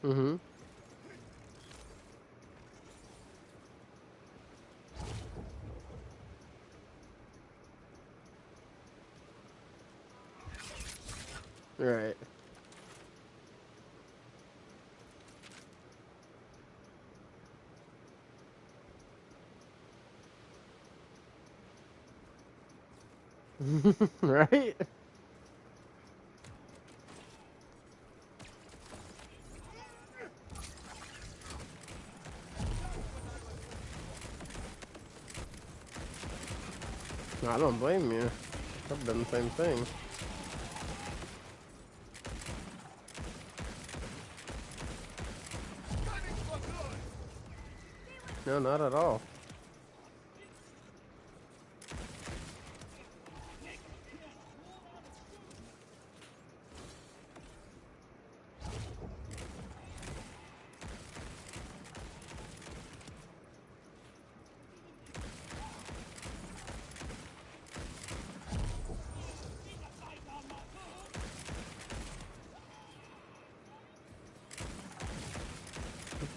Mm-hmm. Right. Right? No, I don't blame you. I've done the same thing. No, not at all.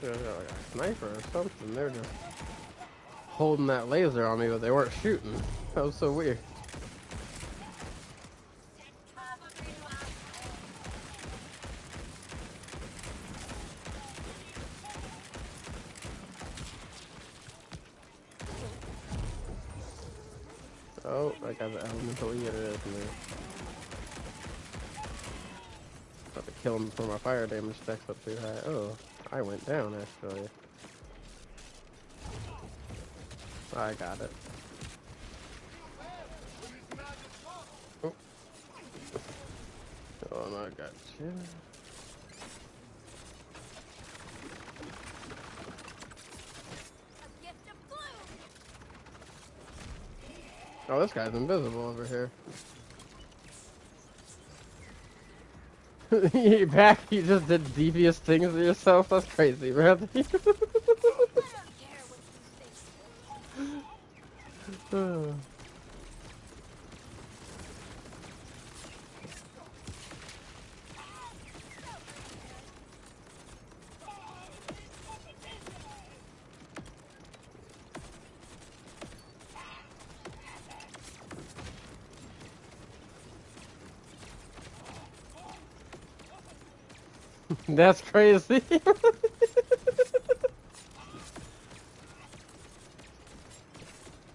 Like a sniper or something. They're just holding that laser on me, but they weren't shooting. That was so weird. Oh, I got the elemental eater in there. About to kill him before my fire damage stacks up too high. Oh, I went down actually. I got it. Oh, oh no, I got you. Oh, this guy's invisible over here. You back? You just did devious things to yourself? That's crazy, man. That's crazy.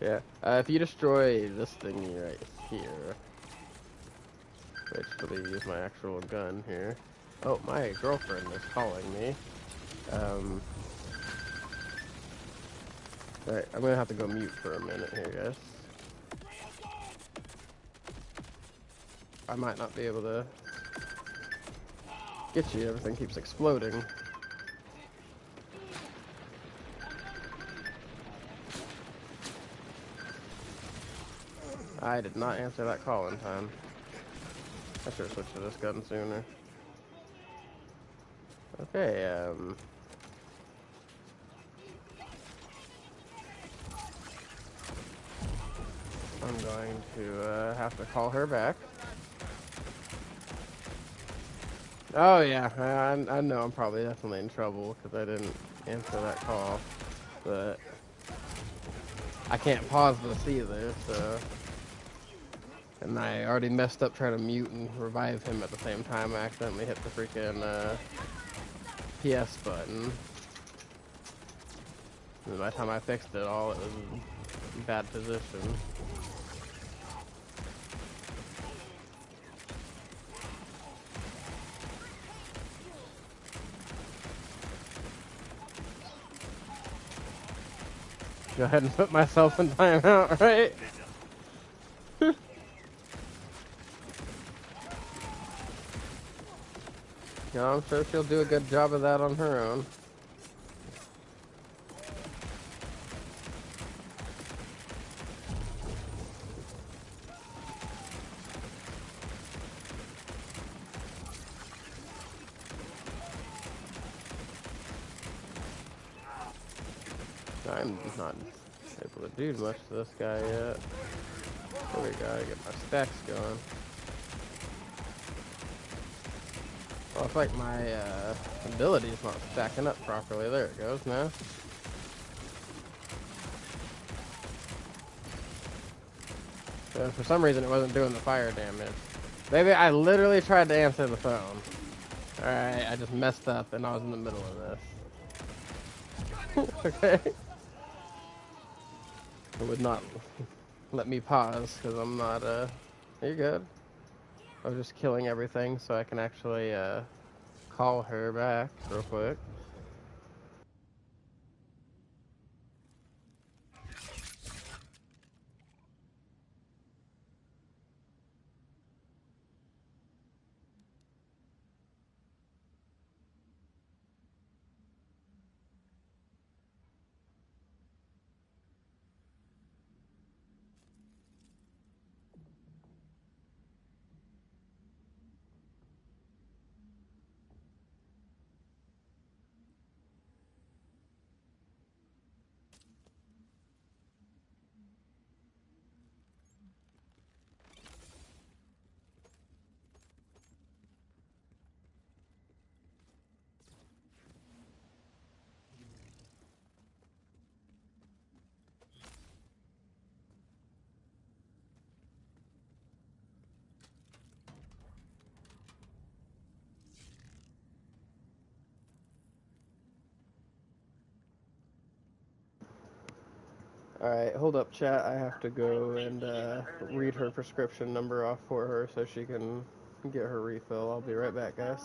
Yeah. If you destroy this thingy right here, actually use my actual gun here. Oh, my girlfriend is calling me. Alright, I'm gonna have to go mute for a minute here, guys. I might not be able to get you. Everything keeps exploding. I did not answer that call in time. I should have switched to this gun sooner. Okay, I'm going to have to call her back. Oh yeah, I know I'm probably definitely in trouble because I didn't answer that call, but I can't pause this either, so... And I already messed up trying to mute and revive him at the same time. I accidentally hit the freaking PS button. And by the time I fixed it all, it was in bad position. Go ahead and put myself in timeout, right? You know, I'm sure she'll do a good job of that on her own. I'm not able to do much to this guy yet. So we gotta get my stacks going. Well, it's like my ability's not stacking up properly. There it goes now. So for some reason it wasn't doing the fire damage. Maybe I literally tried to answer the phone. Alright, I just messed up and I was in the middle of this. Okay. It would not let me pause because I'm not, you're good. I was just killing everything so I can actually, call her back real quick. Alright, hold up chat. I have to go and read her prescription number off for her so she can get her refill. I'll be right back, guys.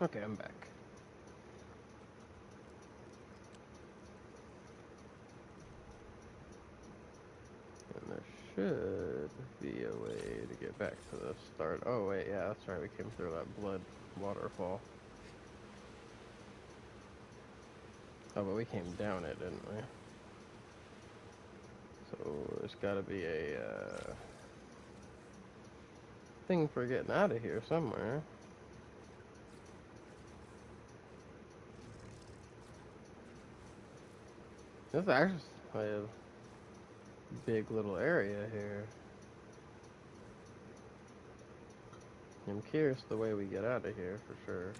Okay, I'm back. And there should be a way to get back to the start. Oh wait, yeah, that's right, we came through that blood waterfall. Oh, but we came down it, didn't we? So there's gotta be a thing for getting out of here somewhere. This is actually a big little area here. I'm curious the way we get out of here for sure.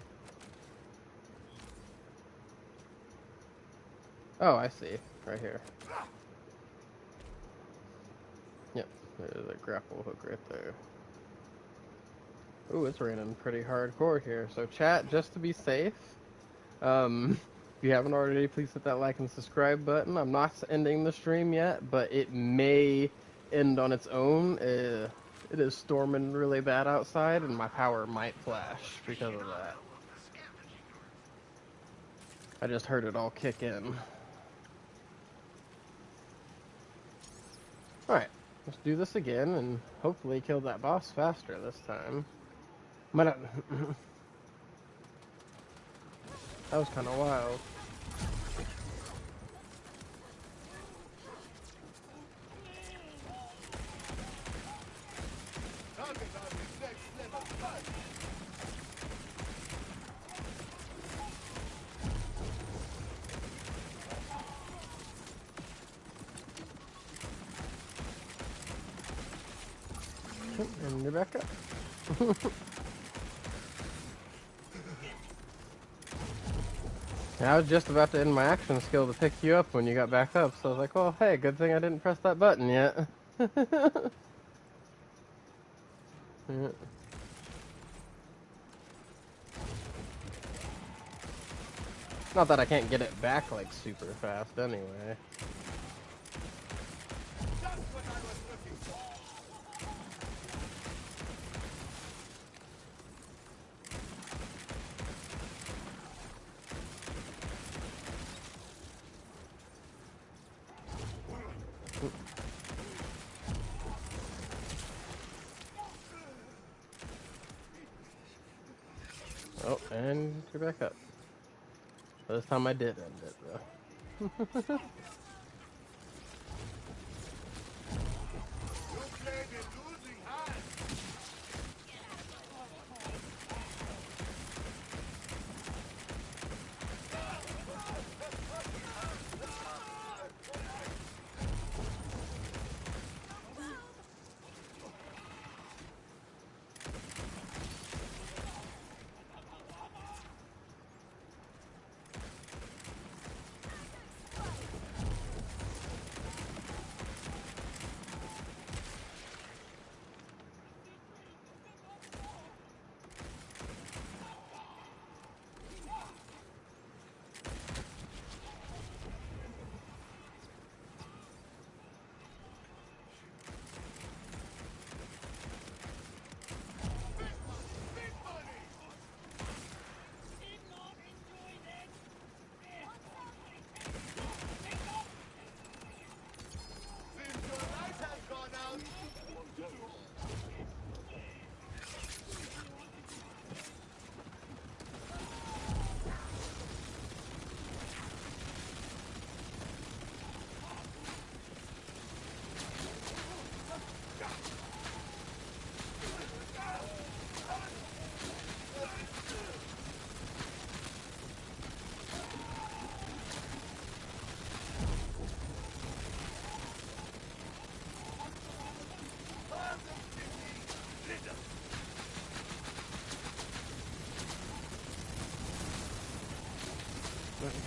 Oh, I see. Right here. Yep, there's a grapple hook right there. Ooh, it's raining pretty hardcore here. So chat, just to be safe, if you haven't already, please hit that like and subscribe button. I'm not ending the stream yet, but it may end on its own. It is storming really bad outside, and my power might flash because of that. I just heard it all kick in. Alright, let's do this again, and hopefully kill that boss faster this time. Might not... That was kind of wild. And you're back up. I was just about to end my action skill to pick you up when you got back up, so I was like, well, hey, good thing I didn't press that button yet. Yeah. Not that I can't get it back, like, super fast anyway. Oh, and you're back up. This time I did end it, though.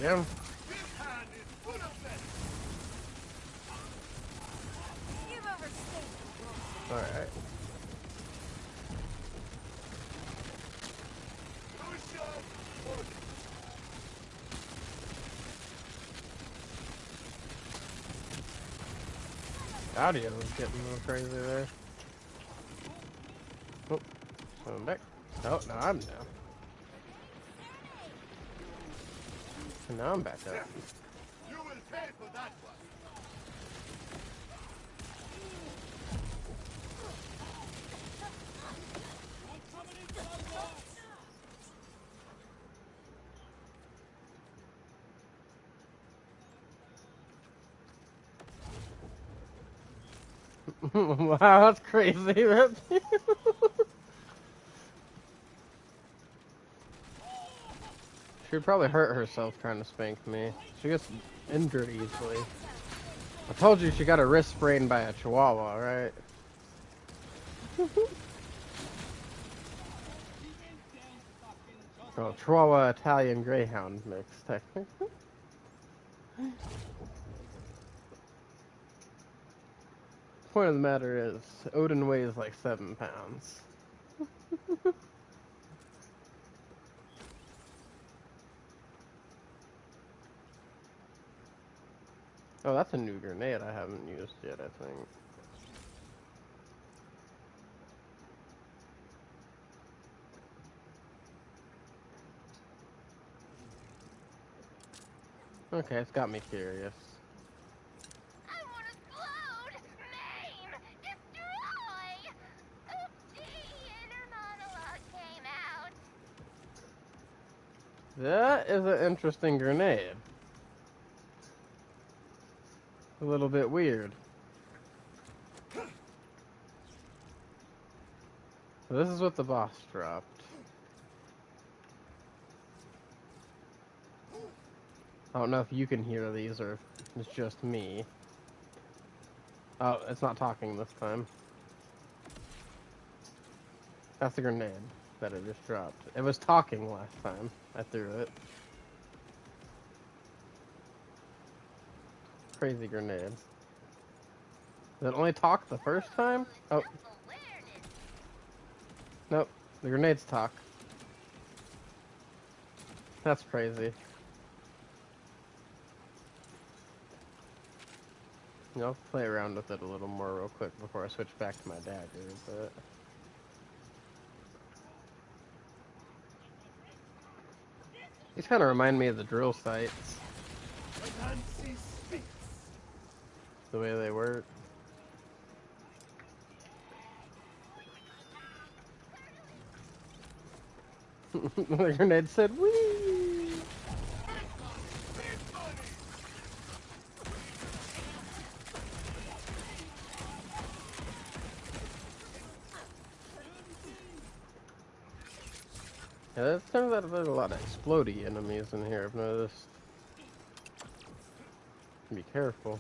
Damn. Alright. Audio was getting a little crazy there. Oh, I'm back. Oh, no, I'm down. And now I'm back up. You will pay for that one. Wow, that's crazy. She'd probably hurt herself trying to spank me. She gets injured easily. I told you she got her wrist sprained by a chihuahua, right? Oh, chihuahua Italian greyhound mix, technically. Point of the matter is, Odin weighs like 7 pounds. Oh, that's a new grenade I haven't used yet, I think. Okay, it's got me curious. I want to explode, maim, destroy. Oopsie, inner monologue came out. That is an interesting grenade. A little bit weird. So this is what the boss dropped. I don't know if you can hear these or if it's just me. Oh, it's not talking this time. That's the grenade that it just dropped. It was talking last time I threw it. Crazy grenade. Did it only talk the first time? Oh. Nope. The grenades talk. That's crazy. I'll play around with it a little more real quick before I switch back to my dagger, but... These kind of remind me of the drill sights. Nancy speaks. The way they work. The grenade said, "Wee!" Yeah, it turns out there's a lot of explodey enemies in here, I've noticed. Be careful.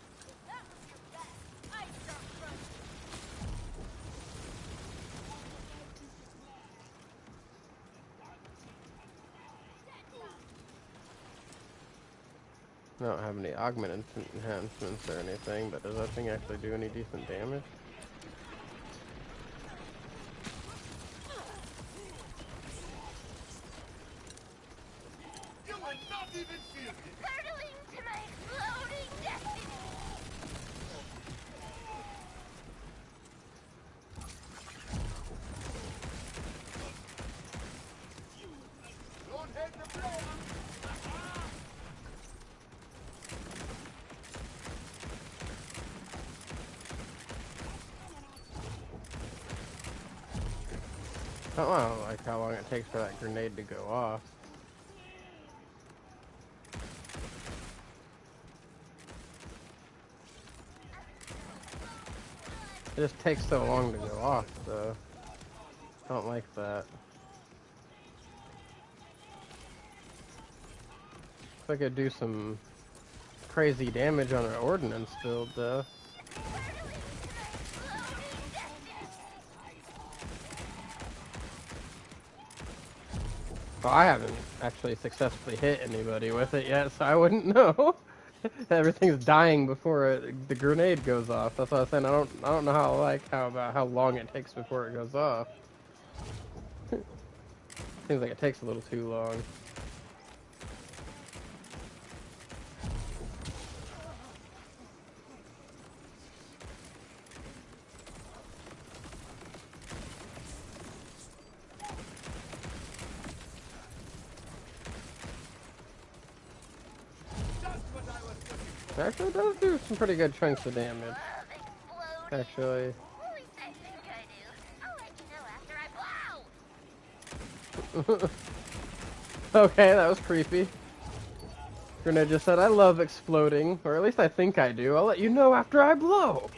I don't have any augment enhancements or anything, but does that thing actually do any decent damage? You will not even feel it. Hurtling to my exploding destiny. Don't hate the blade. I don't like how long it takes for that grenade to go off. It just takes so long to go off, so I don't like that. If I could do some crazy damage on our ordnance build, though. Well, I haven't actually successfully hit anybody with it yet, so I wouldn't know. Everything's dying before the grenade goes off. That's what I was saying. I don't know how long it takes before it goes off. Seems like it takes a little too long. Actually, it does do some pretty good chunks of damage. Love exploding. Actually. At least I think I do. I'll let you know after I blow. Okay, that was creepy. Grenade just said, I love exploding. Or at least I think I do. I'll let you know after I blow.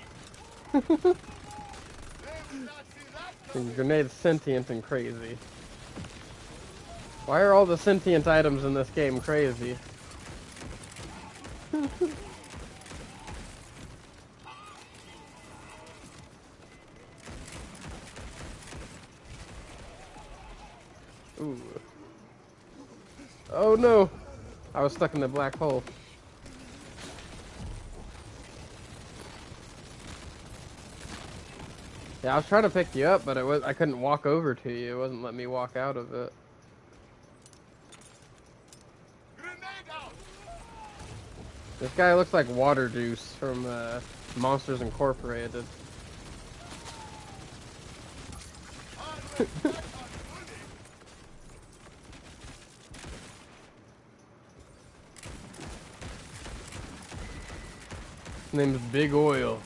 And Grenade's sentient and crazy. Why are all the sentient items in this game crazy? Ooh. Oh no! I was stuck in the black hole. Yeah, I was trying to pick you up, but I couldn't walk over to you. It wasn't letting me walk out of it. This guy looks like Water Juice from Monsters Incorporated. His name's Big Oil.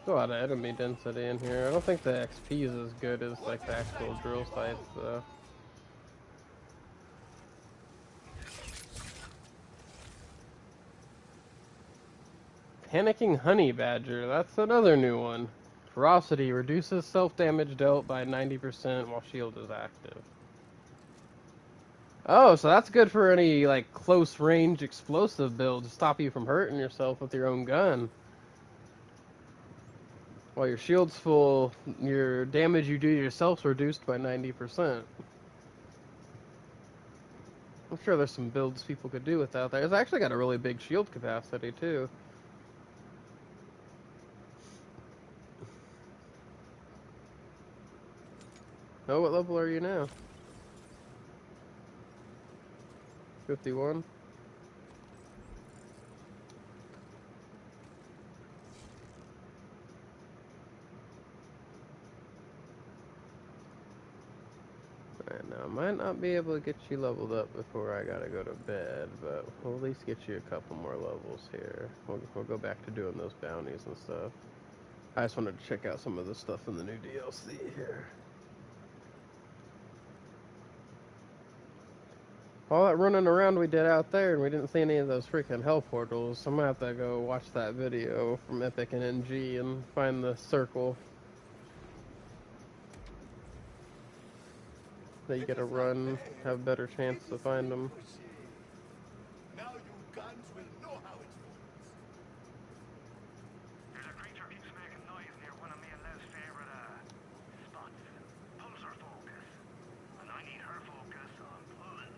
A lot of enemy density in here. I don't think the XP is as good as like the actual drill sites though. Panicking Honey Badger, that's another new one. Ferocity reduces self-damage dealt by 90% while shield is active. Oh, so that's good for any like close range explosive build to stop you from hurting yourself with your own gun. While your shield's full, your damage you do yourself's reduced by 90%. I'm sure there's some builds people could do with that. It's actually got a really big shield capacity too. Oh, what level are you now? 51? Alright, now I might not be able to get you leveled up before I gotta go to bed, but we'll at least get you a couple more levels here. We'll go back to doing those bounties and stuff. I just wanted to check out some of the stuff in the new DLC here. All that running around we did out there, and we didn't see any of those freaking hell portals. I'm gonna have to go watch that video from Epic and NG and find the circle that you gotta run, have a better chance to find them. Now you guns will know how it feels. There's a creature keeps making noise near one of me and Lev's favorite, spots. Pulsar focus. And I need her focus on pulling.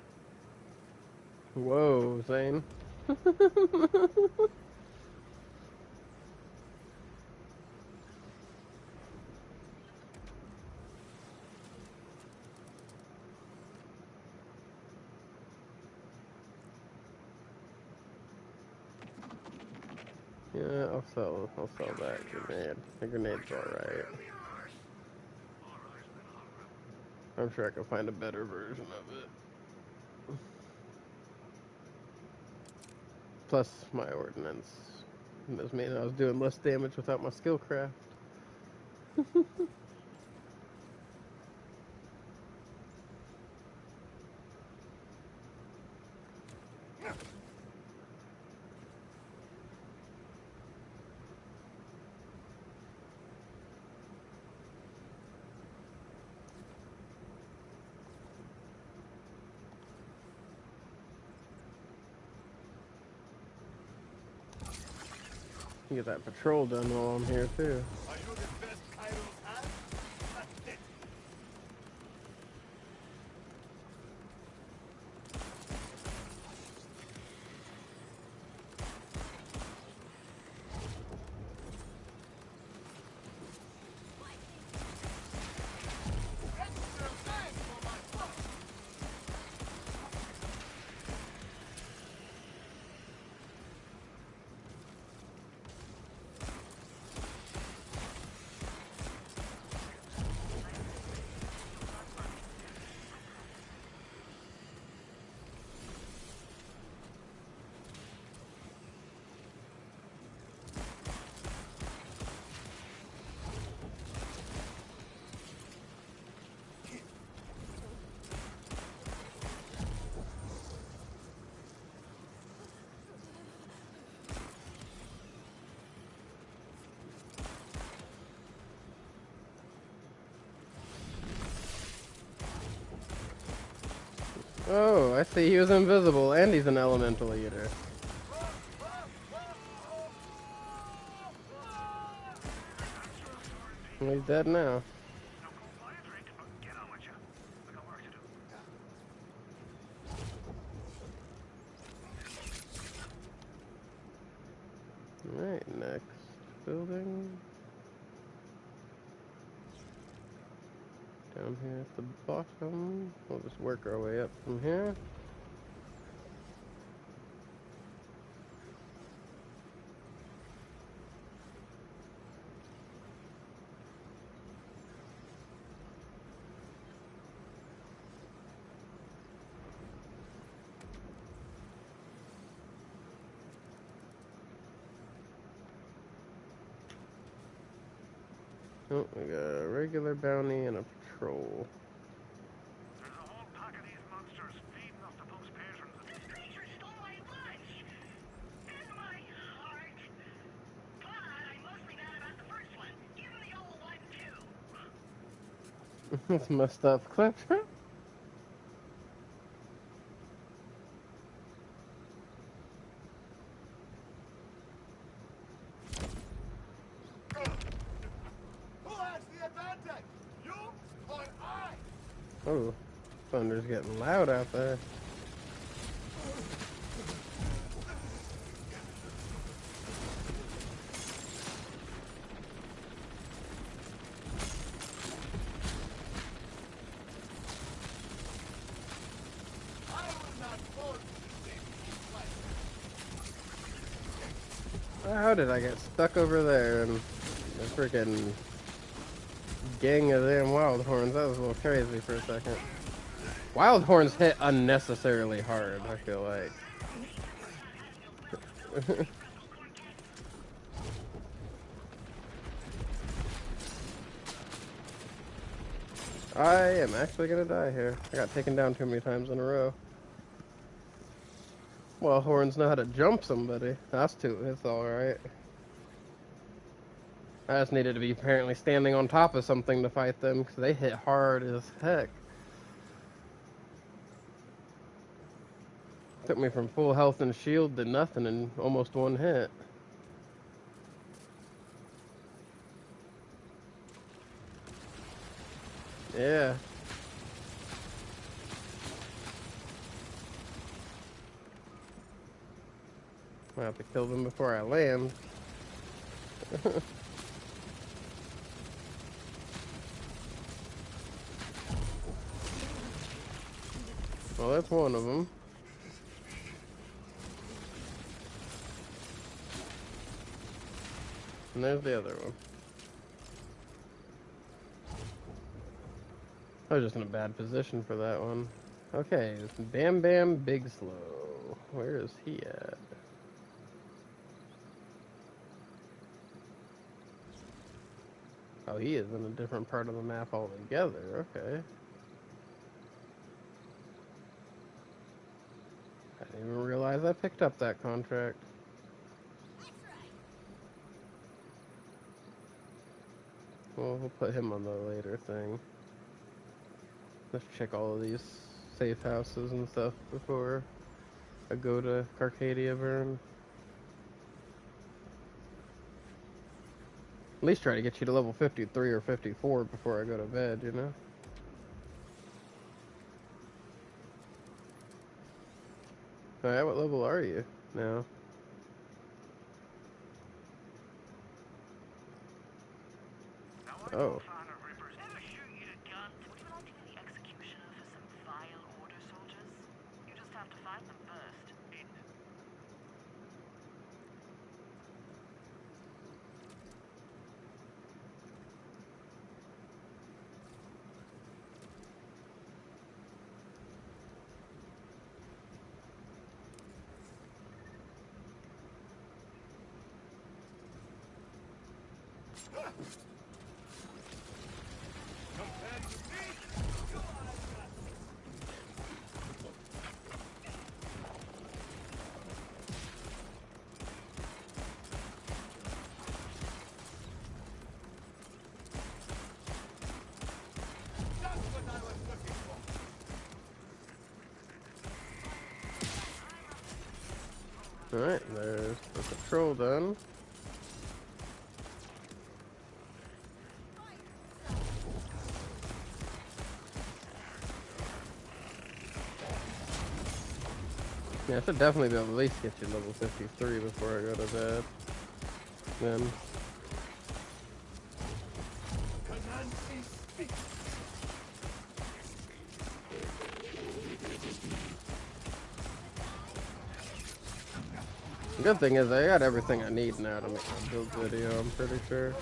Whoa, Zane. Yeah, I'll sell that grenade. The grenade's alright. I'm sure I can find a better version of it. Plus, my ordnance does mean I was doing less damage without my skill craft. Get that patrol done while I'm here too. Are you the best Kairos has? That's it. Oh, I see. He was invisible, and he's an elemental eater. Well, he's dead now. Now go buy a drink or get on with you. I got work to do. Alright, next building. Down here at the bottom. We'll just work our way up from here. Oh, we got a regular bounty and a patrol. There's a whole pack of these monsters feeding off the pub's patrons. This creature stole my lunch! And my heart! But I mostly mad about the first one. Give him the old one, too! That's messed up clip. Who has the advantage? You or I? Oh, thunder's getting loud out there. I will not force you to take How did I get stuck over there and a freaking gang of damn wild horns? That was a little crazy for a second. Wild horns hit unnecessarily hard, I feel like. I am actually gonna die here. I got taken down too many times in a row. Well, horns know how to jump somebody. That's it's alright. I just needed to be apparently standing on top of something to fight them, because they hit hard as heck. Took me from full health and shield to nothing in almost one hit. Yeah. I have to kill them before I land. Well, that's one of them. And there's the other one. I was just in a bad position for that one. Okay, Bam Bam Big Slow. Where is he at? Oh, he is in a different part of the map altogether. Okay. I didn't even realize I picked up that contract. Well, we'll put him on the later thing. Let's check all of these safe houses and stuff before I go to Carcadia Burn. At least try to get you to level 53 or 54 before I go to bed, you know? Alright, what level are you now? Oh. Ever shoot you to gun? Would you like to be the executioner for some vile order soldiers? You just have to find them first. compared to me. That's what I was looking for. Alright, there's the patrol done. Yeah, I should definitely be able to at least get you level 53 before I go to bed. Then. Canansi speaks. The good thing is I got everything I need now to make my build video, I'm pretty sure.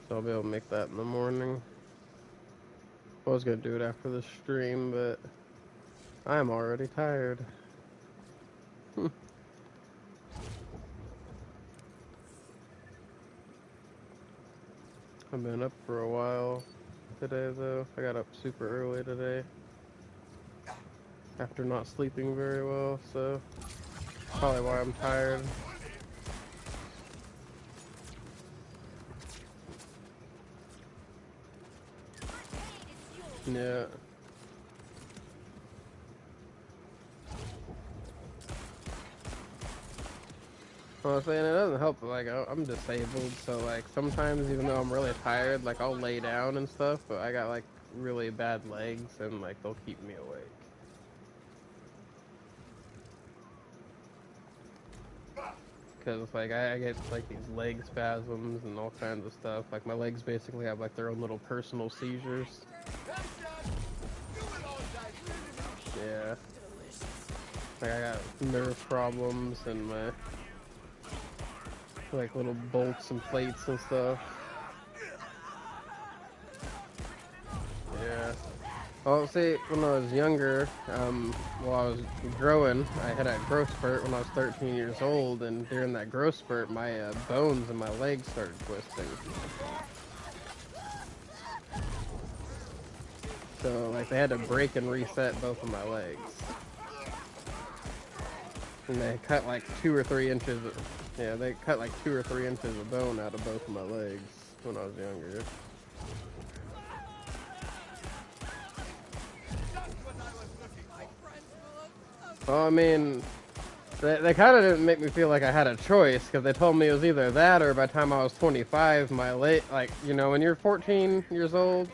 So I'll be able to make that in the morning. I was gonna do it after the stream, but I'm already tired. I've been up for a while today, though. I got up super early today after not sleeping very well, so probably why I'm tired. Yeah. Honestly, and it doesn't help, like, I'm disabled, so, like, sometimes even though I'm really tired, like, I'll lay down and stuff, but I got, like, really bad legs, and, like, they'll keep me awake. Because, like, I get, like, these leg spasms and all kinds of stuff. Like, my legs basically have, like, their own little personal seizures. Yeah. Like, I got nerve problems and my, like, little bolts and plates and stuff. Yeah. Well, see, when I was younger, while I was growing, I had a growth spurt when I was 13 years old, and during that growth spurt, my bones in my legs started twisting. So, like, they had to break and reset both of my legs. And they cut like 2 or 3 inches. Yeah, they cut like 2 or 3 inches of bone out of both of my legs when I was younger. Well, I mean, they kind of didn't make me feel like I had a choice, because they told me it was either that or by the time I was 25, my leg, like, you know, when you're 14 years old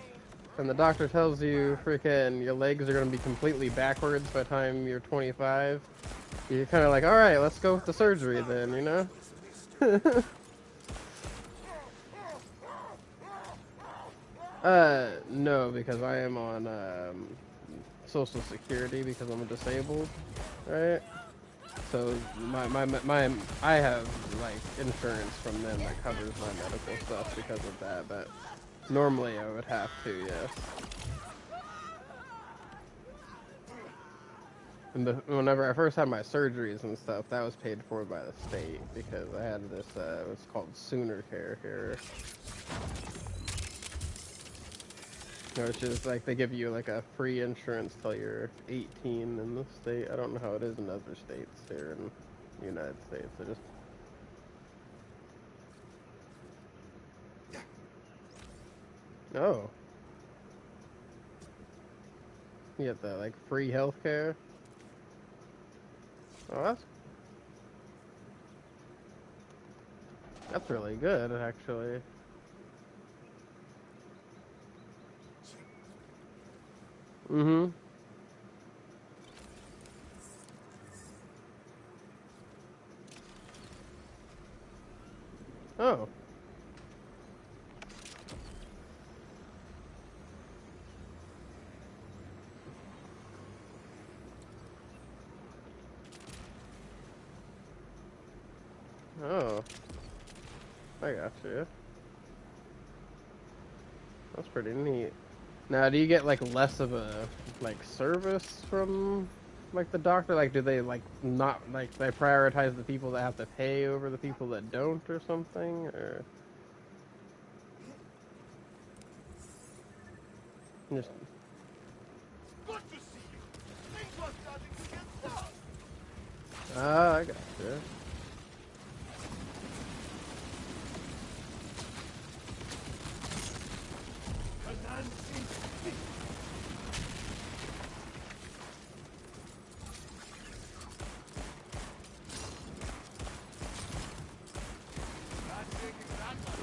and the doctor tells you freaking your legs are going to be completely backwards by the time you're 25, you're kind of like, all right, let's go with the surgery then, you know? No, because I am on Social Security because I'm disabled, right? So I have like insurance from them that covers my medical stuff because of that, but normally I would have to, yes. And whenever I first had my surgeries and stuff, that was paid for by the state because I had this, what's called Sooner Care here. Which is like they give you like a free insurance till you're 18 in the state. I don't know how it is in other states here in the United States. I just... Oh. You get the like free healthcare. Oh, that's really good, actually. Mm-hmm. Oh. Oh. I got you. That's pretty neat. Now, do you get like less of a like service from like the doctor? Like, do they like not like they prioritize the people that have to pay over the people that don't, or something? Or Just, Good to see you. Things were starting to get tough. I got you.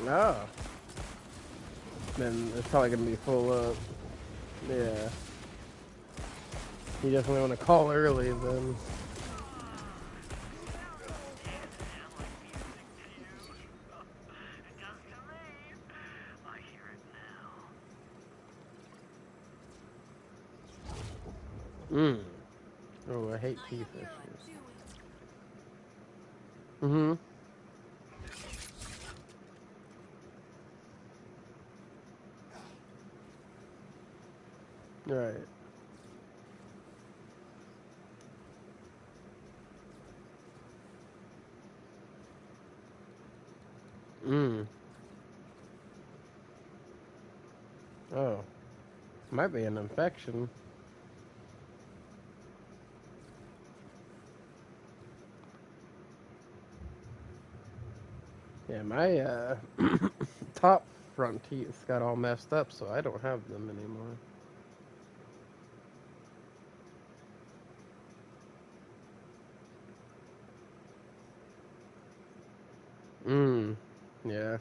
Oh. Then it's probably gonna be full up. Yeah. You definitely want to call early then. Mm. Oh, I hate teeth issues. Mm-hmm. Right. Mm. Oh. Might be an infection. Yeah, my top front teeth got all messed up, so I don't have them anymore. Mm. Yeah.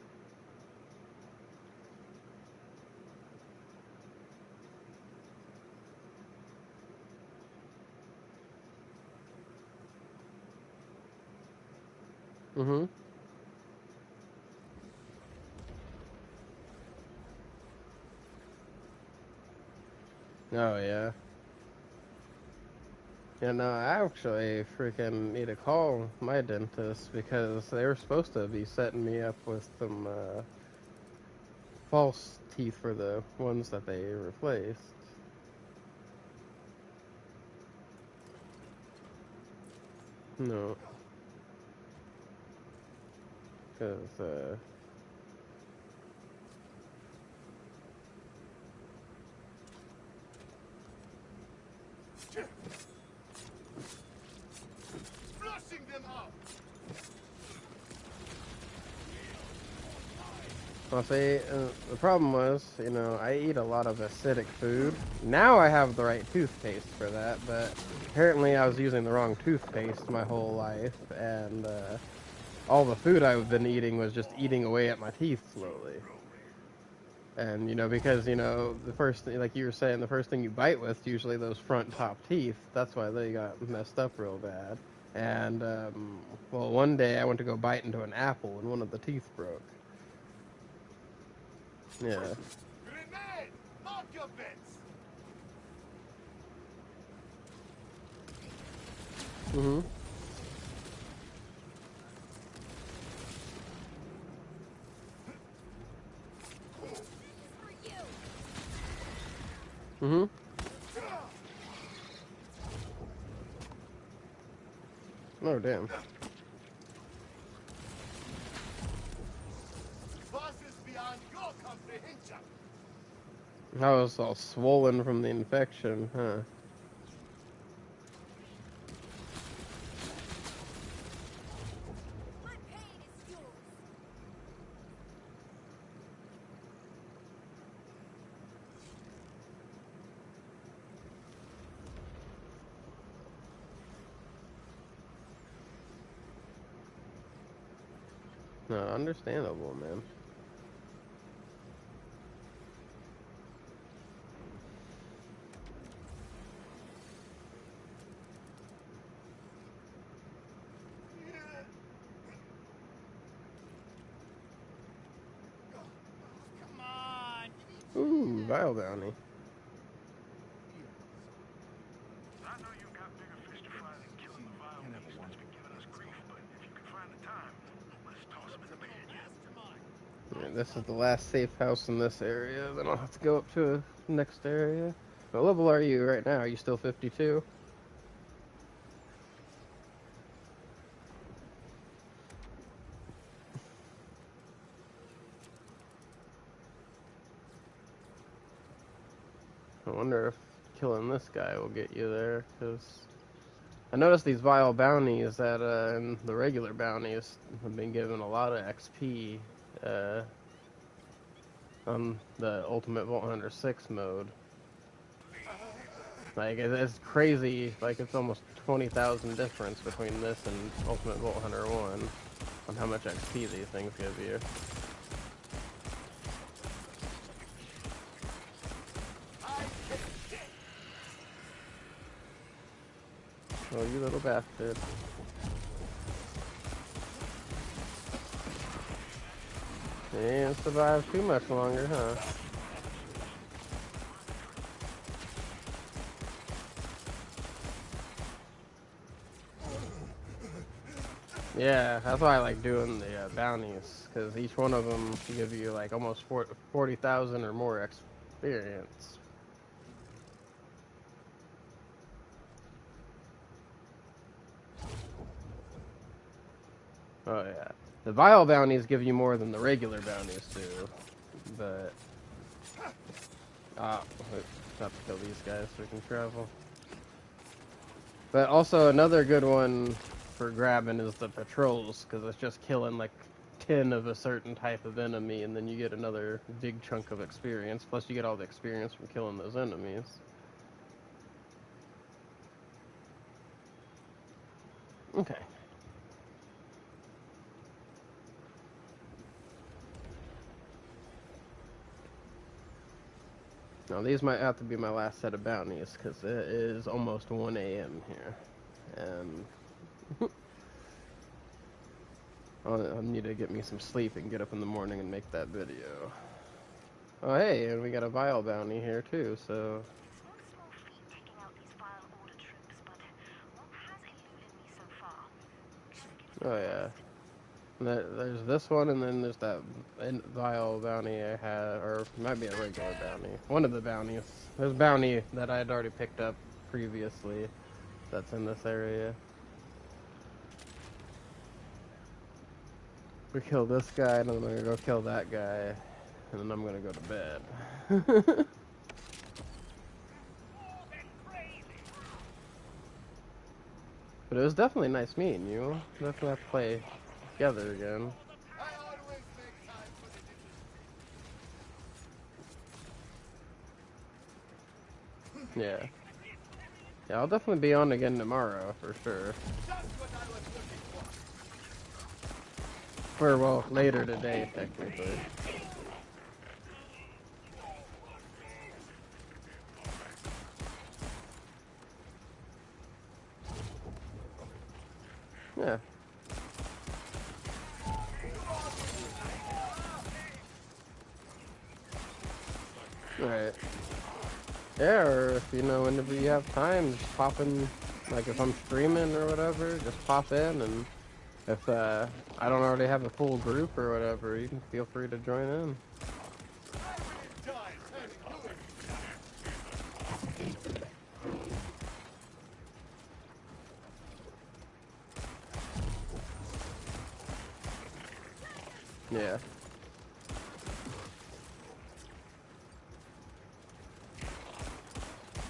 Mm-hmm. Oh, yeah. Yeah, no, I actually freaking need to call my dentist because they were supposed to be setting me up with some false teeth for the ones that they replaced. No, because Flushing them out. well, see, the problem was, I eat a lot of acidic food. Now I have the right toothpaste for that, but apparently I was using the wrong toothpaste my whole life, and all the food I've been eating was just eating away at my teeth slowly. And, because, the first thing, like you were saying, the first thing you bite with, usually those front top teeth, that's why they got messed up real bad. And, well, one day I went to go bite into an apple and one of the teeth broke. Yeah. Grenade! Mark your bets. Mm-hmm. Mm-hmm. Oh, damn. Bosses beyond your comprehension. I was all swollen from the infection, huh? My pain is yours. No, understandable, man. Come on. Ooh, Vile Bounty. I know you've got bigger fish to fry than killing the vile beast that's been giving us grief, but if you can find the time, let's toss him in the bed, yeah? Yeah, this is the last safe house in this area. Then I'll have to go up to the next area. What level are you right now? Are you still 52? wonder if killing this guy will get you there, because I noticed these vile bounties that and the regular bounties have been given a lot of XP on the Ultimate Vault Hunter 6 mode. Like, it's crazy, like it's almost 20,000 difference between this and Ultimate Vault Hunter 1 on how much XP these things give you. Oh, you little bastard. You ain't survived too much longer, huh? Yeah, that's why I like doing the bounties, because each one of them give you like almost 40,000 or more experience. Oh yeah. The vile bounties give you more than the regular bounties do, but... Ah, have to kill these guys so we can travel. But also another good one for grabbing is the patrols, because it's just killing like 10 of a certain type of enemy, and then you get another big chunk of experience, plus you get all the experience from killing those enemies. Okay. Now these might have to be my last set of bounties, because it is almost 1 a.m. here. And I'll need to get me some sleep and get up in the morning and make that video. Oh hey, and we got a vile bounty here too, so... It's no small feat taking out these vile order troops, but what has eluded me so far? Oh yeah. There's this one, and then there's that vile bounty I had, or it might be a regular bounty. One of the bounties. There's a bounty that I had already picked up previously that's in this area. We kill this guy, and then I'm gonna go kill that guy, and then I'm gonna go to bed. But it was definitely nice meeting you. Definitely have to play together again. I always make time for the Yeah. Yeah, I'll definitely be on again tomorrow, for sure. just what I was looking for. Or, well, later today, technically. Yeah. Alright. Yeah, or if, you know, whenever you have time, just pop in, like if I'm streaming or whatever, just pop in, and if I don't already have a full group or whatever, you can feel free to join in. Yeah.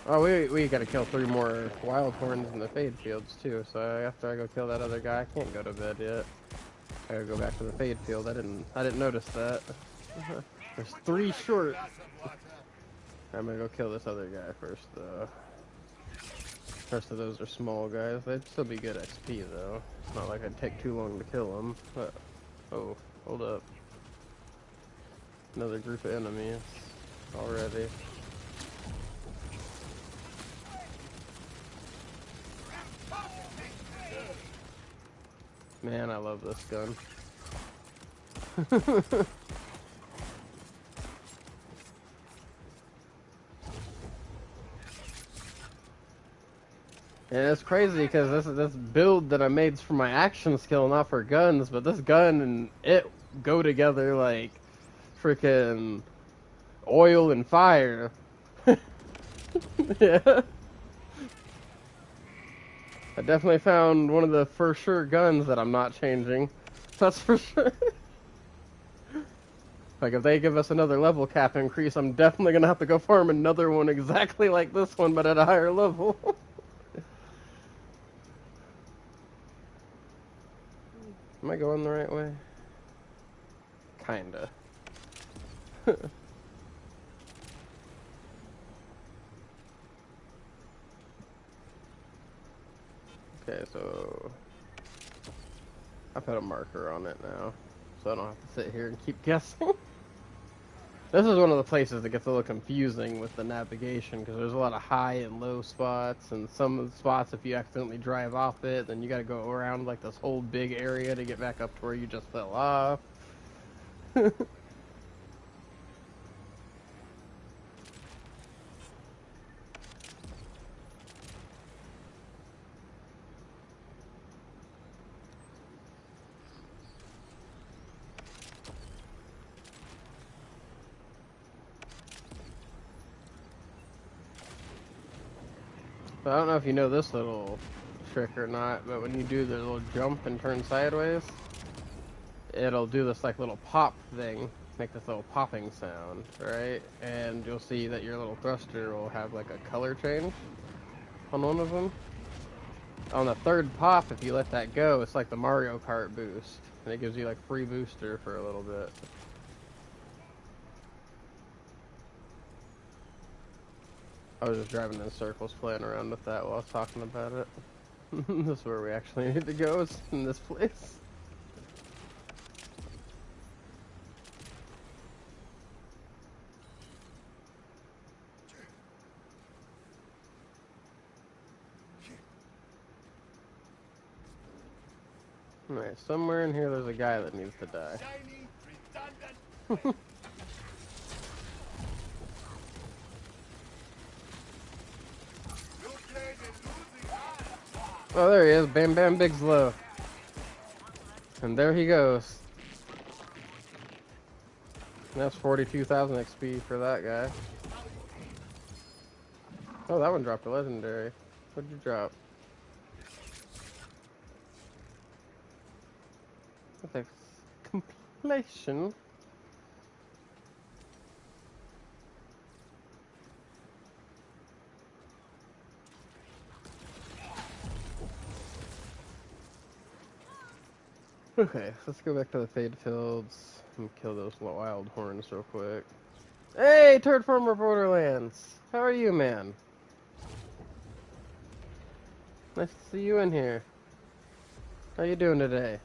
Oh, we gotta kill 3 more wild horns in the Fade Fields too, so after I go kill that other guy, I can't go to bed yet. I gotta go back to the Fade Field. I didn't notice that. There's 3 short. I'm gonna go kill this other guy first though. The rest of those are small guys. They'd still be good XP though. It's not like it'd take too long to kill them. But, oh, hold up. Another group of enemies already. Man, I love this gun. And it's crazy because this build that I made's for my action skill, not for guns, but this gun and it go together like freaking oil and fire. Yeah. I definitely found one of the for sure guns that I'm not changing. That's for sure. Like, if they give us another level cap increase, I'm definitely gonna have to go farm another one exactly like this one, but at a higher level. Am I going the right way? Kinda. Okay, so I put a marker on it now, so I don't have to sit here and keep guessing. This is one of the places that gets a little confusing with the navigation, because there's a lot of high and low spots, and some of the spots, if you accidentally drive off it, then you gotta go around like this whole big area to get back up to where you just fell off. So I don't know if you know this little trick or not, but when you do the little jump and turn sideways, it'll do this like little pop thing, make this little popping sound, right? And you'll see that your little thruster will have like a color change on one of them. On the third pop, if you let that go, it's like the Mario Kart boost, and it gives you like free booster for a little bit. I was just driving in circles playing around with that while I was talking about it. This is where we actually need to go, is in this place. Alright, somewhere in here there's a guy that needs to die. Shiny, redundant. You played a losing hand. Oh, there he is. Bam Bam Bigslow. And there he goes. That's 42,000 XP for that guy. Oh, that one dropped a legendary. What'd you drop? That's completion. Okay, let's go back to the Fade Fields and kill those wild horns real quick. Hey, Turd Farmer Borderlands! How are you, man? Nice to see you in here. How you doing today?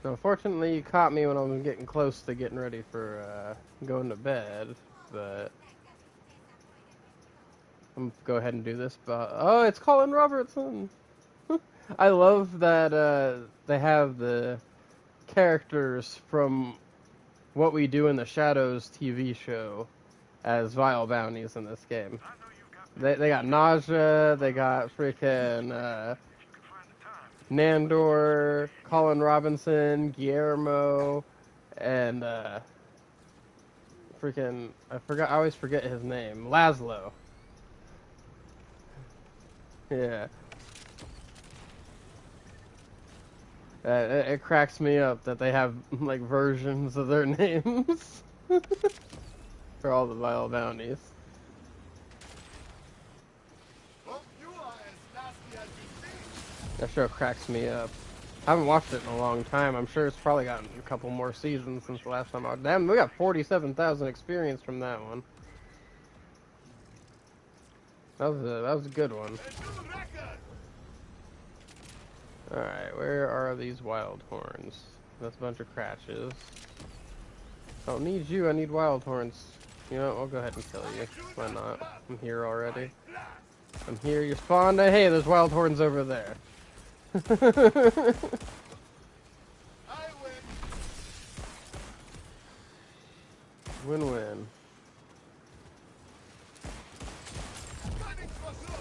Unfortunately, you caught me when I was getting close to getting ready for going to bed, but I'm gonna go ahead and do this. But oh, it's Colin Robertson. I love that they have the characters from What We Do in the Shadows TV show as vile bounties in this game. They got Nausea, they got freaking Nandor, Colin Robinson, Guillermo, and freaking I always forget his name. Laszlo. Yeah. It cracks me up that they have like versions of their names for all the vile bounties. Hope you are as nasty as you think. That show cracks me up. I haven't watched it in a long time. I'm sure it's probably gotten a couple more seasons since the last time I... Damn, we got 47,000 experience from that one. That was a good one. A new record. Alright, where are these wild horns? That's a bunch of crashes. I don't need you, I need wild horns. You know what, I'll go ahead and kill you. Why not? I'm here already. I'm here, you spawned. Hey, there's wild horns over there. I win. Win-win. Gunning for good.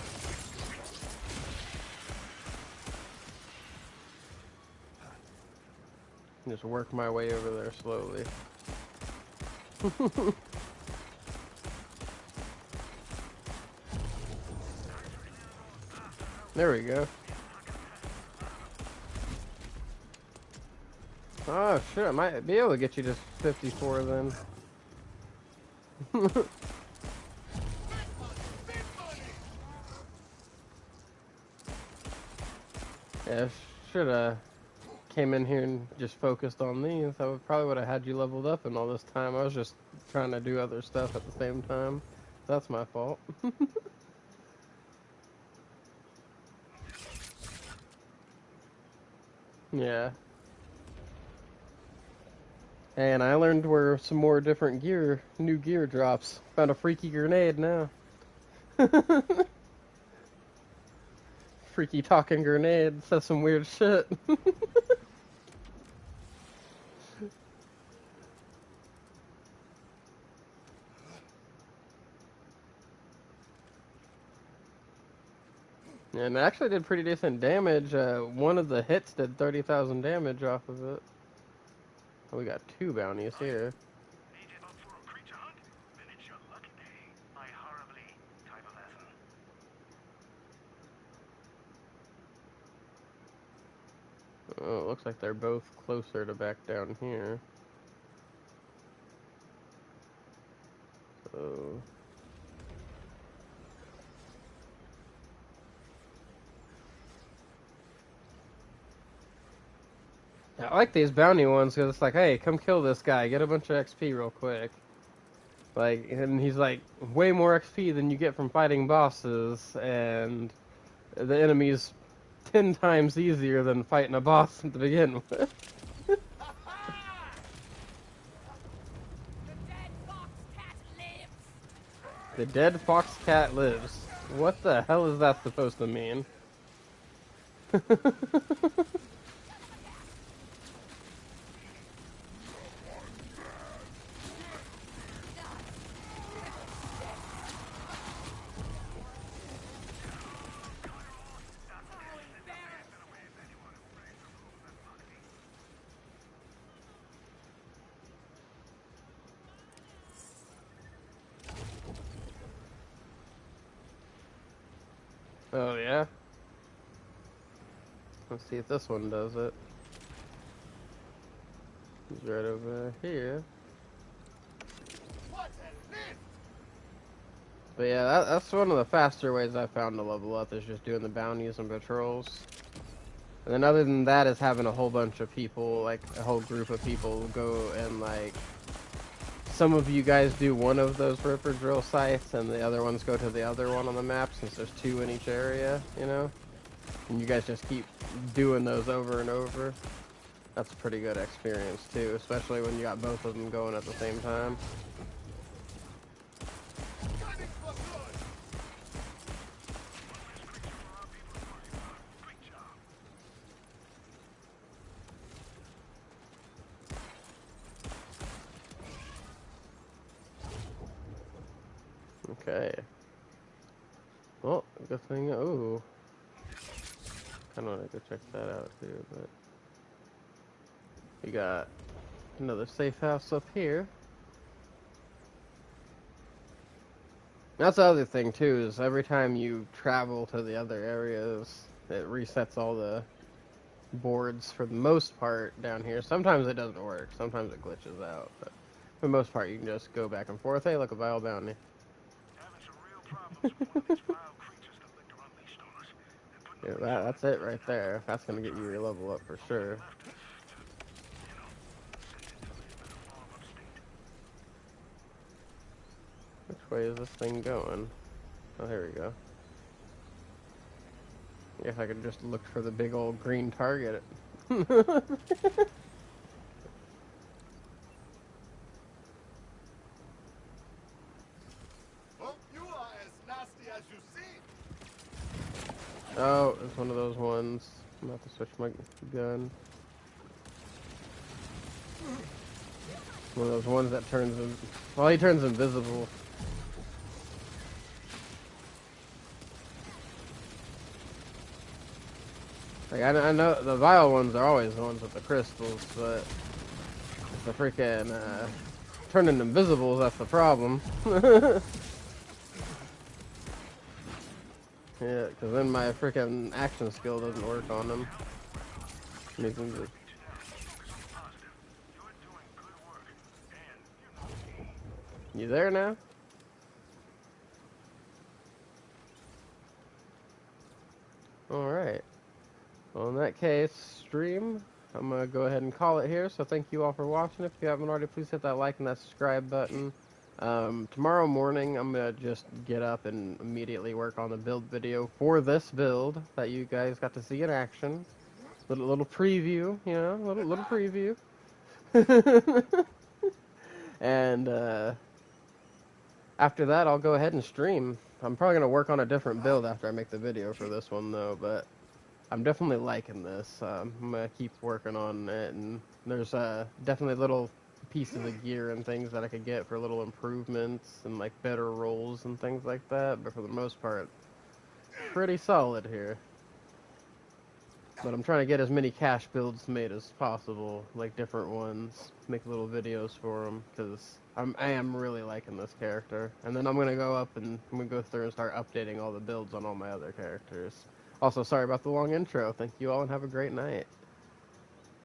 Just work my way over there slowly. There we go. Oh shit, I might be able to get you to 54 then. Yeah, should have came in here and just focused on these. I probably would have had you leveled up in all this time. I was just trying to do other stuff at the same time. That's my fault. Yeah. And I learned where some more different new gear drops. Found a freaky grenade now. Freaky talking grenade says some weird shit. And it actually did pretty decent damage. One of the hits did 30,000 damage off of it. Oh, we got 2 bounties here. Need it up for a creature hunt? Then it's your lucky day. My horribly type of lesson. Oh, it looks like they're both closer to back down here. So... I like these bounty ones because it's like, hey, come kill this guy, get a bunch of XP real quick. Like, and he's like, way more XP than you get from fighting bosses, and the enemy's 10 times easier than fighting a boss to begin with. The dead fox cat lives. What the hell is that supposed to mean? Oh, yeah? Let's see if this one does it. He's right over here. But yeah, that's one of the faster ways I found to level up, is just doing the bounties and patrols. And then other than that is having a whole bunch of people, like a whole group of people go and like... Some of you guys do one of those Ripper drill sites, and the other ones go to the other one on the map, since there's 2 in each area, you know? And you guys just keep doing those over and over. That's a pretty good experience, too, especially when you got both of them going at the same time. Okay. Well, good thing. Ooh. Kind of want to go check that out too, but we got another safe house up here. That's the other thing too, is every time you travel to the other areas, it resets all the boards for the most part down here. Sometimes it doesn't work. Sometimes it glitches out, but for the most part, you can just go back and forth. Hey, look, a vile bounty. Yeah, that's it right there. That's gonna get you your level up for sure. Which way is this thing going? Oh, here we go. I guess I could just look for the big old green target. Well, you are as nasty as you seem. Oh, it's one of those ones. I'm about to switch my gun. One of those ones that turns him. Well, he turns invisible. Like, I know the vile ones are always the ones with the crystals, but the freaking turning invisible, that's the problem. Yeah, because then my freaking action skill doesn't work on him. You there now? Alright. Well, in that case, stream, I'm going to go ahead and call it here. So thank you all for watching. If you haven't already, please hit that like and that subscribe button. Tomorrow morning, I'm going to just get up and immediately work on the build video for this build that you guys got to see in action. Little preview, you know, little preview. And after that, I'll go ahead and stream. I'm probably going to work on a different build after I make the video for this one, though, but I'm definitely liking this. I'm going to keep working on it, and there's definitely little pieces of gear and things that I could get for little improvements and, like, better rolls and things like that, but for the most part, pretty solid here. But I'm trying to get as many cash builds made as possible, like different ones, make little videos for them, because I am really liking this character. And then I'm going to go up and I'm going to go through and start updating all the builds on all my other characters. Also, sorry about the long intro. Thank you all and have a great night.